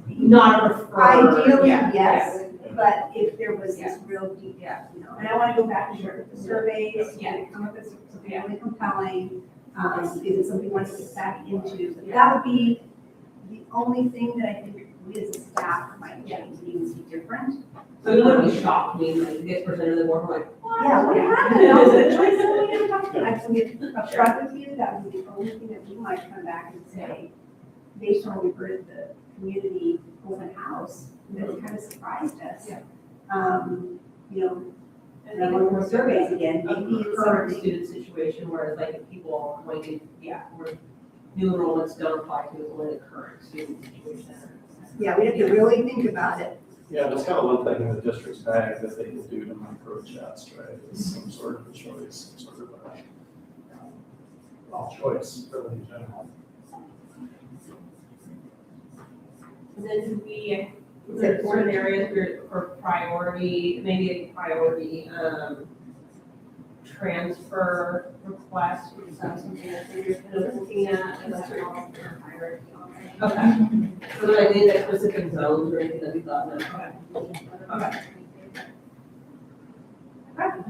Not a preferred. Ideally, Yeah, yes, but if there was this real deep, Yeah. you know, and I wanna go back and look at the surveys, Yeah. come up with something really compelling, is it something we want to get back into? But that would be the only thing that I think we as a staff might change, needs to be different. So it wouldn't be shocked, me, like, this percent of the board, I'm like, Yeah, what happened? That was a choice that we didn't talk about. I can get upfront with you, that would be the only thing that we might come back and say, based on what we heard at the community open house, that kind of surprised us. You know, and I want more surveys again, maybe it's current something. student situation, whereas like if people, like, where new enrollments don't apply to it, only the current student situation. Yeah, we have to really think about it. Yeah, there's kind of one thing in the district's bag that they can do to micro adjust, right? It's some sort of a choice, some sort of a, well, choice, really in general. And then do we, is there certain areas for priority, maybe a priority, transfer request, is that something that you're kind of looking at? Is that all priority? Okay. So like any like specific zones or anything that we thought, no, okay.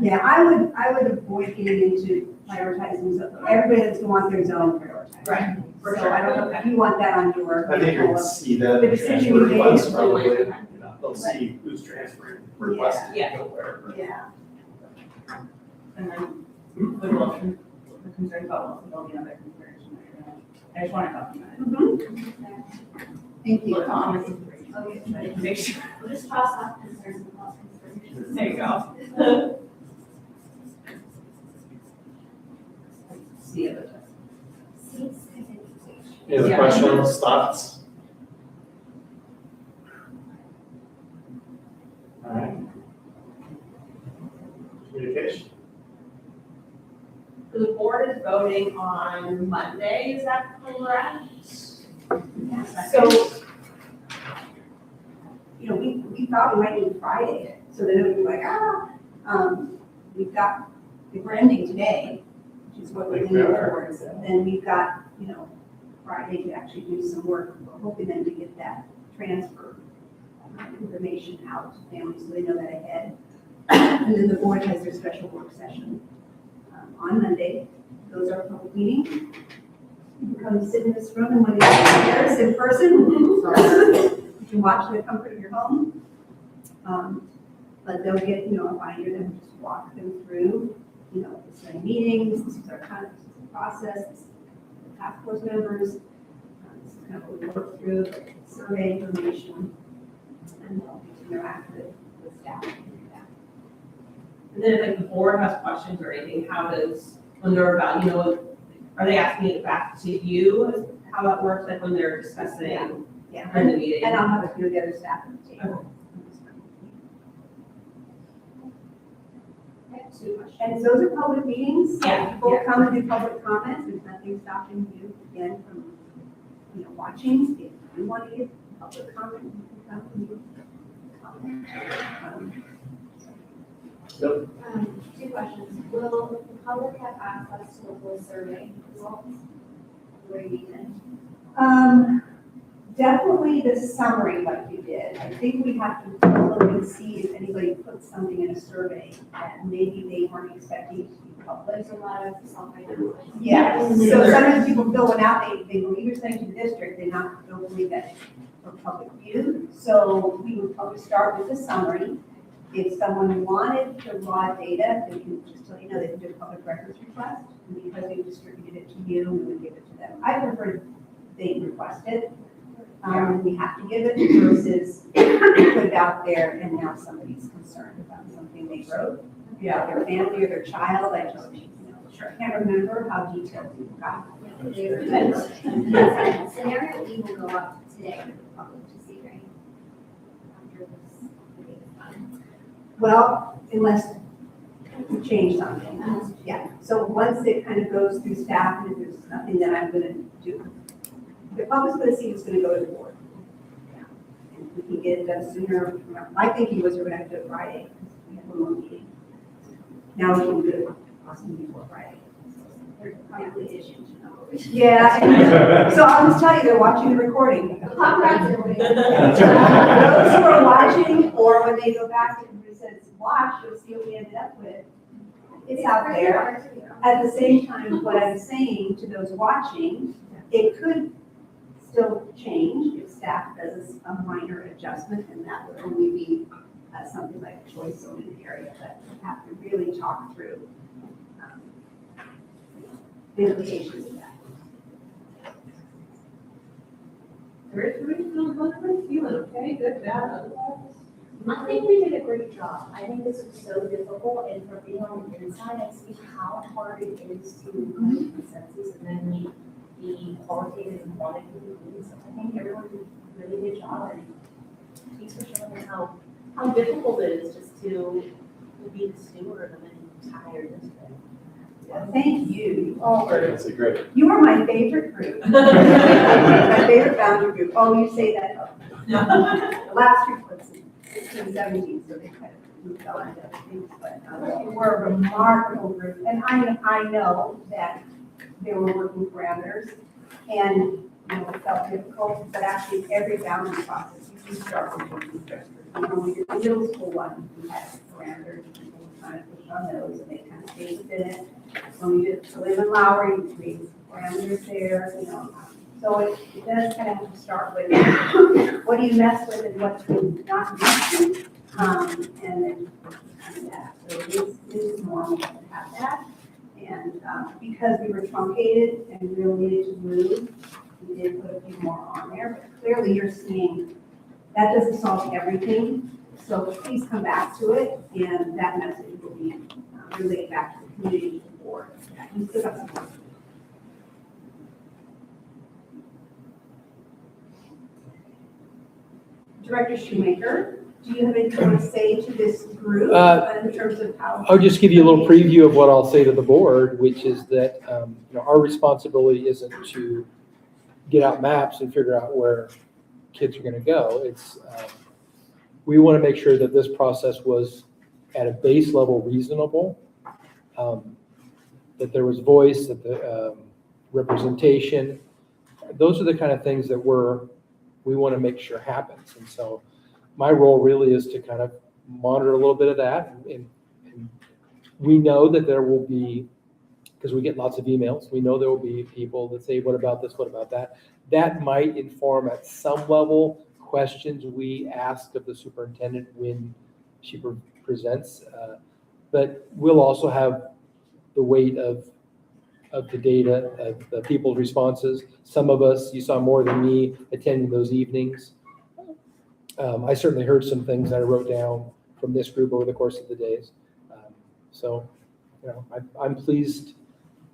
Yeah, I would avoid getting into prioritizing, everybody that's gonna want their zone prioritized. Right. For So sure. I don't know if you want that on your. I think you're gonna see that The in decision transfer you made requests is probably, really- you know, they'll see who's transferring, requesting Yeah. to go where. Yeah. And then, the Wilson, the concern about Wilsonville, the other consideration. I just want to talk about it. Thank you. Okay, make sure. We'll just cross off concerns and cross concerns. There you go. See other stuff. Seats and education. Any other Yeah. questions, thoughts? All right. Communication. The board is voting on Monday, is that correct? So, you know, we thought we might need Friday, so then it would be like, we've got, if we're ending today, which is what we're leaning towards, then we've got, you know, Friday to actually do some work, we're hoping then to get that transfer information out to families so they know that ahead. And then the board has their special work session on Monday. Those are public meetings. You can come sit in this room and when you're here, sit in person. You can watch in the comfort of your home. But they'll get, you know, a binder that will just walk them through, you know, the study meetings, this is our kind of process, this is the task force members. This is kind of what we work through, the survey information, and they'll interact with staff. And then if like the board has questions or anything, how does, when they're about, you know, are they asking it back to you? How that works, like when they're discussing Yeah. in the meeting? And I'll have a few of the other staff at the table. I have two questions. And those are public meetings. Yeah, People come and do public comments, there's nothing stopping you, again, from, you know, watching. If you want to give public comment, you can come and you comment. Two questions. Will the public have access to the full survey results? Where you can? Definitely the summary like you did. I think we have to look and see if anybody put something in a survey that maybe they weren't expecting it to be public. There's a lot of self-identification. Yeah, so sometimes people fill it out, they believe you're saying to the district, they don't believe that it's for public view. So we would probably start with the summary. If someone wanted the raw data, they can just let you know, they can do a public records request. And because we distributed it to you, we would give it to them. I prefer they request it. We have to give it versus put it out there and now somebody's concerned about something they wrote. Yeah, their family or their child, I just, sure, I can't remember how detailed you got. Scenario E will go up today for the public to see, right? After this meeting is done. Well, unless we change something, yeah. So once it kind of goes through staff and there's nothing that I'm gonna do, the public's gonna see what's gonna go to the board. And we can get it done sooner. My thinking was we're gonna have to do it Friday, because we have one more meeting. Now we can do it possibly before Friday. There's probably issues, you know. Yeah, and so I'll just tell you, they're watching the recording. The paparazzi will be- Those who are watching, or when they go back and it says watch, you'll see what we ended up with. It's out there. At the same time, what I'm saying to those watching, it could still change if staff does a minor adjustment, and that would only be something like a choice zone in the area, but we have to really talk through the implications of that. Feeling okay, good, bad. I think we did a great job. I think this is so difficult, and for being on the inside, I see how hard it is to come to consensus and then meet the qualitative and quantitative needs. I think everyone did a really good job, and thanks for showing us how difficult it is just to be the steward of an entire district. Thank you. You all were, That's a great. you were my favorite group. My favorite boundary group. Oh, you say that. The last group was 16, 17, so they kind of moved on to things, but we're a remarkable group. And I know that there were working parameters and, it felt difficult, but actually every boundary process, you can start with working parameters. When we did the middle school one, we had parameters, people were trying to push on those, and they kind of stayed within it. When we did Linn-Wilsonville, we created parameters there, So it does kind of have to start with what do you mess with and what do you not mess with, and then kind of that. So it is normal to have that. And because we were truncated and we really needed to move, we did put a few more on there. But clearly you're seeing that doesn't solve everything. So please come back to it, and that message will be relayed back to the community, to the board. You still got some work. Director Shoemaker, do you have anything to say to this group in terms of how? I'll just give you a little preview of what I'll say to the board, which is that our responsibility isn't to get out maps and figure out where kids are going to go. It's we want to make sure that this process was at a base level reasonable, that there was voice, that the representation. Those are the kind of things that we want to make sure happens. And so my role really is to kind of monitor a little bit of that. And we know that there will be, because we get lots of emails, we know there will be people that say, what about this, what about that? That might inform at some level questions we ask of the superintendent when she presents. But we'll also have the weight of the data, of the people's responses. Some of us, you saw more than me attending those evenings. I certainly heard some things that I wrote down from this group over the course of the days. I'm pleased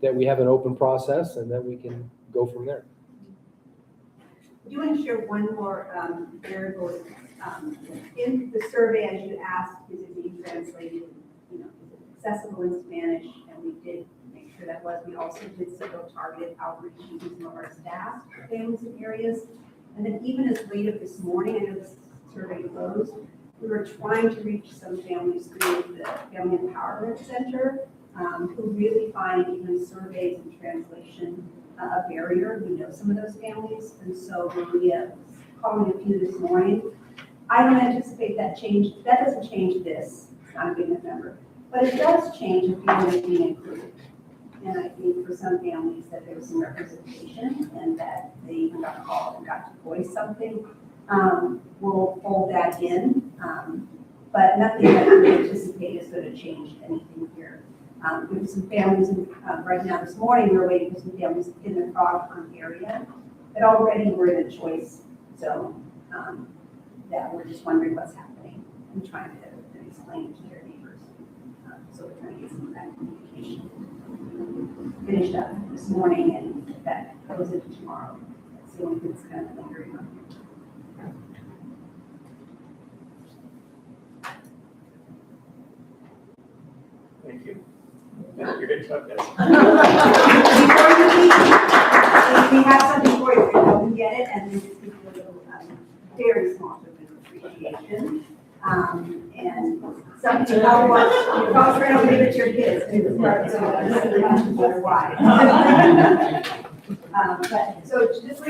that we have an open process and that we can go from there. I do want to share one more variable. In the survey, as you asked, is it being translated? Is it accessible in Spanish? And we did make sure that was. We also did several targeted outreach using some of our staff, families and areas. And then even as late as this morning, I know this survey closed, we were trying to reach some families through the Family Empowerment Center, who really find even surveys and translation a barrier. We know some of those families, and so Maria was calling a few this morning. I don't anticipate that doesn't change this, it's not a big enough number, but it does change a family being included. And I think for some families that there was some representation and that they even got called and got to voice something. We'll fold that in, but nothing that we anticipate is going to change anything here. We have some families, right now this morning, we're waiting for some families in the Frog Pond area that already were in a choice zone, that we're just wondering what's happening and trying to explain to their neighbors. So we're trying to get some of that communication finished up this morning, and that goes into tomorrow. That's the only thing that's kind of lingering on. Thank you. Now you're good, okay. Before you leave, we have something for you, go and get it, and then just give you a little, very small token of appreciation. And something I want, cross around and give it to your kids, because it's part of some of the why. But, so just